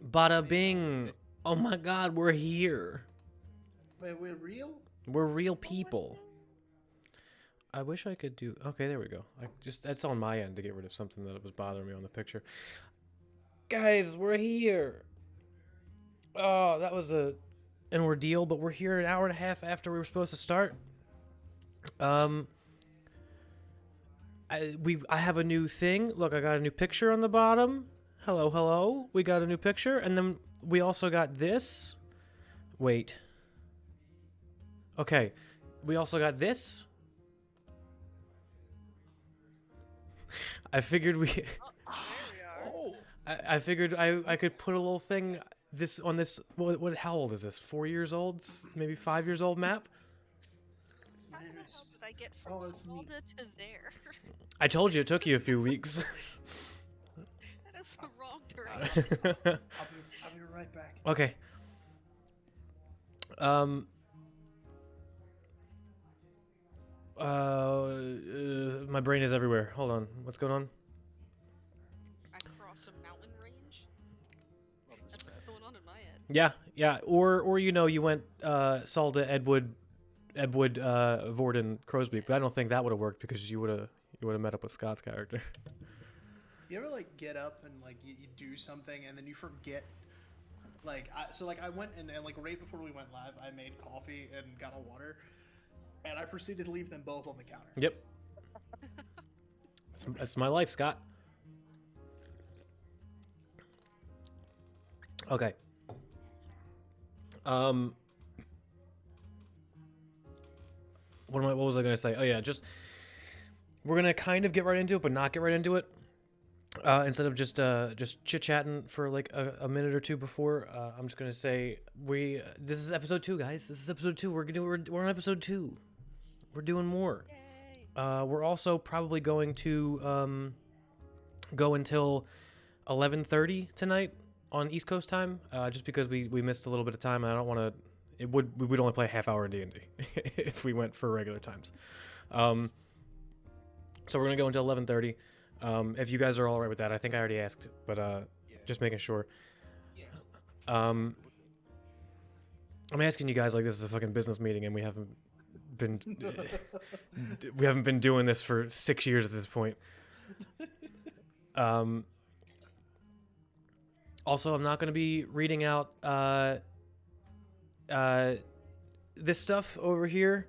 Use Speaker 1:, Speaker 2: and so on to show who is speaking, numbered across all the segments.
Speaker 1: Bada bing. Oh my god, we're here.
Speaker 2: Wait, we're real?
Speaker 1: We're real people. I wish I could do... Okay, there we go. That's on my end to get rid of something that was bothering me on the picture. Guys, we're here. Oh, that was an ordeal, but we're here an hour and a half after we were supposed to start. I have a new thing. Look, I got a new picture on the bottom. Hello, hello. We got a new picture, and then we also got this. Wait. Okay. We also got this. I figured we...
Speaker 3: Oh, there we are.
Speaker 1: I figured I could put a little thing on this... How old is this? 4 years old? Maybe 5 years old map?
Speaker 3: How the hell did I get from Salda to there?
Speaker 1: I told you it took you a few weeks.
Speaker 3: That is the wrong direction.
Speaker 2: I'll be right back.
Speaker 1: Okay. My brain is everywhere. Hold on. What's going on?
Speaker 3: I cross a mountain range? That's what's going on in my head.
Speaker 1: Yeah. Or you went Salda, Edwood, Vorden, Crosby, but I don't think that would have worked because you would have met up with Scott's character.
Speaker 2: You ever like get up and like you do something and then you forget? Like I went and like right before we went live, I made coffee and got a water, and I proceeded to leave them both on the counter.
Speaker 1: Yep. That's my life, Scott. Okay. What was I gonna say? Oh yeah, we're gonna kind of get right into it, but not get right into it. Instead of just chit chatting for like a minute or two before, I'm just gonna say this is episode 2, guys. This is episode 2. We're on episode 2. We're doing more.
Speaker 3: Yay.
Speaker 1: We're also probably going to go until 11:30 tonight on East Coast time, just because we missed a little bit of time, and I don't want to. We would only play a half hour in D&D if we went for regular times. So we're gonna go until 11:30. If you guys are all right with that, I think I already asked, but just making sure.
Speaker 2: Yeah.
Speaker 1: I'm asking you guys like this is a fucking business meeting, and we haven't been doing this for 6 years at this point. Also, I'm not going to be reading out this stuff over here.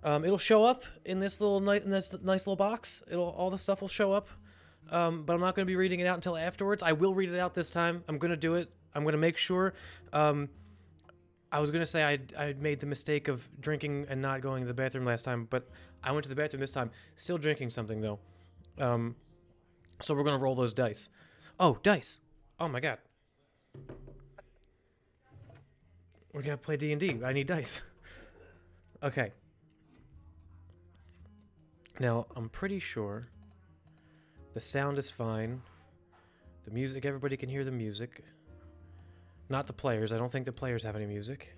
Speaker 1: It'll show up in this nice little box. All the stuff will show up. But I'm not going to be reading it out until afterwards. I will read it out this time. I'm going to do it. I'm going to make sure. I was going to say I made the mistake of drinking and not going to the bathroom last time, but I went to the bathroom this time, still drinking something though. So we're going to roll those dice. Oh, dice. Oh my god. We're going to play D&D. I need dice. Okay. Now, I'm pretty sure the sound is fine. The music, everybody can hear the music. Not the players. I don't think the players have any music.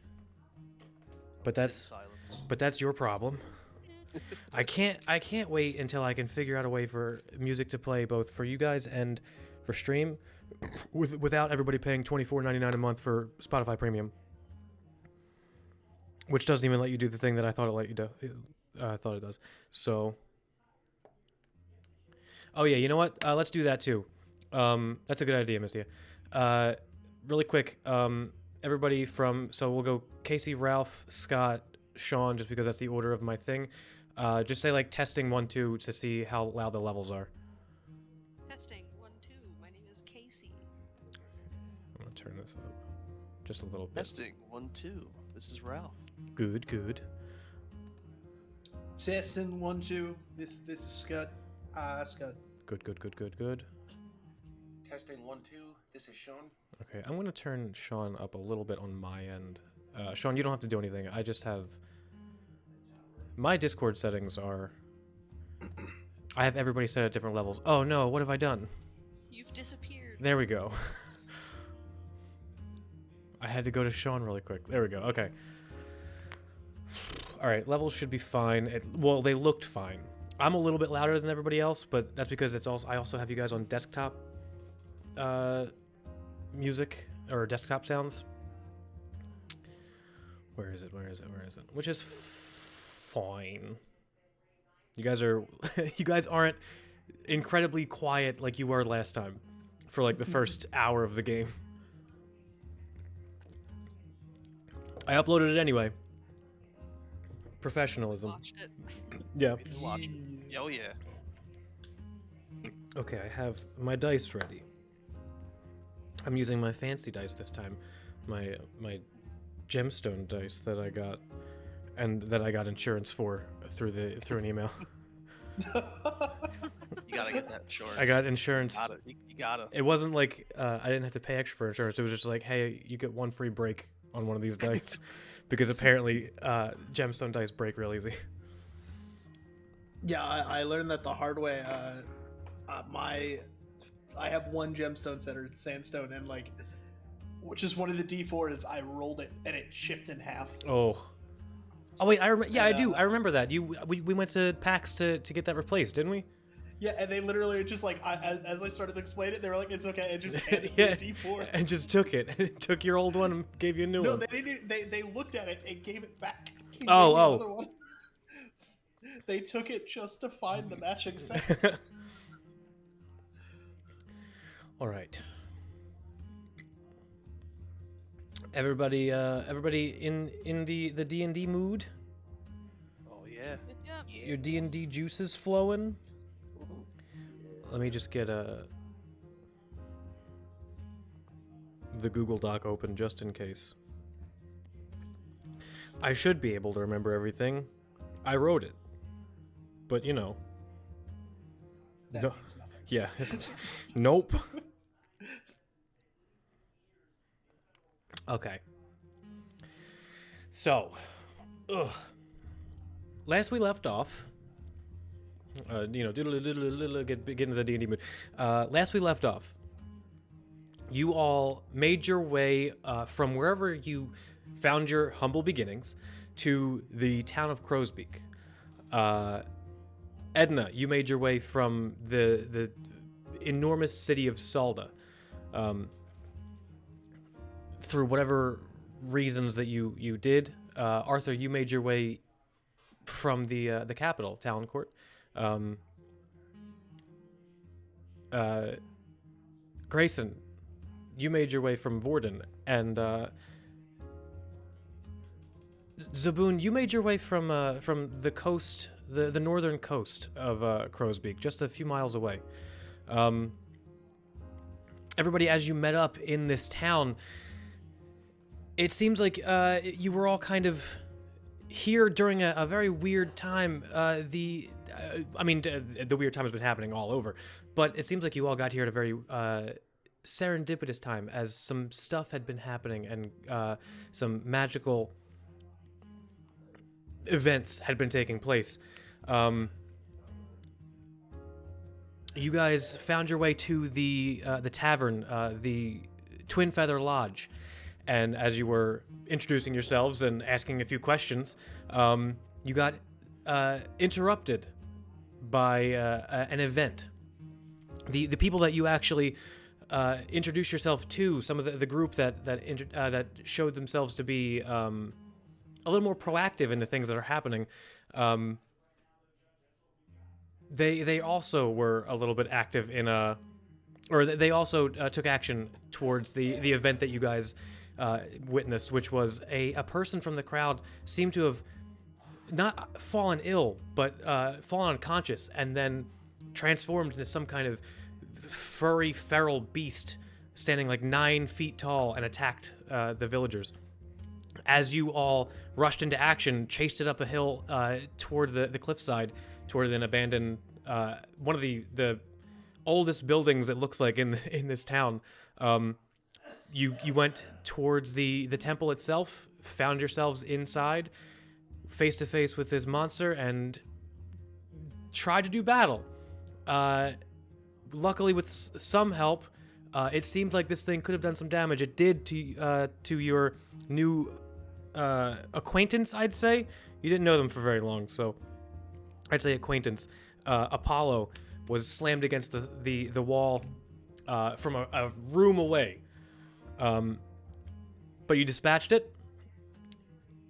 Speaker 1: But that's your problem. I can't wait until I can figure out a way for music to play both for you guys and for stream without everybody paying $24.99 a month for Spotify Premium. Which doesn't even let you do the thing that I thought it let you do. I thought it does. So oh yeah, you know what? Let's do that too. That's a good idea, Mistia. Really quick, everybody so we'll go Casey, Ralph, Scott, Sean, just because that's the order of my thing. Just say like testing 1, 2 to see how loud the levels are.
Speaker 3: Testing 1, 2. My name is Casey.
Speaker 1: I'm gonna turn this up just a little bit.
Speaker 4: Testing 1, 2. This is Ralph.
Speaker 1: Good, good.
Speaker 2: Testing 1, 2. This is Scott. Scott.
Speaker 1: Good, good, good, good, good.
Speaker 5: Testing 1, 2. This is Sean.
Speaker 1: Okay, I'm gonna turn Sean up a little bit on my end. Sean, you don't have to do anything. I just have my Discord settings are. I have everybody set at different levels. Oh no, what have I done?
Speaker 3: You've disappeared.
Speaker 1: There we go. I had to go to Sean really quick. There we go. Okay. All right, levels should be fine. Well, they looked fine. I'm a little bit louder than everybody else, but that's because I also have you guys on desktop music or desktop sounds. Where is it? Which is fine. You guys aren't incredibly quiet like you were last time for like the first hour of the game. I uploaded it anyway. Professionalism.
Speaker 3: Watched it.
Speaker 1: Yeah.
Speaker 4: Oh yeah.
Speaker 1: Okay, I have my dice ready. I'm using my fancy dice this time. My gemstone dice that I got and that I got insurance for through an email.
Speaker 4: You gotta get that insurance.
Speaker 1: I got insurance.
Speaker 4: You gotta.
Speaker 1: It wasn't like I didn't have to pay extra for insurance. It was just like, hey, you get one free break on one of these dice because apparently gemstone dice break real easy.
Speaker 2: Yeah, I learned that the hard way. I have one gemstone set, or sandstone, and like, which is one of the D4s. I rolled it and it chipped in half.
Speaker 1: Oh wait, I do. I remember that. We went to PAX to get that replaced, didn't we?
Speaker 2: Yeah, and they literally just like as I started to explain it, they were like, "It's okay," and just handed
Speaker 1: yeah,
Speaker 2: me a D4
Speaker 1: and just took it. Took your old one and gave you a new one.
Speaker 2: No, they didn't. They looked at it and gave it back.
Speaker 1: Oh.
Speaker 2: They took it just to find the matching set.
Speaker 1: All right. Everybody in the D&D mood?
Speaker 4: Oh yeah.
Speaker 3: Yep.
Speaker 1: Your D&D juices flowing? Let me just get the Google Doc open just in case. I should be able to remember everything. I wrote it. But, you know.
Speaker 2: That means nothing.
Speaker 1: Yeah. Nope. Okay. So, last we left off, get into the D&D mood. Last we left off, you all made your way from wherever you found your humble beginnings to the town of Crowsbeak. Edna, you made your way from the enormous city of Salda. Through whatever reasons that you did. Arthur, you made your way from the capital, Taloncourt. Grayson, you made your way from Vorden, and Zaboon, you made your way from the coast, the northern coast of Crow's Beak, just a few miles away. Everybody, as you met up in this town, it seems like you were all kind of here during a very weird time. The weird time has been happening all over, but it seems like you all got here at a very serendipitous time, as some stuff had been happening and some magical events had been taking place. You guys found your way to the tavern, the Twin Feather Lodge, and as you were introducing yourselves and asking a few questions, you got interrupted by an event. The people that you actually introduced yourself to, some of the group that showed themselves to be a little more proactive in the things that are happening. They also were a little bit active in they also took action towards the event that you guys witnessed, which was a person from the crowd seemed to have not fallen ill, but fallen unconscious and then transformed into some kind of furry, feral beast standing like 9 feet tall and attacked the villagers. As you all rushed into action, chased it up a hill toward the cliffside, toward an abandoned one of the oldest buildings it looks like in this town. You went towards the temple itself, found yourselves inside, face to face with this monster, and tried to do battle. Luckily, with some help, it seemed like this thing could have done some damage. It did to your new acquaintance, I'd say. You didn't know them for very long, so I'd say acquaintance. Apollo was slammed against the wall from a room away. But you dispatched it.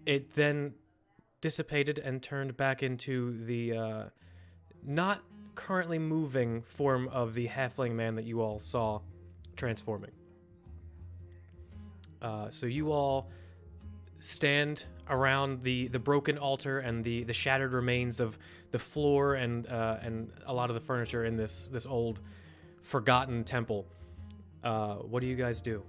Speaker 1: It then dissipated and turned back into the not currently moving form of the halfling man that you all saw transforming. So you all stand around the broken altar and the shattered remains of the floor and a lot of the furniture in this old forgotten temple. What do you guys do?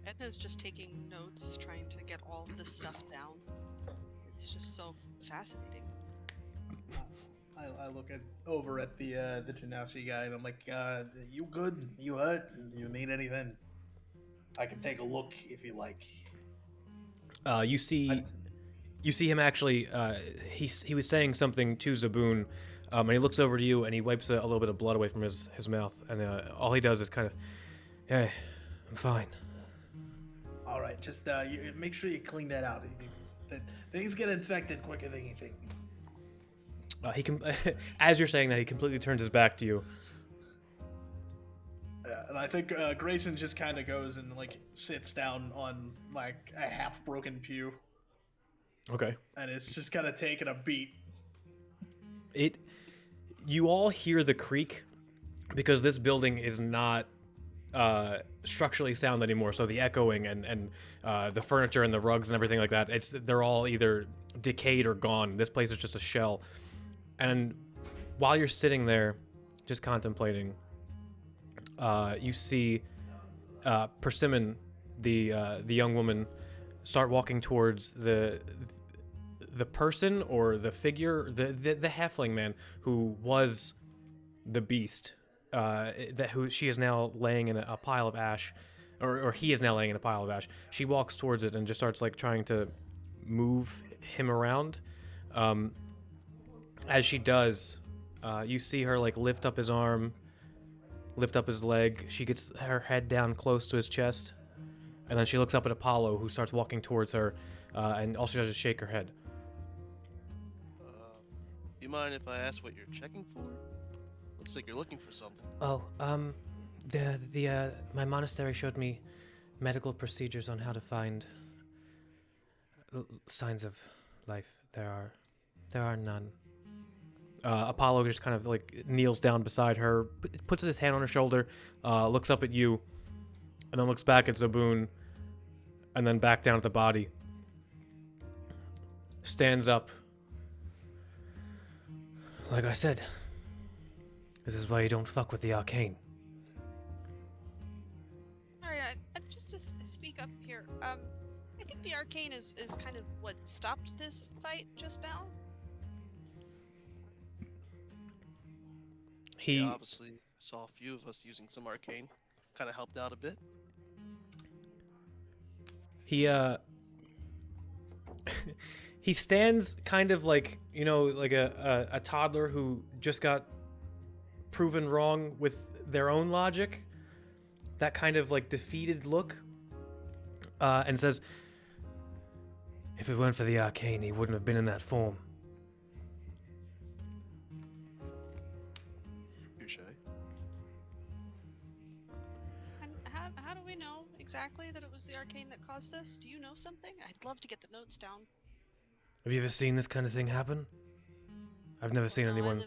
Speaker 3: Edna's just taking notes, trying to get all this stuff down. It's just so fascinating.
Speaker 2: I look over at the Genasi guy and I'm like, you good? You hurt? You need anything? I can take a look if you like.
Speaker 1: You see him actually. He was saying something to Zaboon, and he looks over to you and he wipes a little bit of blood away from his mouth, and all he does is kind of, "Hey, I'm fine."
Speaker 2: All right, just you make sure you clean that out. Things get infected quicker than you think.
Speaker 1: As you're saying that, he completely turns his back to you.
Speaker 2: And I think Grayson just kind of goes and like sits down on like a half broken pew.
Speaker 1: Okay.
Speaker 2: And it's just kind of taking a beat.
Speaker 1: You all hear the creak because this building is not structurally sound anymore. So the echoing and the furniture and the rugs and everything like that, they're all either decayed or gone. This place is just a shell. And while you're sitting there, just contemplating, you see Persimmon, the young woman, start walking towards the person or the figure, the halfling man who was the beast. Who she is now laying in a pile of ash, or he is now laying in a pile of ash. She walks towards it and just starts like trying to move him around. As she does, you see her like lift up his arm, lift up his leg. She gets her head down close to his chest, and then she looks up at Apollo, who starts walking towards her, and all she does is shake her head.
Speaker 4: You mind if I ask what you're checking for? Looks like you're looking for something.
Speaker 1: Oh, my monastery showed me medical procedures on how to find signs of life. There are none. Apollo just kind of like kneels down beside her, puts his hand on her shoulder, looks up at you, and then looks back at Zaboon, and then back down at the body. stands up. Like I said, this is why you don't fuck with the Arcane.
Speaker 3: Alright, just to speak up here, I think the Arcane is kind of what stopped this fight just now.
Speaker 1: He
Speaker 4: Yeah, obviously saw a few of us using some arcane. Kind of helped out a bit.
Speaker 1: he he stands kind of like, you know, like a toddler who just got proven wrong with their own logic. That kind of like defeated look. And says, if it weren't for the Arcane, he wouldn't have been in that form.
Speaker 4: Touche.
Speaker 3: And how do we know exactly that it was the Arcane that caused this? Do you know something? I'd love to get the notes down.
Speaker 1: Have you ever seen this kind of thing happen? I've never seen
Speaker 3: No,
Speaker 1: anyone.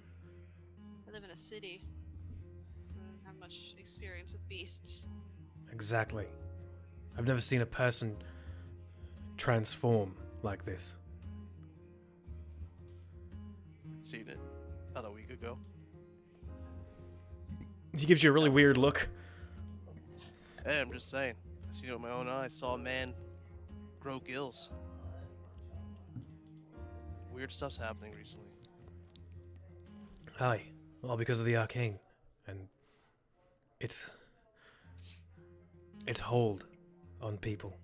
Speaker 3: I live in a city. I don't have much experience with beasts.
Speaker 1: Exactly. I've never seen a person transform like this.
Speaker 4: Seen it about a week ago.
Speaker 1: He gives you a really weird look.
Speaker 4: Hey, I'm just saying. I seen it with my own eyes. Saw a man grow gills. Weird stuff's happening recently.
Speaker 1: Aye, all because of the Arcane. And its hold on people.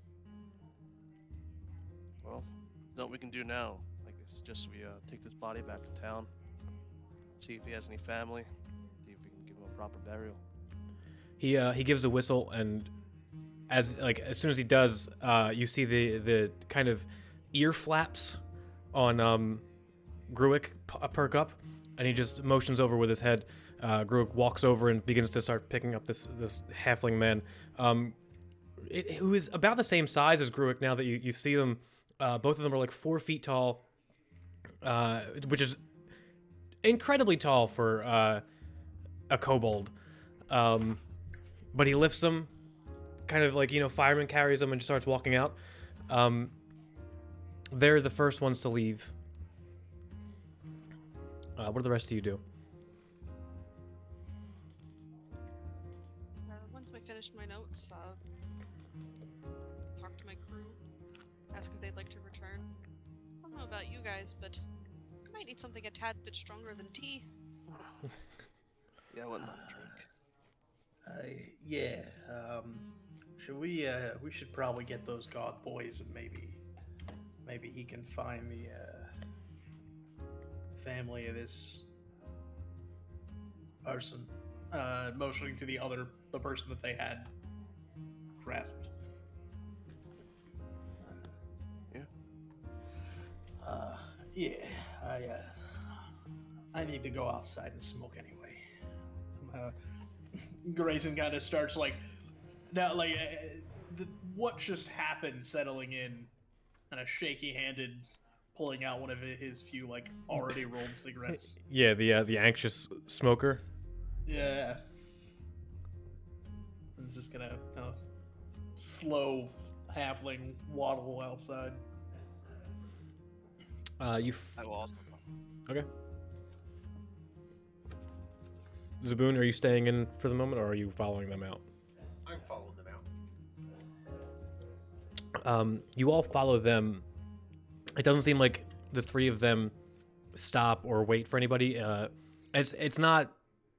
Speaker 4: Well, know what we can do now? I guess just we take this body back to town. See if he has any family. See if we can give him a proper burial.
Speaker 1: He gives a whistle, and as soon as he does, you see the kind of ear flaps on Gruick perk up, and he just motions over with his head. Gruick walks over and begins to start picking up this halfling man, who is about the same size as Gruick. Now that you see them, both of them are like 4 feet tall, which is incredibly tall for a kobold. But he lifts them, kind of like, you know, fireman carries them and just starts walking out. They're the first ones to leave. What do the rest of you do?
Speaker 3: Once I finished my notes, talk to my crew, ask if they'd like to return. I don't know about you guys, but I might need something a tad bit stronger than tea.
Speaker 4: Yeah, I wouldn't mind a drink.
Speaker 2: Yeah. We should probably get those god boys, and maybe he can find the family of this person. Motioning to the person that they had grasped. Yeah. I need to go outside and smoke anyway. Grayson kind of starts like now, like what just happened, settling in, and a shaky-handed pulling out one of his few like already rolled cigarettes.
Speaker 1: Yeah, the anxious smoker.
Speaker 2: Yeah. I'm just gonna slow halfling waddle outside.
Speaker 4: I will also.
Speaker 1: Okay. Zaboon, are you staying in for the moment, or are you following them out?
Speaker 5: I'm following them out.
Speaker 1: You all follow them. It doesn't seem like the three of them stop or wait for anybody. It's not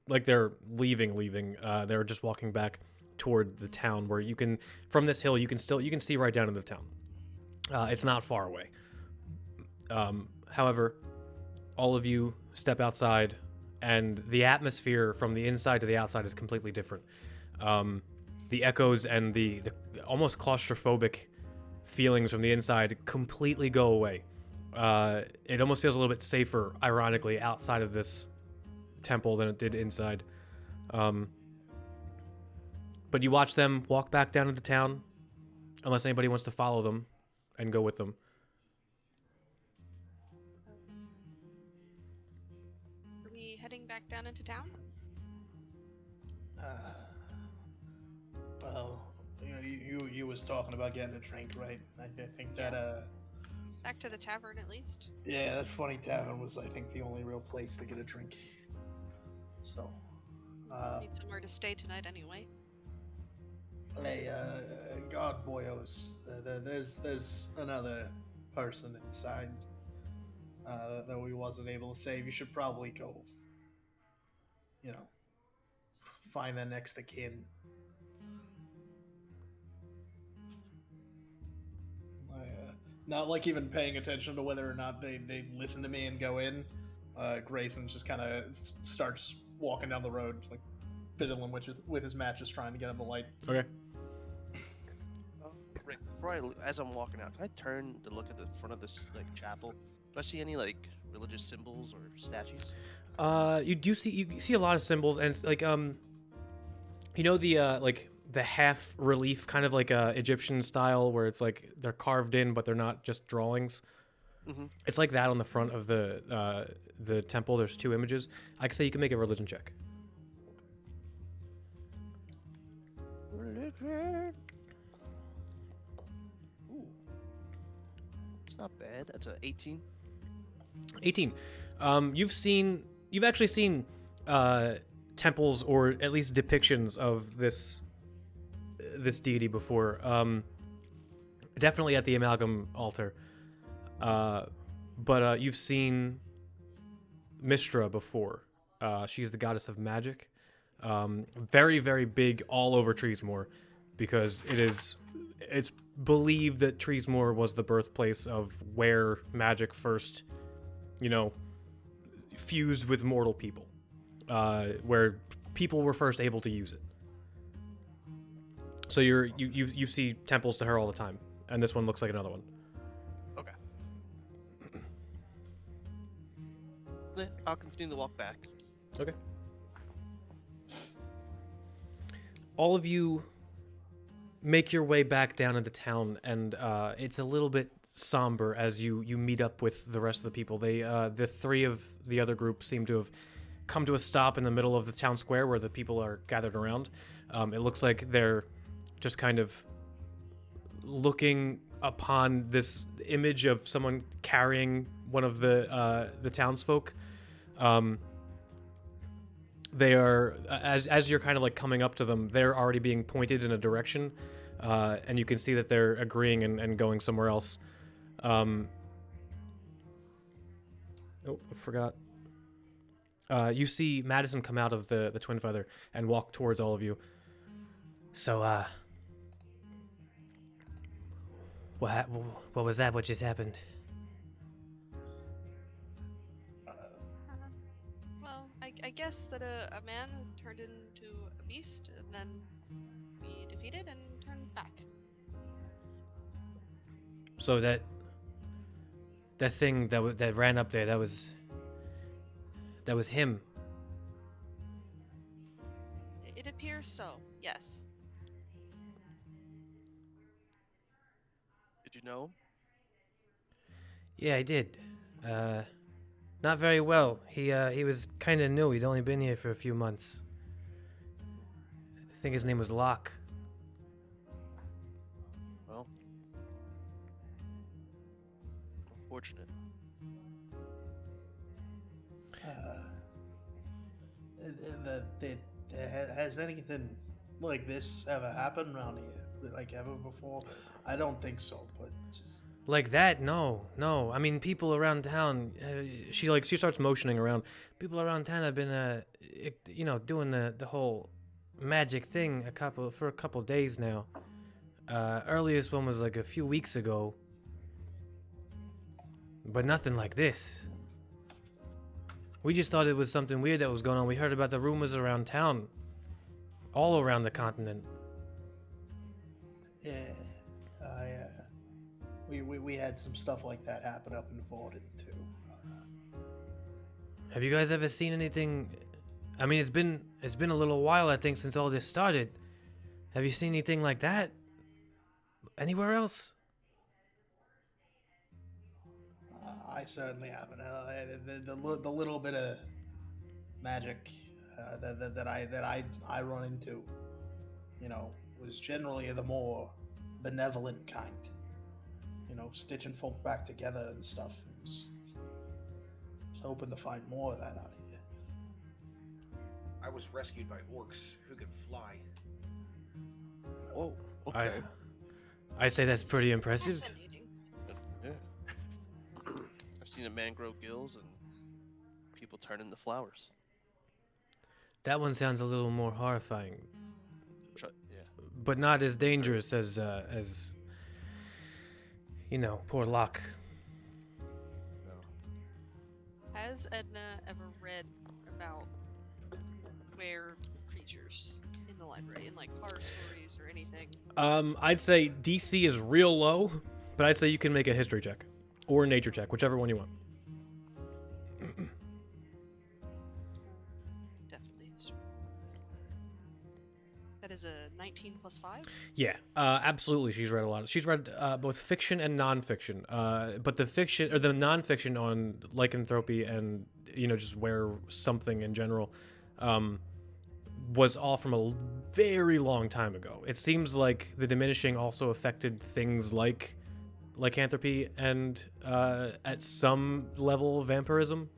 Speaker 1: like they're leaving. They're just walking back toward the town, where you can, from this hill, you can see right down into the town. It's not far away. However, all of you step outside, and the atmosphere from the inside to the outside is completely different. The echoes and the almost claustrophobic feelings from the inside completely go away. It almost feels a little bit safer, ironically, outside of this temple than it did inside. But you watch them walk back down into town, unless anybody wants to follow them and go with them.
Speaker 3: Are we heading back down into town?
Speaker 2: Well, you was talking about getting a drink, right? I think that
Speaker 3: Back to the tavern at least.
Speaker 2: Yeah, that funny tavern was, I think, the only real place to get a drink. So,
Speaker 3: Need somewhere to stay tonight anyway.
Speaker 2: hey, God boyos, there's another person inside that we wasn't able to save. You should probably go, find the next of kin. Not like even paying attention to whether or not they listen to me and go in. Grayson just kind of starts walking down the road, like fiddling with his matches, trying to get him the light.
Speaker 1: Okay.
Speaker 4: Rick, as I'm walking out, can I turn to look at the front of this like chapel? Do I see any like religious symbols or statues?
Speaker 1: You see a lot of symbols, and it's like the half relief kind of like Egyptian style where it's like they're carved in but they're not just drawings.
Speaker 4: Mm-hmm.
Speaker 1: It's like that on the front of the temple. There's 2 images. I could say you can make a religion check.
Speaker 4: Religion. Ooh, it's not bad. That's a 18.
Speaker 1: 18. You've actually seen temples or at least depictions of this deity before. Definitely at the Amalgam altar. But you've seen Mistra before. She's the goddess of magic. Very, very big all over Treesmore, because it's believed that Treesmore was the birthplace of where magic first, fused with mortal people, where people were first able to use it. So you see temples to her all the time, and this one looks like another one.
Speaker 4: Okay. I'll continue to walk back.
Speaker 1: Okay. All of you make your way back down into town, and it's a little bit somber as you meet up with the rest of the people. The 3 of the other group seem to have come to a stop in the middle of the town square where the people are gathered around. It looks like they're just kind of looking upon this image of someone carrying one of the townsfolk. They are, as you're kind of like coming up to them, they're already being pointed in a direction, and you can see that they're agreeing and going somewhere else. Oh, I forgot. You see Madison come out of the Twin Feather and walk towards all of you. So, what was that? What just happened?
Speaker 3: Well, I guess that a man turned into a beast, and then we defeated and turned back.
Speaker 1: So that thing that ran up there, that was him.
Speaker 3: It appears so, yes.
Speaker 4: Did you know?
Speaker 1: Yeah, I did. Not very well. He was kind of new. He'd only been here for a few months. I think his name was Locke.
Speaker 4: Well, unfortunate.
Speaker 2: Has anything like this ever happened around here? Like ever before? I don't think so, but just...
Speaker 1: Like that? No. I mean, people around town. She starts motioning around. People around town have been, doing the whole magic thing for a couple days now. Earliest one was like a few weeks ago, but nothing like this. We just thought it was something weird that was going on. We heard about the rumors around town, all around the continent.
Speaker 2: Yeah, we had some stuff like that happen up in Vorden too.
Speaker 1: Have you guys ever seen anything? I mean, it's been a little while, I think, since all this started. Have you seen anything like that anywhere else?
Speaker 2: I certainly haven't. The little bit of magic that I run into, was generally the more benevolent kind. stitching folk back together and stuff. Was hoping to find more of that out here.
Speaker 5: I was rescued by orcs who could fly.
Speaker 4: Oh, okay.
Speaker 1: I say that's pretty impressive.
Speaker 3: Fascinating.
Speaker 4: Yeah. I've seen a man grow gills and people turn into flowers.
Speaker 1: That one sounds a little more horrifying,
Speaker 4: Yeah.
Speaker 1: but not as dangerous as poor Locke.
Speaker 4: No.
Speaker 3: Has Edna ever read about where creatures in the library, in like horror stories or anything?
Speaker 1: I'd say DC is real low, but I'd say you can make a history check or a nature check, whichever one you want.
Speaker 3: Definitely. That is a 19 plus 5?
Speaker 1: Yeah, absolutely. She's read a lot. She's read both fiction and nonfiction. But the fiction or the nonfiction on lycanthropy and just where something in general, was all from a very long time ago. It seems like the diminishing also affected things like lycanthropy and at some level vampirism,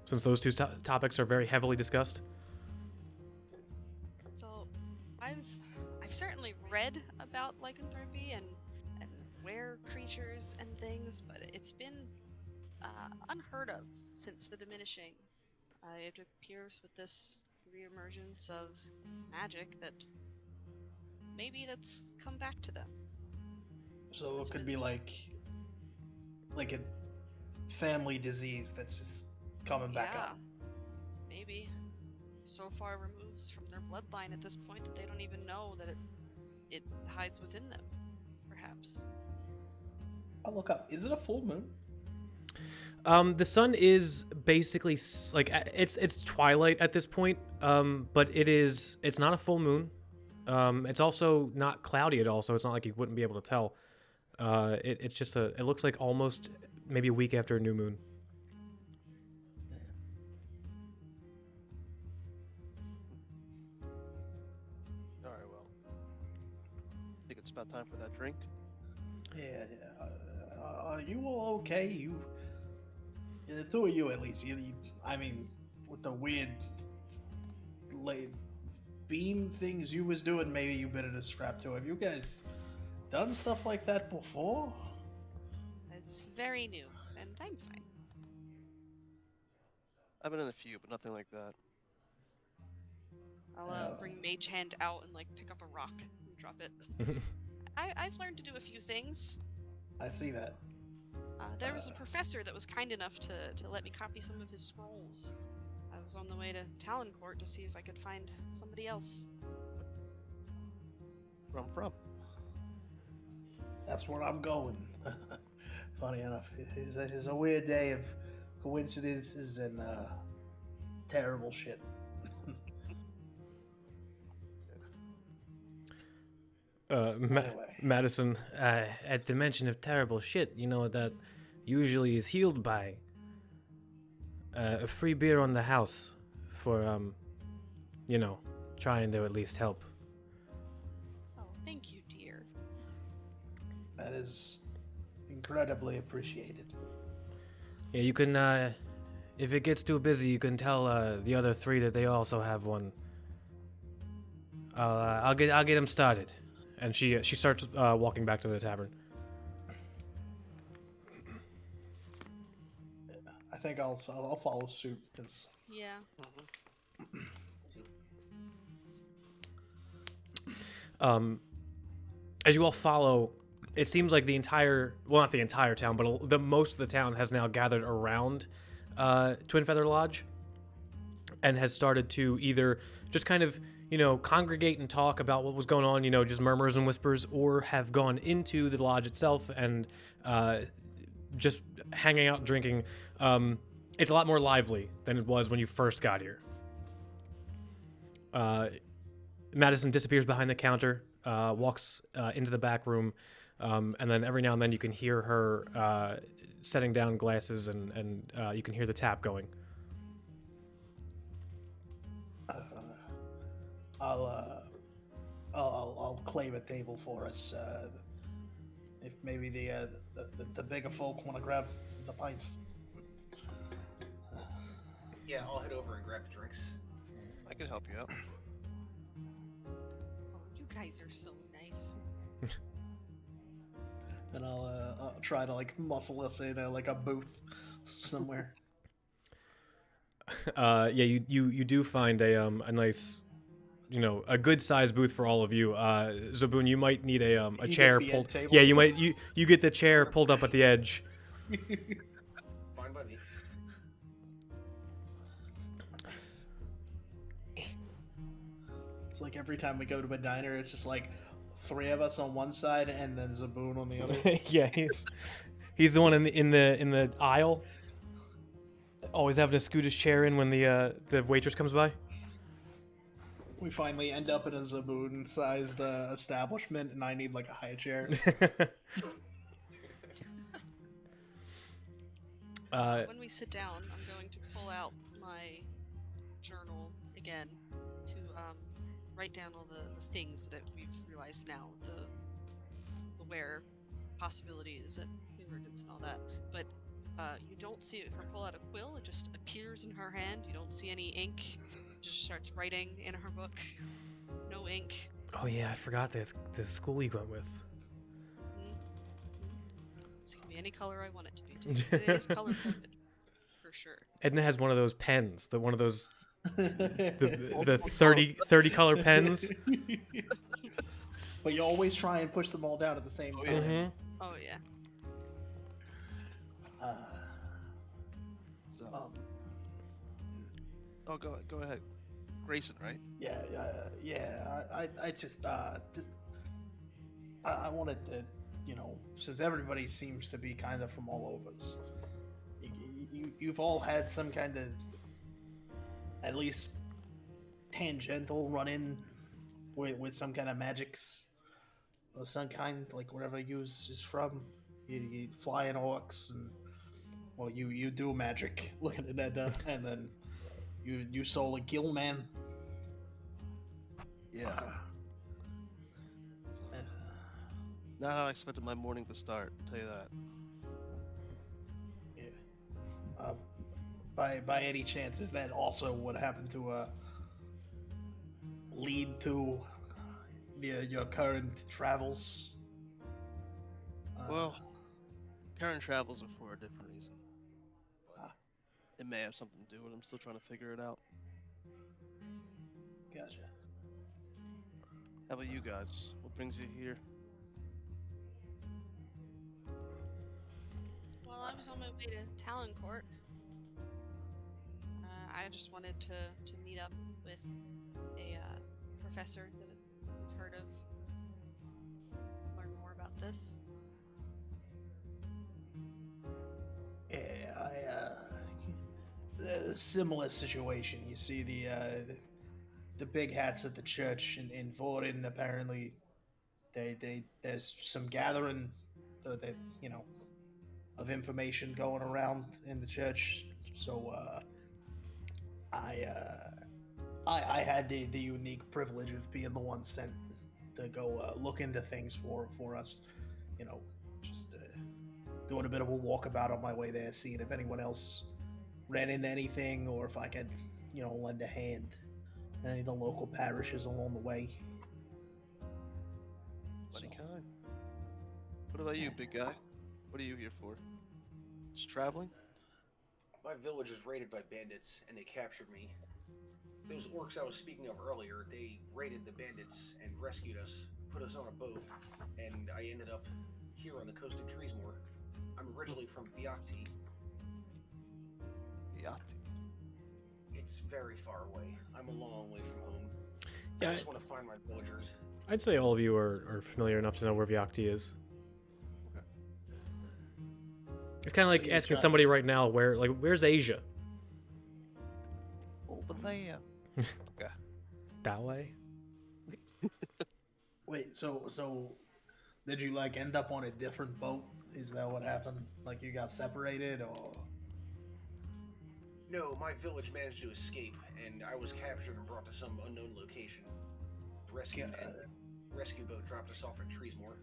Speaker 1: since those two topics are very heavily discussed.
Speaker 3: So, I've certainly read about lycanthropy and where creatures and things, but it's been unheard of since the diminishing. It appears with this reemergence of magic that maybe that's come back to them.
Speaker 2: So it could be like a family disease that's just coming back
Speaker 3: Yeah,
Speaker 2: up.
Speaker 3: maybe so far removed from their bloodline at this point that they don't even know that it hides within them. Perhaps.
Speaker 2: I'll look up. Is it a full moon?
Speaker 1: The sun is basically it's twilight at this point, but it's not a full moon. It's also not cloudy at all, so it's not like you wouldn't be able to tell. It's just it looks like almost maybe a week after a new moon.
Speaker 4: All right, well, I think it's about time for that drink.
Speaker 2: Yeah. Are you all okay? The two of you at least. I mean, with the weird beam things you was doing, maybe you better to scrap to. Have you guys done stuff like that before?
Speaker 3: It's very new, and I'm fine.
Speaker 4: I've been in a few, but nothing like that.
Speaker 3: I'll bring Mage Hand out and pick up a rock and drop it. I've learned to do a few things.
Speaker 2: I see that.
Speaker 3: There was a professor that was kind enough to let me copy some of his scrolls. I was on the way to Taloncourt to see if I could find somebody else.
Speaker 4: Where I'm from.
Speaker 2: That's where I'm going. Funny enough, it's a weird day of coincidences and terrible shit. Anyway.
Speaker 1: Madison, at the mention of terrible shit, that usually is healed by a free beer on the house for, trying to at least help.
Speaker 3: Oh, thank you, dear.
Speaker 2: That is incredibly appreciated.
Speaker 1: Yeah, you can, if it gets too busy, you can tell the other three that they also have one. I'll get them started. And she starts walking back to the tavern.
Speaker 2: I think I'll follow suit because
Speaker 3: Yeah.
Speaker 1: As you all follow, it seems like not the entire town, but the most of the town has now gathered around Twin Feather Lodge and has started to either just kind of, congregate and talk about what was going on, just murmurs and whispers, or have gone into the lodge itself and just hanging out, drinking. It's a lot more lively than it was when you first got here. Madison disappears behind the counter, walks into the back room, and then every now and then you can hear her setting down glasses, and you can hear the tap going.
Speaker 2: I'll claim a table for us. if maybe the bigger folk want to grab the pints.
Speaker 5: Yeah, I'll head over and grab the drinks.
Speaker 4: I can help you out.
Speaker 3: Oh, you guys are so nice.
Speaker 2: And I'll try to like muscle us in like a booth somewhere.
Speaker 1: Yeah, you do find a nice, a good sized booth for all of you. Zaboon, you might need a
Speaker 2: He
Speaker 1: chair
Speaker 2: gets the end
Speaker 1: pulled.
Speaker 2: table.
Speaker 1: Yeah, you get the chair pulled up at the edge.
Speaker 5: Fine by me.
Speaker 2: It's like every time we go to a diner, it's just like 3 of us on one side and then Zaboon on the other.
Speaker 1: Yeah, he's the one in the aisle, always having to scoot his chair in when the waitress comes by.
Speaker 2: We finally end up in a Zaboon-sized establishment, and I need like a high chair.
Speaker 3: When we sit down, I'm going to pull out my journal again to write down all the things that we've realized now, the where possibilities and emergence and all that. But you don't see her pull out a quill; it just appears in her hand. You don't see any ink. Just starts writing in her book. No ink.
Speaker 1: Oh yeah, I forgot the school you went with.
Speaker 3: It's gonna be any color I want it to be. Too. It is color coded, for sure.
Speaker 1: Edna has one of those pens, one of those the 30 color pens.
Speaker 2: But you always try and push them all down at the same time.
Speaker 1: Mm-hmm.
Speaker 3: Oh yeah.
Speaker 4: So, oh, go ahead. Grayson, right?
Speaker 2: Yeah. I just I wanted to, since everybody seems to be kind of from all over us, you've all had some kind of, at least tangential run-in with some kind of magics of some kind, like whatever you is from. You flying orcs, and well, you do magic. Looking at that, and then you sold a gill man.
Speaker 4: Yeah. Not how I expected my morning to start, I'll tell you that.
Speaker 2: Yeah. By any chance, is that also what happened to lead to your current travels?
Speaker 4: Well, current travels are for a different reason.
Speaker 2: Ah.
Speaker 4: It may have something to do with it. I'm still trying to figure it out.
Speaker 2: Gotcha.
Speaker 4: How about you guys? What brings you here?
Speaker 3: Well, I was on my way to Taloncourt. I just wanted to meet up with a professor that we've heard of. Learn more about this.
Speaker 2: Yeah, a similar situation. You see the big hats at the church in Vorden. Apparently, there's some gathering, of information going around in the church. So I had the unique privilege of being the one sent to go look into things for us. Just doing a bit of a walkabout on my way there, seeing if anyone else ran into anything, or if I could, lend a hand in any of the local parishes along the way.
Speaker 4: Mighty kind. What about you, big guy? What are you here for? Just traveling?
Speaker 5: My village was raided by bandits, and they captured me. Those orcs I was speaking of earlier, they raided the bandits and rescued us, put us on a boat, and I ended up here on the coast of Treesmore. I'm originally from Theocti.
Speaker 4: Theocti?
Speaker 5: It's very far away. I'm a long way from home.
Speaker 1: Yeah,
Speaker 5: I just want to find my villagers.
Speaker 1: I'd say all of you are familiar enough to know where Vyakti is.
Speaker 4: Okay.
Speaker 1: It's kind of like
Speaker 2: See,
Speaker 1: asking
Speaker 2: John.
Speaker 1: somebody right now where's Asia?
Speaker 4: Over there. Okay.
Speaker 1: That way.
Speaker 2: Wait, so did you end up on a different boat? Is that what happened? Like you got separated, or?
Speaker 5: No, my village managed to escape, and I was captured and brought to some unknown location. Rescued, and the rescue boat dropped us off at Treesmore.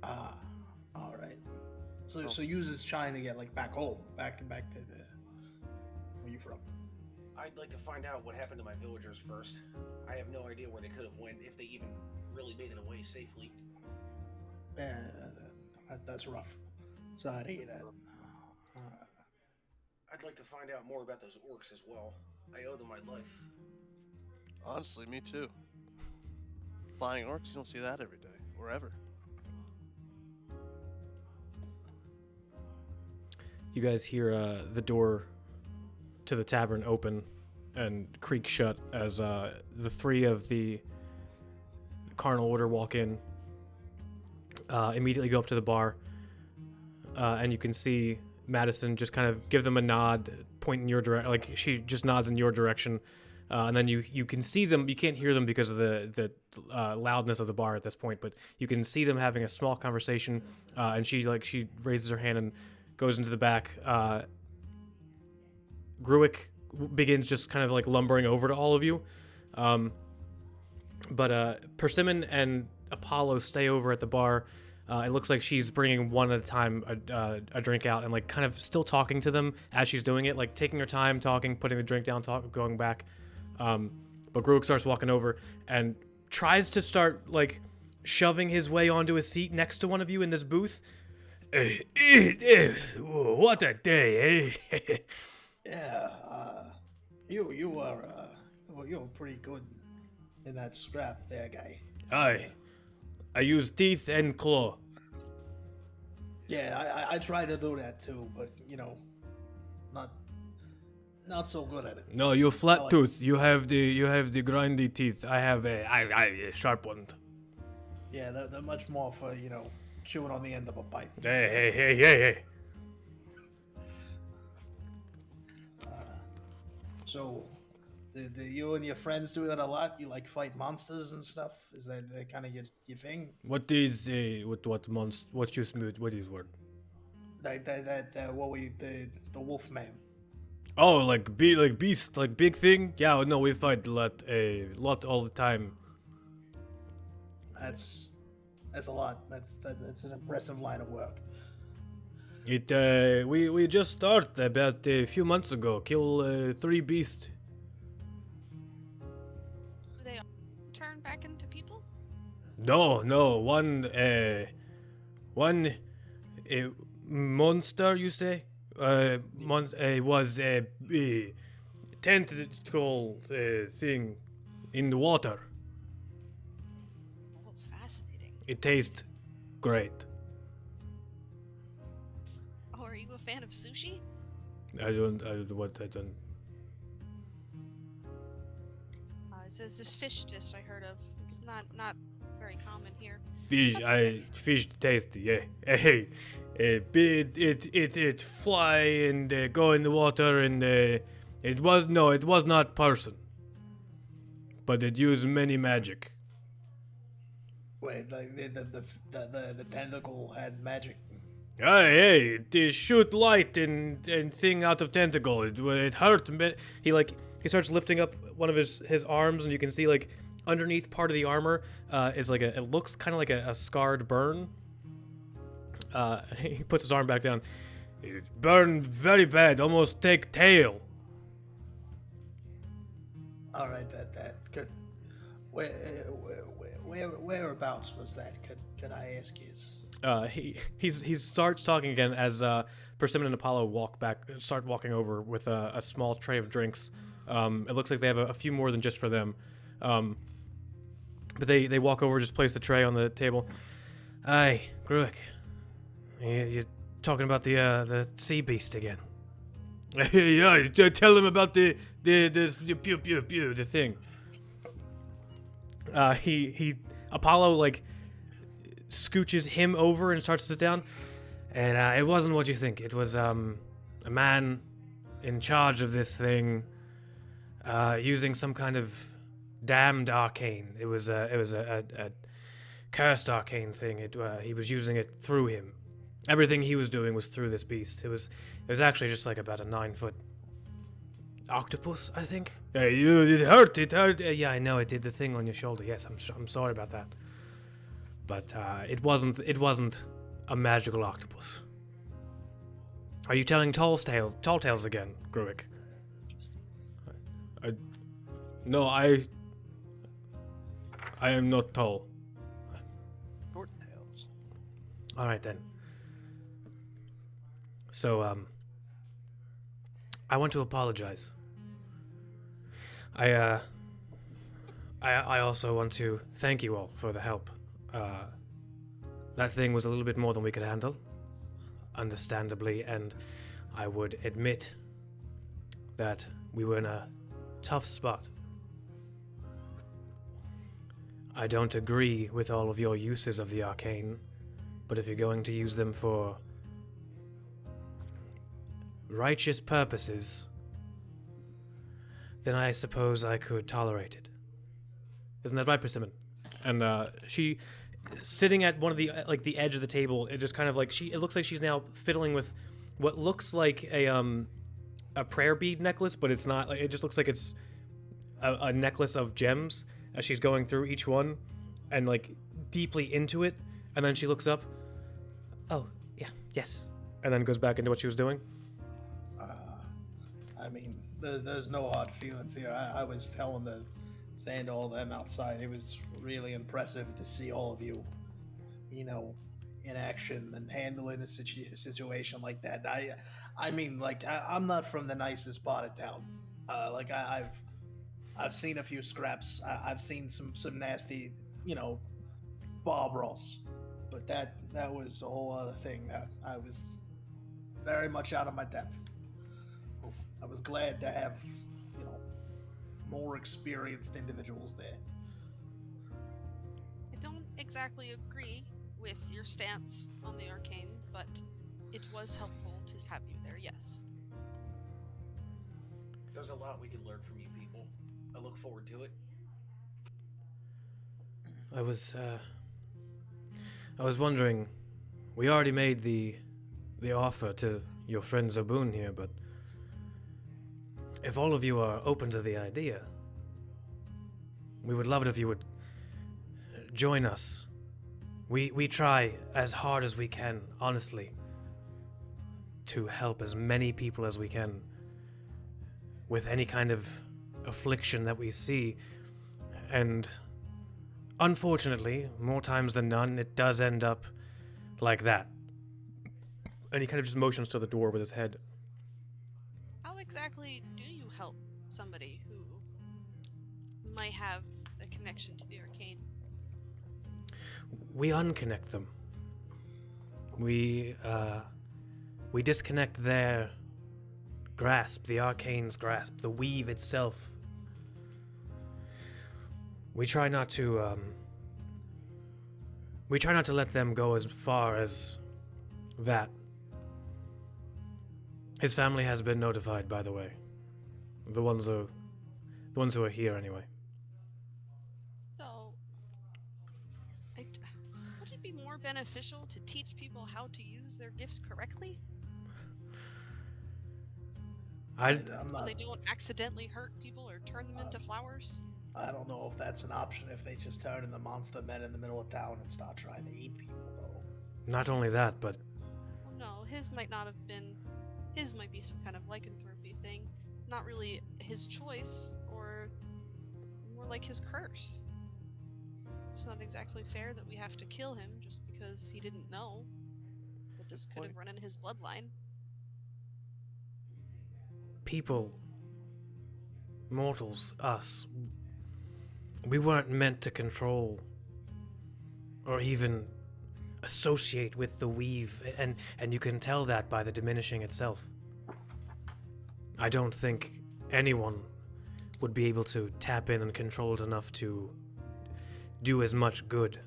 Speaker 2: Ah, all right. So
Speaker 4: Oh.
Speaker 2: so Yous is trying to get like back home, back to the. Where you from?
Speaker 5: I'd like to find out what happened to my villagers first. I have no idea where they could have went, if they even really made it away safely.
Speaker 2: Yeah, that's rough. Sorry to hear that.
Speaker 5: I'd like to find out more about those orcs as well. I owe them my life.
Speaker 4: Honestly, me too. Flying orcs, you don't see that every day, or ever.
Speaker 1: You guys hear the door to the tavern open and creak shut as the three of the carnal order walk in. Immediately go up to the bar, and you can see Madison just kind of give them a nod, point in your direction. Like she just nods in your direction, and then you can see them. You can't hear them because of the loudness of the bar at this point, but you can see them having a small conversation. And she raises her hand and goes into the back. Gruick begins just kind of like lumbering over to all of you, but Persimmon and Apollo stay over at the bar. It looks like she's bringing one at a time a drink out and like kind of still talking to them as she's doing it, like taking her time talking, putting the drink down, going back. But Gruick starts walking over and tries to start like shoving his way onto a seat next to one of you in this booth. What a day, eh?
Speaker 2: Yeah, you are pretty good in that scrap there, guy.
Speaker 1: Aye. I use teeth and claw.
Speaker 2: Yeah, I try to do that too, but you know, not so good at it.
Speaker 1: No, you flat
Speaker 2: like-
Speaker 1: tooth. You have the grindy teeth. I have a sharp one.
Speaker 2: Yeah, they're much more for chewing on the end of a pipe.
Speaker 1: Hey.
Speaker 2: So, do you and your friends do that a lot? You like fight monsters and stuff? Is that kind of your thing?
Speaker 1: What is what monster? What you smooth? What is word?
Speaker 2: The wolf man.
Speaker 1: Oh, like beast, like big thing. Yeah, no, we fight a lot all the time.
Speaker 2: That's a lot. That's an impressive line of work.
Speaker 1: We just started about a few months ago. Kill 3 beasts.
Speaker 3: Do they all turn back into people?
Speaker 1: No, one monster, you say? Was a tentacle thing in the water.
Speaker 3: Oh, fascinating.
Speaker 1: It tastes great.
Speaker 3: Oh, are you a fan of sushi?
Speaker 1: I don't.
Speaker 3: There's this fish dish I heard of. It's not very common here.
Speaker 1: Fish,
Speaker 3: That's okay.
Speaker 1: fish tasty, yeah. Hey, it fly and go in the water and it was not person, but it used many magic.
Speaker 2: Wait, like the tentacle had magic.
Speaker 1: Hey, it shoot light and thing out of tentacle. It hurt. He starts lifting up one of his arms and you can see like underneath part of the armor is like it looks kind of like a scarred burn. He puts his arm back down. It burned very bad, almost take tail.
Speaker 2: All right, that could. Whereabouts was that? Could I ask his?
Speaker 1: He starts talking again as Persimmon and Apollo start walking over with a small tray of drinks. It looks like they have a few more than just for them. But they walk over, just place the tray on the table. Aye, Gruick. You're talking about the sea beast again. Yeah, tell them about the thing. Apollo like scooches him over and starts to sit down. And it wasn't what you think. It was a man in charge of this thing, using some kind of damned arcane. It was a cursed arcane thing. He was using it through him. Everything he was doing was through this beast. It was actually just like about a 9-foot octopus, I think. It hurt. Yeah, I know. It did the thing on your shoulder. Yes, I'm sorry about that. but it wasn't a magical octopus. Are you telling tall tales again, Gruick? No, I am not tall.
Speaker 4: Short tails.
Speaker 1: All right then. So I want to apologize. I also want to thank you all for the help. That thing was a little bit more than we could handle, understandably, and I would admit that we were in a tough spot. I don't agree with all of your uses of the arcane, but if you're going to use them for righteous purposes, then I suppose I could tolerate it. Isn't that right, Persimmon? And she, sitting at one of the the edge of the table, it just kind of it looks like she's now fiddling with what looks like a prayer bead necklace, but it's not. It just looks like it's a necklace of gems as she's going through each one and deeply into it. And then she looks up. Oh, yeah, yes. And then goes back into what she was doing.
Speaker 2: I mean, there's no hard feelings here. I was saying to all them outside, it was really impressive to see all of you, in action and handling a situation like that. I mean, I'm not from the nicest part of town. I've seen a few scraps. I've seen some nasty, bar brawls, but that was a whole other thing. I was very much out of my depth. I was glad to have, more experienced individuals there.
Speaker 3: I don't exactly agree with your stance on the arcane, but it was helpful to have you there, yes.
Speaker 5: There's a lot we could learn from you people. I look forward to it.
Speaker 1: I was wondering, we already made the offer to your friend Zaboon here, but if all of you are open to the idea, we would love it if you would join us. We try as hard as we can, honestly, to help as many people as we can with any kind of affliction that we see. And unfortunately, more times than none, it does end up like that. And he kind of just motions to the door with his head.
Speaker 3: How exactly do you help somebody who might have a connection to the arcane?
Speaker 1: We unconnect them. We disconnect their grasp, the arcane's grasp, the weave itself. We try not to let them go as far as that. His family has been notified, by the way. The ones who are here, anyway.
Speaker 3: So, would it be more beneficial to teach people how to use their gifts correctly? So they don't accidentally hurt people or turn them into flowers?
Speaker 2: I don't know if that's an option if they just turn into monster men in the middle of town and start trying to eat people, though.
Speaker 1: Not only that, but...
Speaker 3: Well, no, his might not have been... His might be some kind of lycanthropy thing. Not really his choice, or more like his curse. It's not exactly fair that we have to kill him just because he didn't know that this could have run in his bloodline.
Speaker 1: People, mortals, us, we weren't meant to control or even associate with the weave, and you can tell that by the diminishing itself. I don't think anyone would be able to tap in and control it enough to do as much good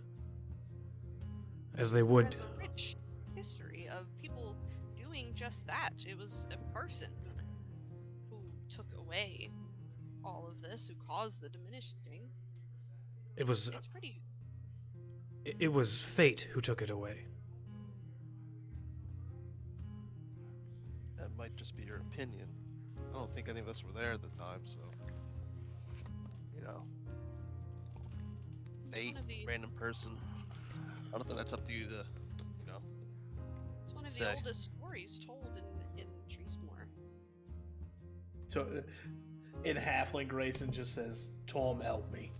Speaker 1: as they would.
Speaker 3: There's a rich history of people doing just that. It was a person who took away all of this, who caused the diminishing. It's pretty...
Speaker 1: It was fate who took it away.
Speaker 4: That might just be your opinion. I don't think any of us were there at the time, so... Fate, random person. I don't think that's up to you to,
Speaker 3: It's one of
Speaker 4: Say.
Speaker 3: the oldest stories told in Treesmore.
Speaker 2: So, in Halfling, Grayson just says, "Tom, help me."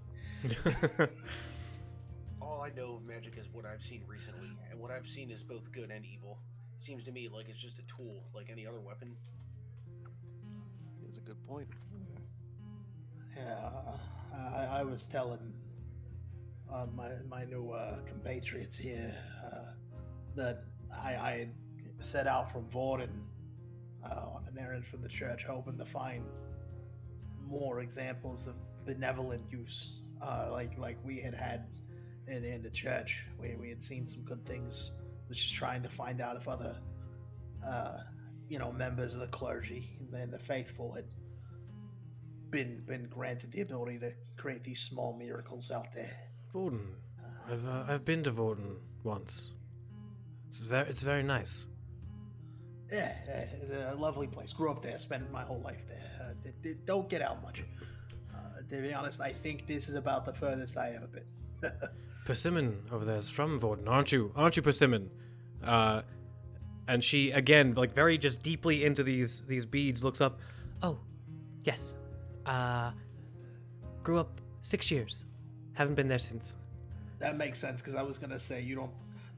Speaker 5: All I know of magic is what I've seen recently, and what I've seen is both good and evil. It seems to me like it's just a tool, like any other weapon.
Speaker 4: It's a good point.
Speaker 2: Yeah, I was telling my new compatriots here that I had set out from Vorden on an errand from the church, hoping to find more examples of benevolent use, like we had in the church. We had seen some good things. Was just trying to find out if other, members of the clergy and the faithful had been granted the ability to create these small miracles out there.
Speaker 1: Vorden. I've been to Vorden once. It's very nice.
Speaker 2: Yeah, it's a lovely place. Grew up there, spent my whole life there. Don't get out much. To be honest, I think this is about the furthest I ever been.
Speaker 1: Persimmon over there is from Vorden, aren't you? Aren't you, Persimmon? And she again, like very just deeply into these beads, looks up. Oh, yes. Grew up 6 years. Haven't been there since.
Speaker 2: That makes sense, because I was gonna say you don't.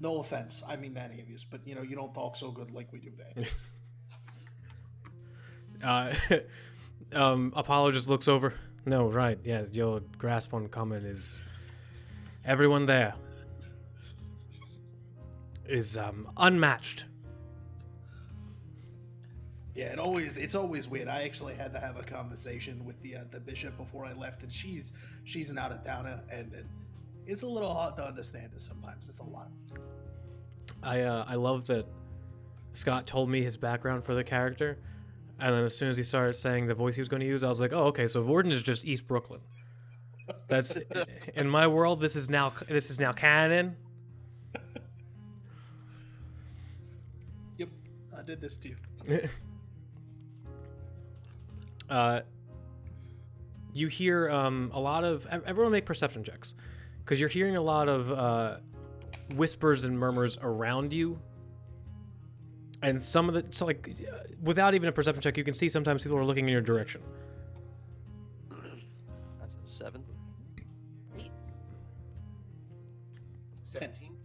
Speaker 2: No offense, I mean any of you, but you don't talk so good like we do there.
Speaker 1: Apollo just looks over. No, right, yeah, your grasp on common is everyone there is unmatched.
Speaker 2: Yeah, it's always weird. I actually had to have a conversation with the bishop before I left, and she's an out of towner, and it's a little hard to understand it sometimes. It's a lot.
Speaker 1: I love that Scott told me his background for the character, and then as soon as he started saying the voice he was going to use, I was like, oh, okay, so Vorden is just East Brooklyn. That's in my world. This is now canon.
Speaker 2: Yep, I did this to you.
Speaker 1: You hear a lot of everyone make perception checks, because you're hearing a lot of whispers and murmurs around you, and some of the without even a perception check, you can see sometimes people are looking in your direction.
Speaker 4: That's a 7.
Speaker 5: 17.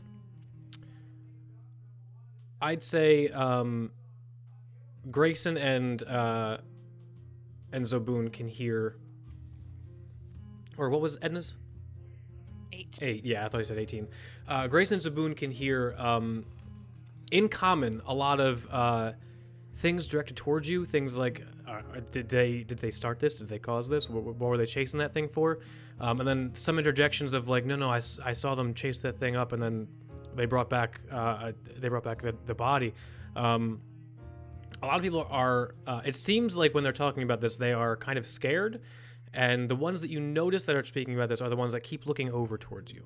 Speaker 1: I'd say Grayson and Zoboon can hear. Or what was Edna's?
Speaker 3: 8.
Speaker 1: 8, yeah, I thought you said 18. Grayson and Zaboon can hear, in common, a lot of things directed towards you. Things like, did they start this? Did they cause this? What were they chasing that thing for? And then some interjections of like, no, I saw them chase that thing up, and then they brought back the body. A lot of people are. It seems like when they're talking about this, they are kind of scared. And the ones that you notice that are speaking about this are the ones that keep looking over towards you.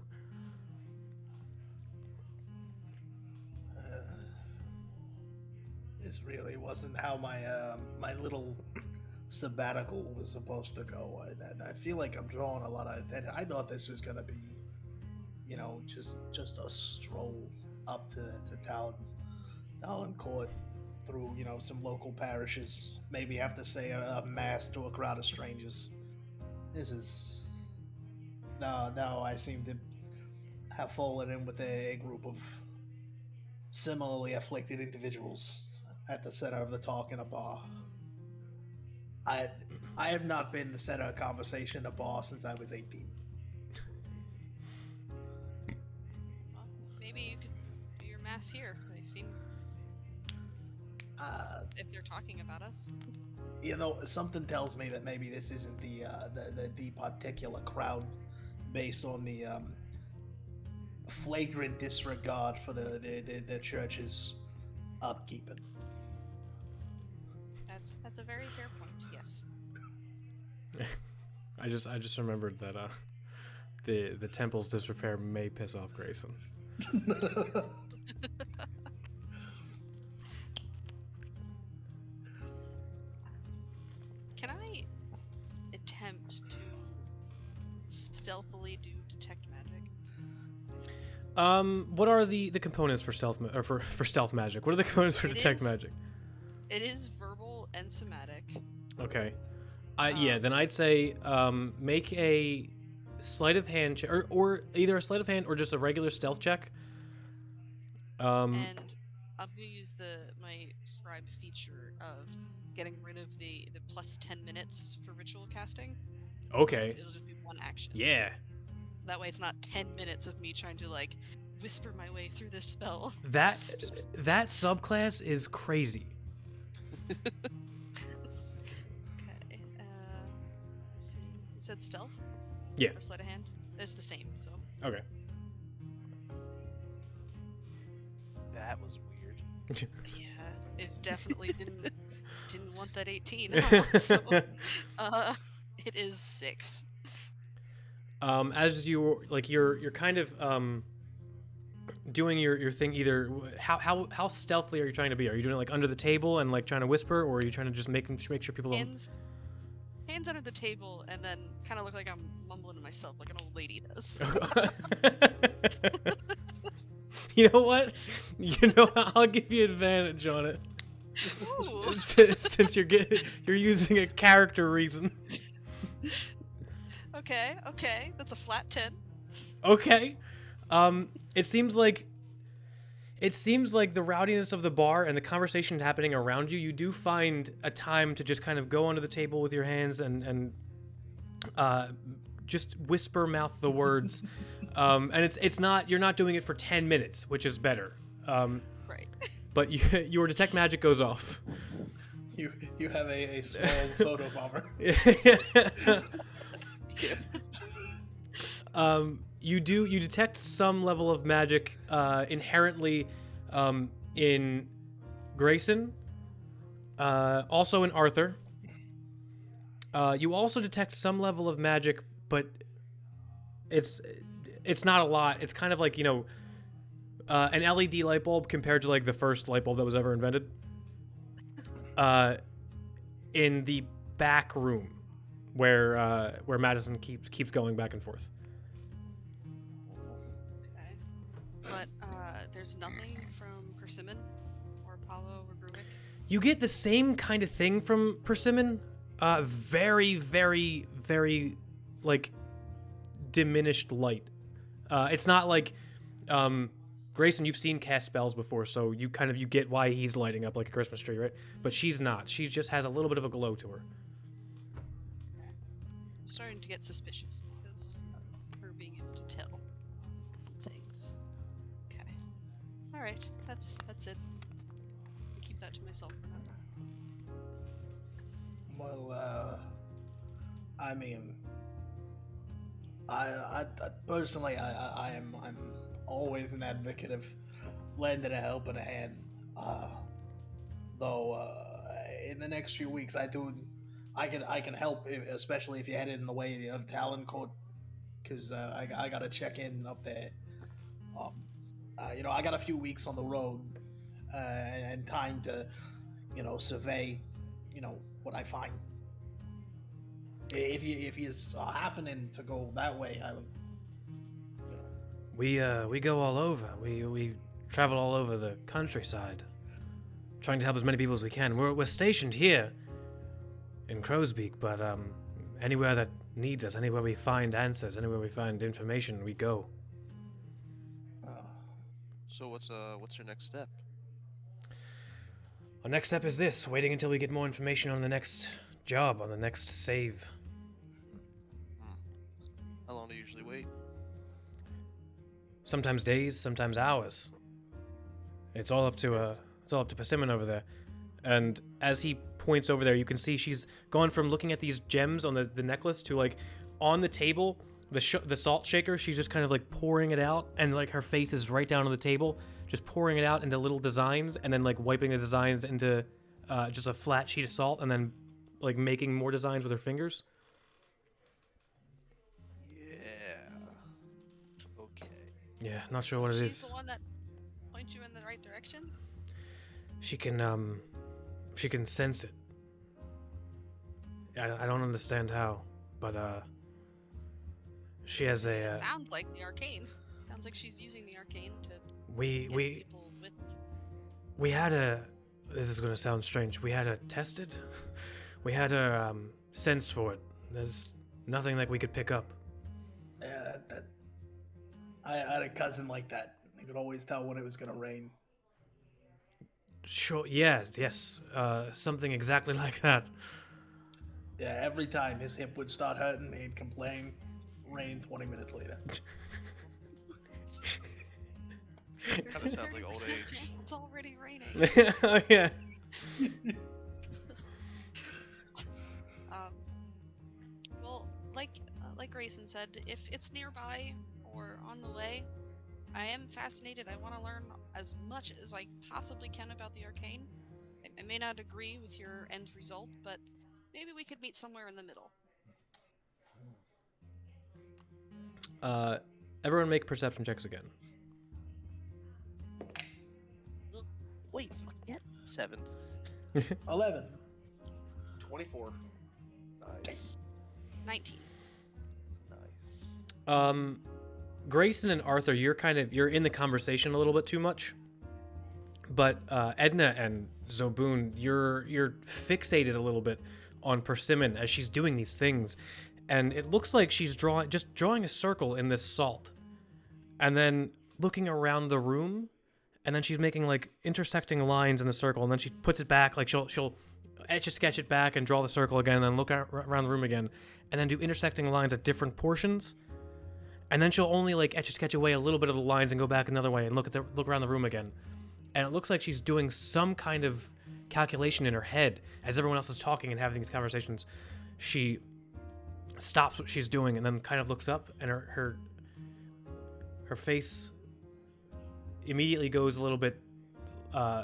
Speaker 2: This really wasn't how my little sabbatical was supposed to go. I feel like I'm drawing a lot of. I thought this was gonna be, just a stroll up to Talon Court through some local parishes. Maybe have to say a mass to a crowd of strangers. This is now I seem to have fallen in with a group of similarly afflicted individuals at the center of the talk in a bar. I have not been the center of conversation in a bar since I was 18.
Speaker 3: Well, maybe you could do your mass here. They seem if they're talking about us.
Speaker 2: Something tells me that maybe this isn't the particular crowd, based on the flagrant disregard for the church's upkeeping.
Speaker 3: That's a very fair point. Yes.
Speaker 1: I just remembered that the temple's disrepair may piss off Grayson.
Speaker 3: Can I attempt to stealthily do detect magic?
Speaker 1: What are the components for stealth or for stealth magic? What are the components for detect magic?
Speaker 3: It is verbal and somatic.
Speaker 1: Okay. Yeah, then I'd say make a sleight of hand check, or either a sleight of hand or just a regular stealth check.
Speaker 3: And I'm gonna use my scribe feature of getting rid of the plus 10 minutes for ritual casting.
Speaker 1: Okay.
Speaker 3: It'll just be one action.
Speaker 1: Yeah.
Speaker 3: That way it's not 10 minutes of me trying to like whisper my way through this spell.
Speaker 1: That subclass is crazy.
Speaker 3: Okay. Let's see. You said stealth?
Speaker 1: Yeah.
Speaker 3: Or sleight of hand? It's the same, so.
Speaker 1: Okay.
Speaker 4: That was weird.
Speaker 3: Yeah, it definitely didn't want that 18. Huh? So, it is 6.
Speaker 1: As you're kind of doing your thing. Either how stealthily are you trying to be? Are you doing it like under the table and like trying to whisper, or are you trying to just make sure people
Speaker 3: Hands under the table, and then kind of look like I'm mumbling to myself, like an old lady does.
Speaker 1: don't? You know what? I'll give you advantage on it.
Speaker 3: Ooh.
Speaker 1: Since you're using a character reason.
Speaker 3: Okay, that's a flat 10.
Speaker 1: Okay. It seems like the rowdiness of the bar and the conversation happening around you, you do find a time to just kind of go under the table with your hands and just whisper mouth the words. And it's not, you're not doing it for 10 minutes, which is better.
Speaker 3: Right.
Speaker 1: But your detect magic goes off.
Speaker 2: You have a small photo bomber.
Speaker 4: Yes.
Speaker 1: You detect some level of magic inherently in Grayson, also in Arthur. You also detect some level of magic, but it's not a lot. It's kind of like, an LED light bulb compared to like the first light bulb that was ever invented. In the back room where Madison keeps going back and forth.
Speaker 3: Okay. But there's nothing from Persimmon or Apollo or Grubik.
Speaker 1: You get the same kind of thing from Persimmon. Very, very, very, like, diminished light. It's not like, Grayson, you've seen cast spells before, so you get why he's lighting up like a Christmas tree, right? But she's not. She just has a little bit of a glow to her.
Speaker 3: I'm starting to get suspicious because of her being able to tell things. Okay. Alright, that's it. I'll keep that to myself for now.
Speaker 2: Well, I mean, I personally, I'm always an advocate of lending a helping hand. Though, in the next few weeks, I can help, especially if you're headed in the way of Talon Court, because I gotta check in up there. I got a few weeks on the road and time to, survey, what I find. If you happening to go that way, I would.
Speaker 1: We go all over. We travel all over the countryside, trying to help as many people as we can. We're stationed here in Crowsbeak, but anywhere that needs us, anywhere we find answers, anywhere we find information, we go.
Speaker 4: So what's your next step?
Speaker 1: Our next step is this: waiting until we get more information on the next job, on the next save.
Speaker 4: How long do you usually wait?
Speaker 1: Sometimes days, sometimes hours. It's all up to Persimmon over there. And as he points over there, you can see she's gone from looking at these gems on the necklace to like on the table, the salt shaker. She's just kind of like pouring it out, and like her face is right down on the table, just pouring it out into little designs, and then like wiping the designs into just a flat sheet of salt, and then like making more designs with her fingers.
Speaker 4: Yeah. Okay.
Speaker 1: Yeah, not sure what it
Speaker 3: She's
Speaker 1: is.
Speaker 3: the one that points you in the right direction?
Speaker 1: She can sense it. I don't understand how, but she has a
Speaker 3: Sounds like the Arcane. Sounds like she's using the arcane to
Speaker 1: We
Speaker 3: get
Speaker 1: we
Speaker 3: people with.
Speaker 1: we had a. This is gonna sound strange. We had a tested. We had a sensed for it. There's nothing that we could pick up.
Speaker 2: Yeah, I had a cousin like that. He could always tell when it was gonna rain.
Speaker 1: Sure. Yes. Something exactly like that.
Speaker 2: Yeah, every time his hip would start hurting, he'd complain. Rain 20 minutes later.
Speaker 3: There's
Speaker 4: Kinda
Speaker 3: a
Speaker 4: sounds like old
Speaker 3: 30%
Speaker 4: age.
Speaker 3: chance It's already raining.
Speaker 1: Oh yeah.
Speaker 3: Well, like Grayson said, if it's nearby or on the way, I am fascinated. I want to learn as much as I possibly can about the arcane. I may not agree with your end result, but maybe we could meet somewhere in the middle.
Speaker 1: Everyone make perception checks again.
Speaker 4: Wait, what? 7.
Speaker 2: 11.
Speaker 5: 24.
Speaker 4: Nice.
Speaker 3: 19.
Speaker 4: Nice.
Speaker 1: Grayson and Arthur, you're in the conversation a little bit too much. But Edna and Zobun, you're fixated a little bit on Persimmon as she's doing these things, and it looks like she's drawing a circle in this salt, and then looking around the room, and then she's making like intersecting lines in the circle, and then she puts it back, like she'll etch a sketch it back and draw the circle again, and then look around the room again, and then do intersecting lines at different portions. And then she'll only like etch a sketch away a little bit of the lines and go back another way and look around the room again. And it looks like she's doing some kind of calculation in her head as everyone else is talking and having these conversations. She stops what she's doing and then kind of looks up, and her face immediately goes a little bit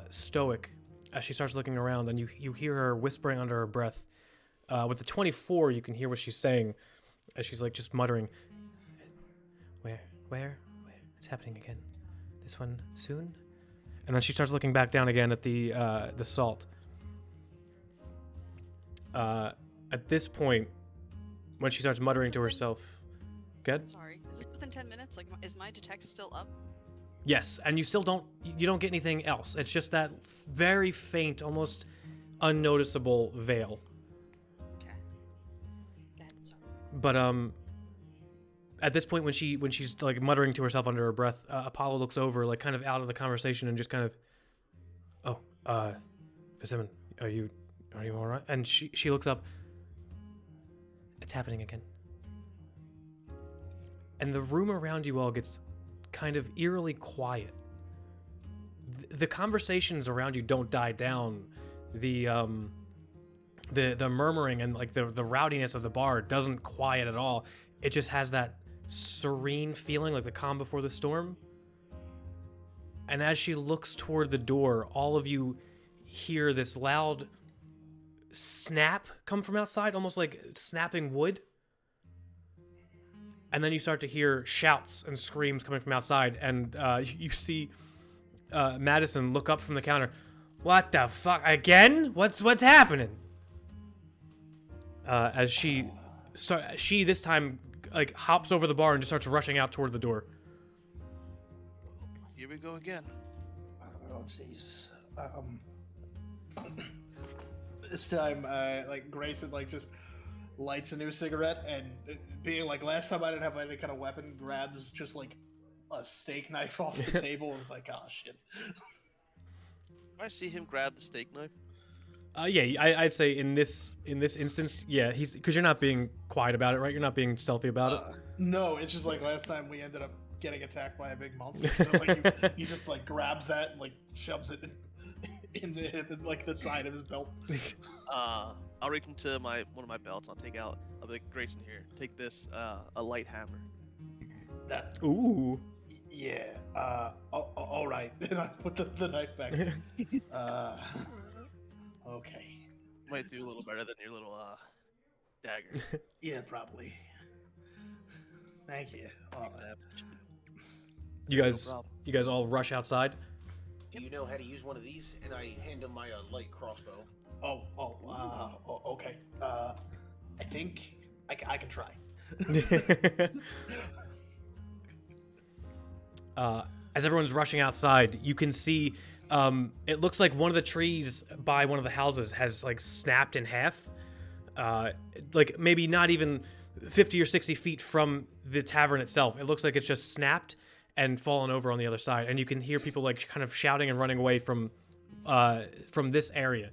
Speaker 1: stoic as she starts looking around, and you hear her whispering under her breath. With the 24, you can hear what she's saying as she's like just muttering. Where? It's happening again. This one soon? And then she starts looking back down again at the salt. At this point, when she starts muttering to herself, good?
Speaker 3: Sorry, is this within 10 minutes? Like, is my detect still up?
Speaker 1: Yes, and you don't get anything else. It's just that very faint, almost unnoticeable veil.
Speaker 3: Okay. Go ahead, sorry.
Speaker 1: But at this point, when she's like muttering to herself under her breath, Apollo looks over, like kind of out of the conversation, and just kind of, Persimmon, are you all right? And she looks up. It's happening again. And the room around you all gets kind of eerily quiet. The conversations around you don't die down. The murmuring and like the rowdiness of the bar doesn't quiet at all. It just has that serene feeling, like the calm before the storm. And as she looks toward the door, all of you hear this loud snap come from outside, almost like snapping wood. And then you start to hear shouts and screams coming from outside, and you see Madison look up from the counter. What the fuck? Again? What's happening? As she this time like hops over the bar and just starts rushing out toward the door.
Speaker 4: Here we go again.
Speaker 2: Oh, jeez. This time, like Grayson, like just lights a new cigarette, and being like last time I didn't have any kind of weapon, grabs just like a steak knife off the table and is like, oh shit.
Speaker 4: I see him grab the steak knife.
Speaker 1: Yeah, I'd say in this instance, yeah, he's because you're not being quiet about it, right? You're not being stealthy about it.
Speaker 2: No, it's just like last time we ended up getting attacked by a big monster. So like he just like grabs that and like shoves it into him and like the side of his belt.
Speaker 4: I'll reach into one of my belts. I'll take out. I'll be like, Grayson, here, take this, a light hammer.
Speaker 2: That.
Speaker 1: Ooh.
Speaker 2: Yeah. All right. Then I put the knife back. Okay.
Speaker 4: Might do a little better than your little dagger.
Speaker 2: Yeah, probably. Thank you.
Speaker 4: Take that.
Speaker 1: You
Speaker 4: No
Speaker 1: guys
Speaker 4: problem.
Speaker 1: all rush outside.
Speaker 5: Do you know how to use one of these? And I hand him my light crossbow.
Speaker 2: Okay. I think I can try.
Speaker 1: as everyone's rushing outside, you can see it looks like one of the trees by one of the houses has like snapped in half, like maybe not even 50 or 60 feet from the tavern itself. It looks like it's just snapped and fallen over on the other side, and you can hear people like kind of shouting and running away from this area.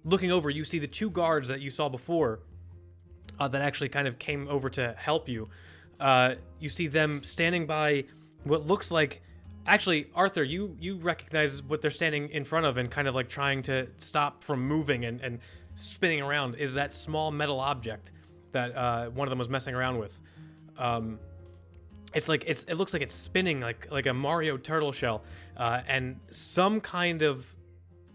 Speaker 1: Looking over, you see the 2 guards that you saw before that actually kind of came over to help you. You see them standing by what looks like... Actually, Arthur, you recognize what they're standing in front of and kind of like trying to stop from moving and spinning around is that small metal object that one of them was messing around with. It looks like it's spinning like a Mario turtle shell, and some kind of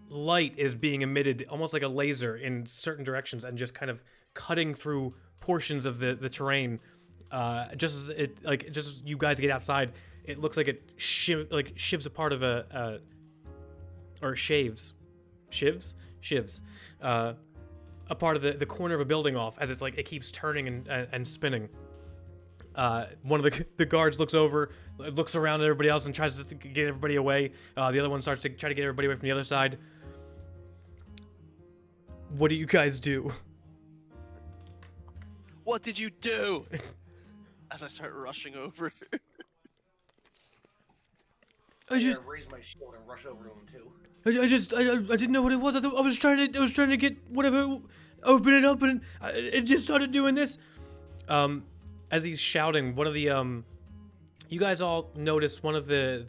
Speaker 1: light is being emitted, almost like a laser, in certain directions, and just kind of cutting through portions of the terrain. Just as you guys get outside, it looks like it shivs a part of or shivs a part of the corner of a building off, as it keeps turning and spinning. One of the guards looks over, looks around at everybody else and tries to get everybody away. The other one starts to try to get everybody away from the other side. What do you guys do?
Speaker 4: What did you do? As I start rushing over.
Speaker 5: I raise my shield and rush over to him too.
Speaker 1: I didn't know what it was. I was trying to get whatever, open it up, and it just started doing this. As he's shouting, one of the you guys all notice one of the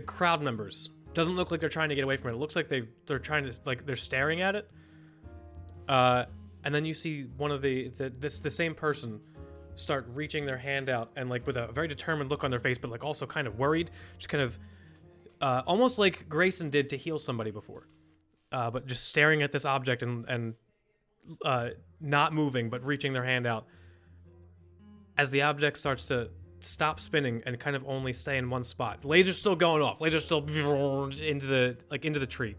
Speaker 1: crowd members. Doesn't look like they're trying to get away from it. It looks like they're trying to, they're staring at it. And then you see one of the same person start reaching their hand out, and with a very determined look on their face, but also kind of worried, just kind of almost like Grayson did to heal somebody before, but just staring at this object and not moving, but reaching their hand out. As the object starts to stop spinning and kind of only stay in one spot, laser's still going off. Laser's still into the tree.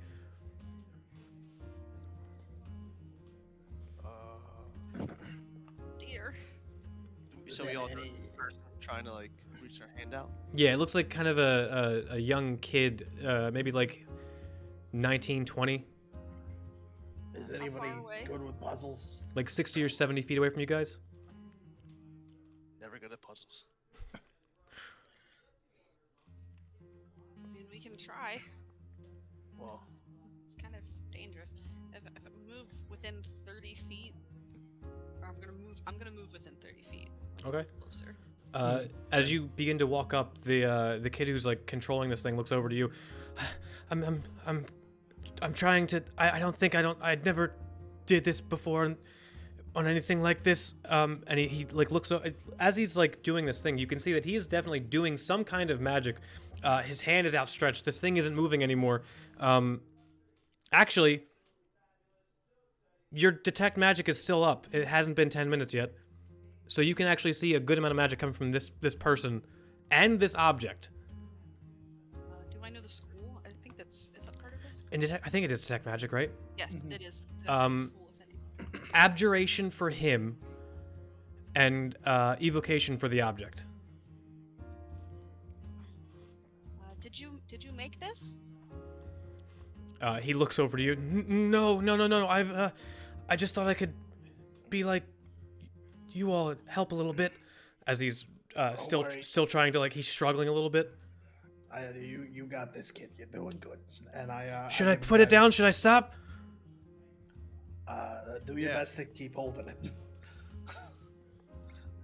Speaker 3: Dear.
Speaker 4: So we all heard the person trying to reach their hand out.
Speaker 1: Yeah, it looks like kind of a young kid, maybe 19, 20.
Speaker 2: Is anybody good with puzzles?
Speaker 1: 60 or 70 feet away from you guys.
Speaker 4: Never good at puzzles.
Speaker 3: I mean, we can try.
Speaker 4: Well,
Speaker 3: It's kind of dangerous. If I move within 30 feet, or I'm gonna move within 30 feet.
Speaker 1: Okay.
Speaker 3: Closer.
Speaker 1: As you begin to walk up, the kid who's controlling this thing looks over to you. I'm trying to. I never did this before on anything like this. And he looks as he's doing this thing. You can see that he is definitely doing some kind of magic. His hand is outstretched. This thing isn't moving anymore. Actually, your detect magic is still up. It hasn't been 10 minutes yet. So you can actually see a good amount of magic coming from this person and this object.
Speaker 3: Do I know the school? I think is that part of this?
Speaker 1: And I think it is detect magic, right?
Speaker 3: Yes, it is. The school, if any.
Speaker 1: Abjuration for him, and evocation for the object.
Speaker 3: Did you make this?
Speaker 1: He looks over to you. No. I just thought I could be like you all, help a little bit, as he's still trying to he's struggling a little bit.
Speaker 2: You got this, kid. You're doing good. And
Speaker 1: should I put it down? Should I stop?
Speaker 2: Do your best to keep holding it.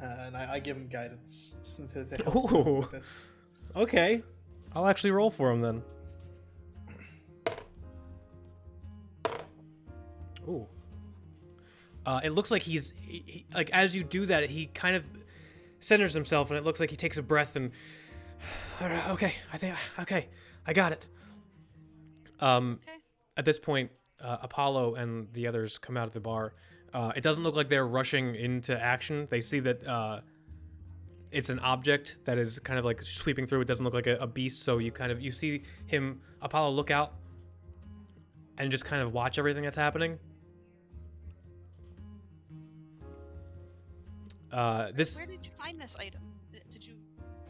Speaker 2: And I give him guidance to help him with this.
Speaker 1: Okay, I'll actually roll for him then. Ooh. It looks like he's as you do that, he kind of centers himself, and it looks like he takes a breath and. Okay, I got it.
Speaker 3: Okay.
Speaker 1: At this point, Apollo and the others come out of the bar. It doesn't look like they're rushing into action. They see that it's an object that is kind of sweeping through. It doesn't look like a beast, so you see him, Apollo, look out and just kind of watch everything that's happening.
Speaker 3: Where did you find this item? Did you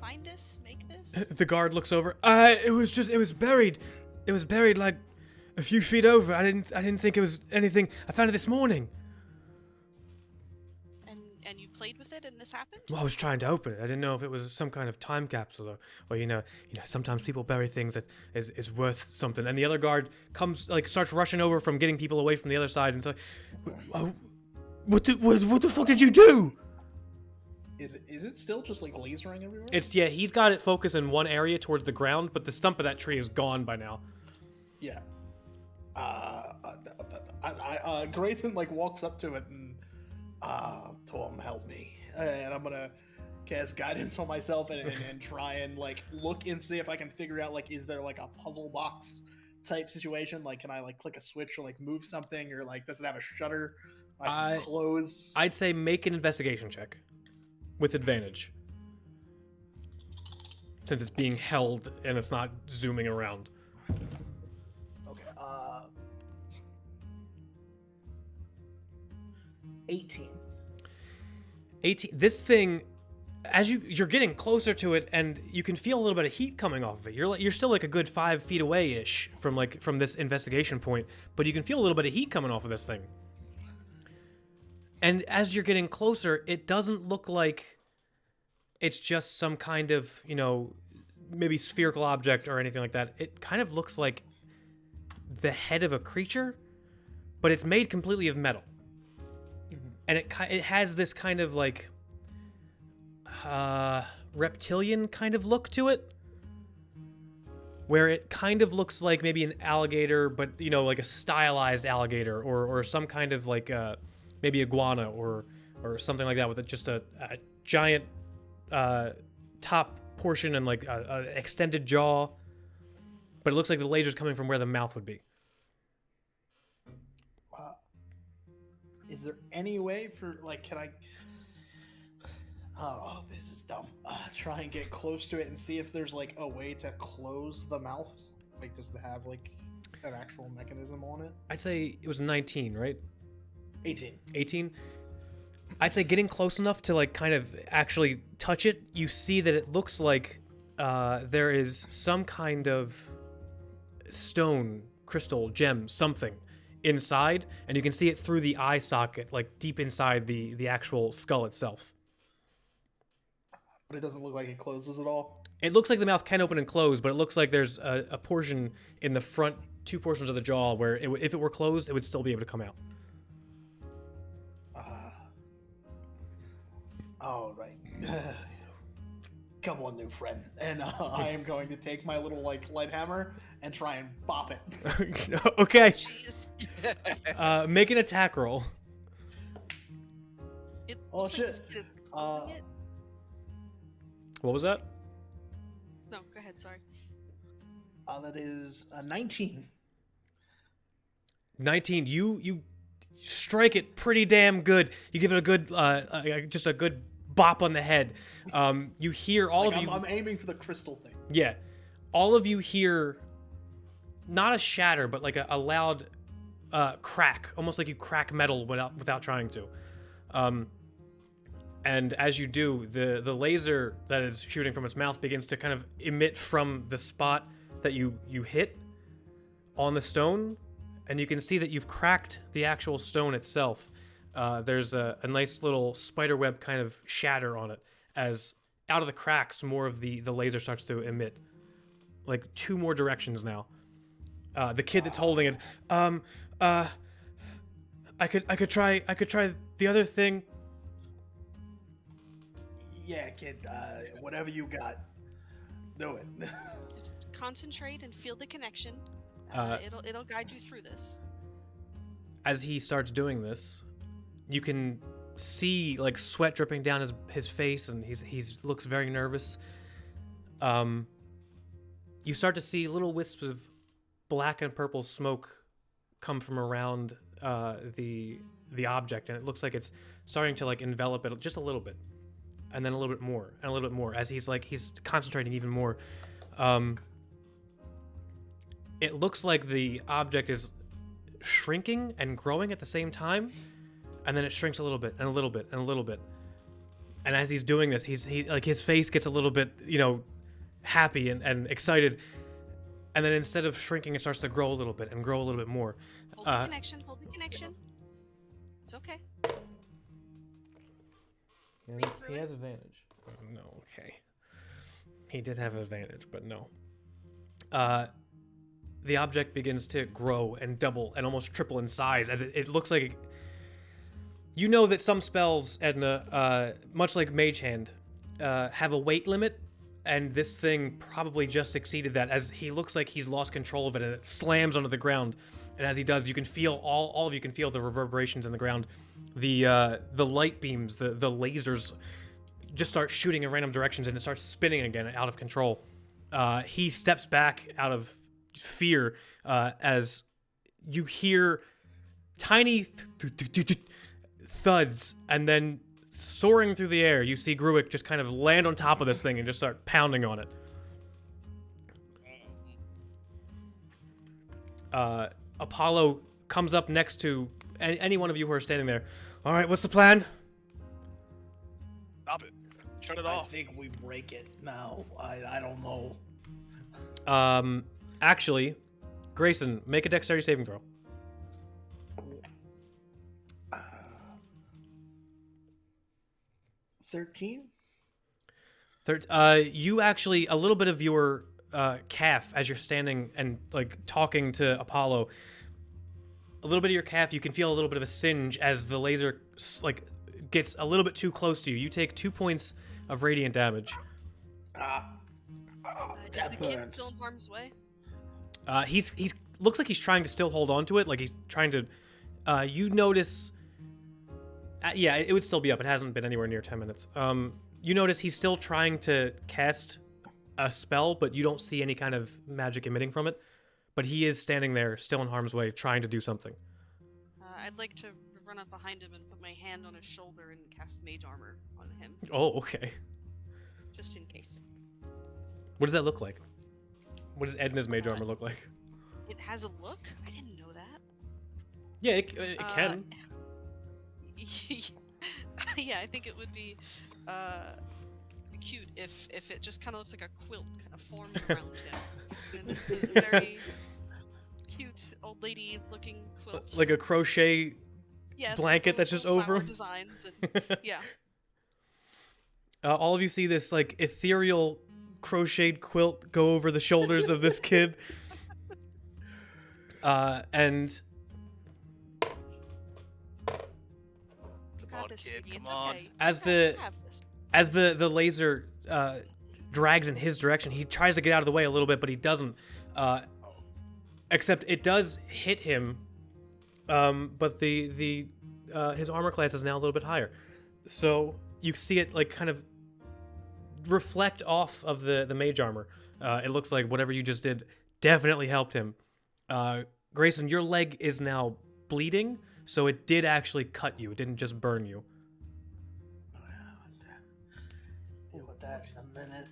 Speaker 3: find this? Make this?
Speaker 1: The guard looks over. It was buried. It was buried like a few feet over. I didn't think it was anything. I found it this morning.
Speaker 3: And you played with it and this happened?
Speaker 1: Well, I was trying to open it. I didn't know if it was some kind of time capsule or sometimes people bury things that is worth something. And the other guard starts rushing over from getting people away from the other side, and it's like, what the fuck did you do?
Speaker 2: Is it still just like lasering everywhere?
Speaker 1: He's got it focused in one area towards the ground, but the stump of that tree is gone by now.
Speaker 2: Yeah. Grayson like walks up to it and Tom, help me, and I'm gonna cast guidance on myself and try and like look and see if I can figure out like is there like a puzzle box type situation, like can I like click a switch or like move something, or like does it have a shutter I can close?
Speaker 1: I'd say make an investigation check with advantage, since it's being held and it's not zooming around.
Speaker 2: Okay. 18.
Speaker 1: This thing, as you're getting closer to it, and you can feel a little bit of heat coming off of it. You're still like a good 5 feet away ish from this investigation point, but you can feel a little bit of heat coming off of this thing. And as you're getting closer, it doesn't look like it's just some kind of, maybe spherical object or anything like that. It kind of looks like the head of a creature, but it's made completely of metal. And it has this kind of like reptilian kind of look to it, where it kind of looks like maybe an alligator, but like a stylized alligator, or some kind of like maybe iguana or something like that, with just a giant top portion and like an extended jaw. But it looks like the laser's coming from where the mouth would be.
Speaker 2: Is there any way for like, can I? Oh, this is dumb. Try and get close to it and see if there's like a way to close the mouth. Like, does it have like an actual mechanism on it?
Speaker 1: I'd say it was 19, right?
Speaker 2: 18.
Speaker 1: 18. I'd say getting close enough to like kind of actually touch it, you see that it looks like there is some kind of stone, crystal, gem, something inside, and you can see it through the eye socket, like deep inside the actual skull itself.
Speaker 2: But it doesn't look like it closes at all.
Speaker 1: It looks like the mouth can open and close, but it looks like there's a portion in the front, 2 portions of the jaw, where if it were closed, it would still be able to come out.
Speaker 2: All right. Come on, new friend. And I am going to take my little like light hammer and try and bop it.
Speaker 1: Okay.
Speaker 3: Jeez.
Speaker 1: Make an attack roll.
Speaker 2: Oh,
Speaker 3: looks like
Speaker 2: shit.
Speaker 3: this kid is pulling it.
Speaker 1: What was that?
Speaker 3: No, go ahead. Sorry.
Speaker 2: That is 19.
Speaker 1: 19. You strike it pretty damn good. You give it a good, just a good bop on the head. You hear all of you.
Speaker 2: I'm aiming for the crystal thing.
Speaker 1: Yeah, all of you hear not a shatter, but like a loud crack, almost like you crack metal without trying to. And as you do, the laser that is shooting from its mouth begins to kind of emit from the spot that you hit on the stone, and you can see that you've cracked the actual stone itself. There's a nice little spider web kind of shatter on it, as out of the cracks more of the laser starts to emit, like 2 more directions now. The kid that's holding it, I could try the other thing.
Speaker 2: Yeah, kid. Whatever you got, do it.
Speaker 3: Just concentrate and feel the connection. It'll guide you through this.
Speaker 1: As he starts doing this, you can see like sweat dripping down his face, and he's looks very nervous. You start to see little wisps of black and purple smoke come from around the object, and it looks like it's starting to like envelop it just a little bit, and then a little bit more, and a little bit more, as he's concentrating even more. It looks like the object is shrinking and growing at the same time, and then it shrinks a little bit, and a little bit, and a little bit. And as he's doing this, he like his face gets a little bit, happy and excited. And then instead of shrinking, it starts to grow a little bit and grow a little bit more.
Speaker 3: Hold the connection. Hold the connection. It's okay.
Speaker 1: And
Speaker 3: through
Speaker 1: he
Speaker 3: it.
Speaker 1: has advantage. No, okay. He did have advantage, but no. The object begins to grow and double and almost triple in size as it looks like... You know that some spells, Edna, much like Mage Hand, have a weight limit, and this thing probably just exceeded that as he looks like he's lost control of it and it slams onto the ground. And as he does, you can feel, all of you can feel the reverberations in the ground. The light beams, the lasers just start shooting in random directions and it starts spinning again out of control. He steps back out of fear as you hear tiny thuds, and then soaring through the air, you see Gruick just kind of land on top of this thing and just start pounding on it. Apollo comes up next to any one of you who are standing there. All right, what's the plan?
Speaker 4: Stop it. Shut it
Speaker 2: I
Speaker 4: off.
Speaker 2: think we break it now. I don't know.
Speaker 1: Actually, Grayson, make a dexterity saving throw.
Speaker 2: 13?
Speaker 1: You actually, a little bit of your calf as you're standing and like talking to Apollo, a little bit of your calf, you can feel a little bit of a singe as the laser like gets a little bit too close to you. You take 2 points of radiant damage.
Speaker 3: Is
Speaker 2: That
Speaker 3: the kid
Speaker 2: burns.
Speaker 3: still in harm's way?
Speaker 1: He's looks like he's trying to still hold on to it, like he's trying to. You notice. Yeah, it would still be up. It hasn't been anywhere near 10 minutes. You notice he's still trying to cast a spell, but you don't see any kind of magic emitting from it. But he is standing there, still in harm's way, trying to do something.
Speaker 3: I'd like to run up behind him and put my hand on his shoulder and cast mage armor on him,
Speaker 1: Oh, okay.
Speaker 3: just in case.
Speaker 1: What does that look like? What does Edna's mage armor look like?
Speaker 3: It has a look? I didn't know that.
Speaker 1: Yeah, it can.
Speaker 3: Yeah, I think it would be cute if it just kind of looks like a quilt kind of formed around him. It's a very cute old lady looking quilt.
Speaker 1: Like a crochet
Speaker 3: Yes,
Speaker 1: blanket that's just over
Speaker 3: flower
Speaker 1: him?
Speaker 3: designs and yeah.
Speaker 1: All of you see this like ethereal crocheted quilt go over the shoulders of this kid. And
Speaker 3: You got this,
Speaker 4: kid,
Speaker 3: sweetie. It's
Speaker 4: come on.
Speaker 3: okay.
Speaker 1: As
Speaker 3: You
Speaker 1: the-
Speaker 3: have this.
Speaker 1: as the laser drags in his direction, he tries to get out of the way a little bit, but he doesn't. Except it does hit him. But the his armor class is now a little bit higher, so you see it like kind of reflect off of the mage armor. It looks like whatever you just did definitely helped him. Grayson, your leg is now bleeding, so it did actually cut you. It didn't just burn you.
Speaker 2: Deal with that in a minute.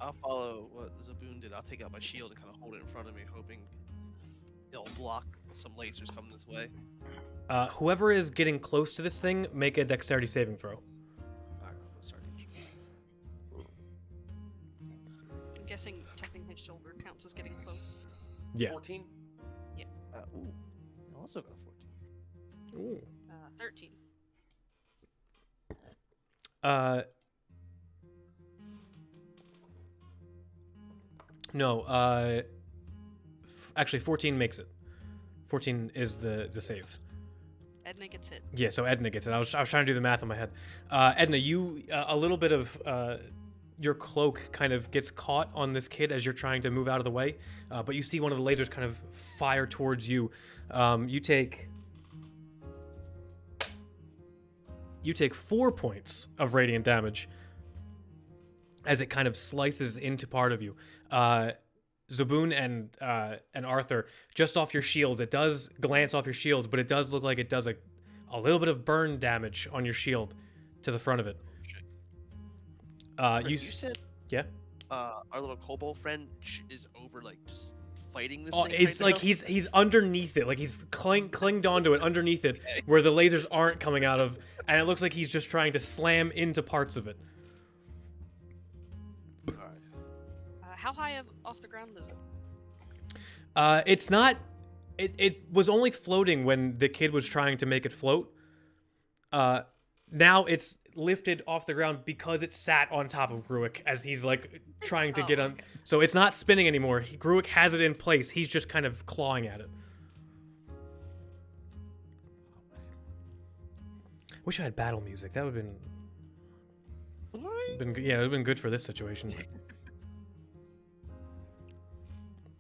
Speaker 4: I'll follow what Zaboon did. I'll take out my shield and kind of hold it in front of me, hoping it'll block some lasers coming this way.
Speaker 1: Whoever is getting close to this thing, make a dexterity saving throw.
Speaker 4: Alright, I'm sorry.
Speaker 3: I'm guessing tapping his shoulder counts as getting close.
Speaker 1: Yeah.
Speaker 5: 14?
Speaker 4: Ooh. I also got a 14.
Speaker 1: Ooh.
Speaker 3: 13.
Speaker 1: No, actually 14 makes it. 14 is the save.
Speaker 3: Edna gets hit.
Speaker 1: Yeah, so Edna gets it. I was trying to do the math in my head. Edna, you a little bit of your cloak kind of gets caught on this kid as you're trying to move out of the way, but you see one of the lasers kind of fire towards you. You take 4 points of radiant damage as it kind of slices into part of you. Zaboon and Arthur, just off your shields, it does glance off your shields, but it does look like it does a little bit of burn damage on your shield to the front of it.
Speaker 4: You said
Speaker 1: yeah.
Speaker 4: Our little kobold friend is over like just fighting this
Speaker 1: Oh,
Speaker 4: thing.
Speaker 1: it's
Speaker 4: right
Speaker 1: like
Speaker 4: now?
Speaker 1: he's underneath it, like he's clinged onto it underneath it,
Speaker 4: Okay.
Speaker 1: where the lasers aren't coming out of, and it looks like he's just trying to slam into parts of it.
Speaker 4: All right.
Speaker 3: How high off the ground is it?
Speaker 1: It's not. It was only floating when the kid was trying to make it float. Now it's lifted off the ground because it sat on top of Gruick as he's like trying to get on.
Speaker 3: Okay.
Speaker 1: So it's not spinning anymore. Gruick has it in place. He's just kind of clawing at it. Wish I had battle music. That would have been yeah, it would have been good for this situation.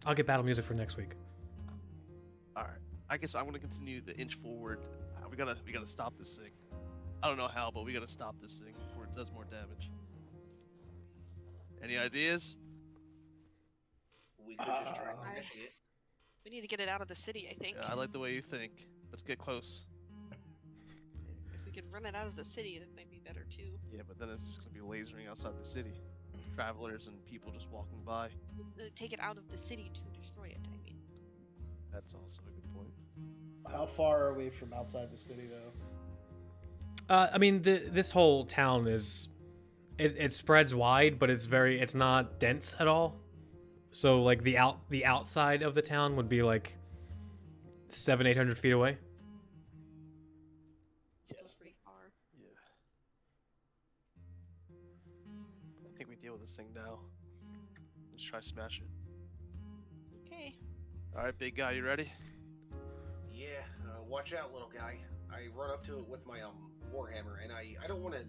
Speaker 1: I'll get battle music for next week.
Speaker 4: All right. I guess I'm gonna continue the inch forward. We gotta stop this thing. I don't know how, but we gotta stop this thing before it does more damage. Any ideas?
Speaker 5: We could just try
Speaker 3: I-
Speaker 5: smashing it.
Speaker 3: We need to get it out of the city, I think.
Speaker 4: Yeah, I like the way you think. Let's get close.
Speaker 3: If we can run it out of the city, that might be better too.
Speaker 4: Yeah, but then it's just gonna be lasering outside the city. Travelers and people just walking by.
Speaker 3: Take it out of the city to destroy it, I mean.
Speaker 4: That's also a good point.
Speaker 2: How far are we from outside the city, though?
Speaker 1: I mean, this whole town is, it spreads wide, but it's not dense at all. So like the outside of the town would be like 700-800 feet away.
Speaker 3: Still
Speaker 2: Yes.
Speaker 3: pretty far.
Speaker 4: Yeah. I think we deal with this thing now. Let's try smash it.
Speaker 3: Okay.
Speaker 4: All right, big guy, you ready?
Speaker 5: Yeah, watch out, little guy. I run up to it with my warhammer, and I don't want to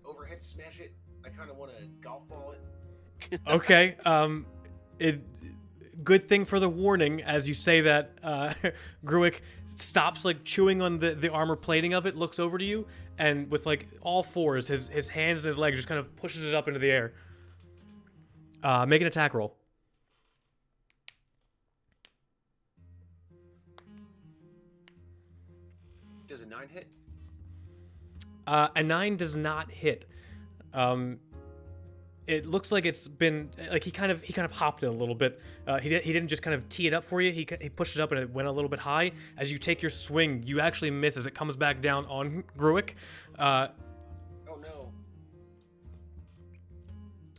Speaker 5: overhead smash it. I kind of want to golf ball it.
Speaker 1: Okay. Good thing for the warning. As you say that, Gruick stops like chewing on the armor plating of it, looks over to you, and with like all fours, his hands and his legs just kind of pushes it up into the air. Make an attack roll.
Speaker 5: Does a 9 hit?
Speaker 1: A 9 does not hit. It looks like it's been like he kind of hopped it a little bit. He didn't just kind of tee it up for you. He pushed it up and it went a little bit high. As you take your swing, you actually miss as it comes back down on Gruick.
Speaker 5: Oh no.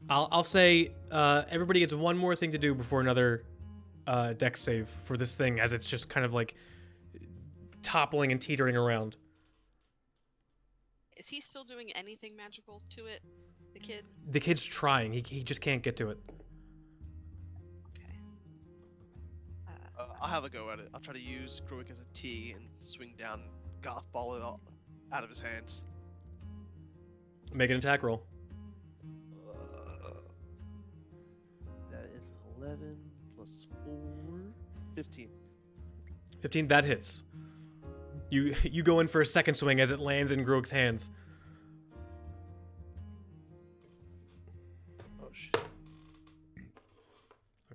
Speaker 1: I'll say everybody gets one more thing to do before another dex save for this thing, as it's just kind of like toppling and teetering around.
Speaker 3: Is he still doing anything magical to it, the kid?
Speaker 1: The kid's trying. He just can't get to it.
Speaker 3: Okay.
Speaker 4: I'll have a go at it. I'll try to use Gruick as a tee and swing down, golf ball it all out of his hands.
Speaker 1: Make an attack roll.
Speaker 4: That is 11 plus 4, 15.
Speaker 1: 15. That hits. You go in for a second swing as it lands in Gruick's hands.
Speaker 4: Oh shit.
Speaker 3: Oh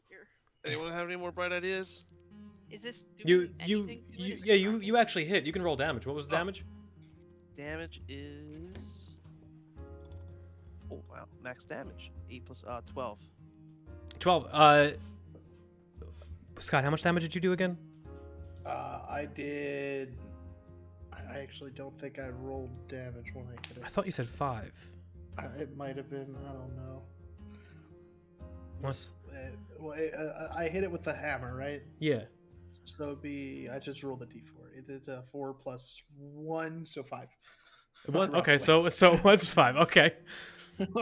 Speaker 3: dear.
Speaker 4: Anyone have any more bright ideas?
Speaker 3: Is this
Speaker 1: You
Speaker 3: doing anything to it? Is it
Speaker 1: yeah,
Speaker 3: crumbling?
Speaker 1: you actually hit. You can roll damage. What was the
Speaker 4: Oh.
Speaker 1: damage?
Speaker 4: Damage is... Oh wow, max damage. 8 plus 12.
Speaker 1: 12. Scott, how much damage did you do again?
Speaker 2: I did. I actually don't think I rolled damage when I hit it.
Speaker 1: I thought you said 5.
Speaker 2: It might have been. I don't know.
Speaker 1: Unless,
Speaker 2: I hit it with the hammer, right?
Speaker 1: yeah.
Speaker 2: So it'd be. I just rolled a d4. It's a 4 plus 1, so 5.
Speaker 1: What? Okay, so it was 5. Okay. Maybe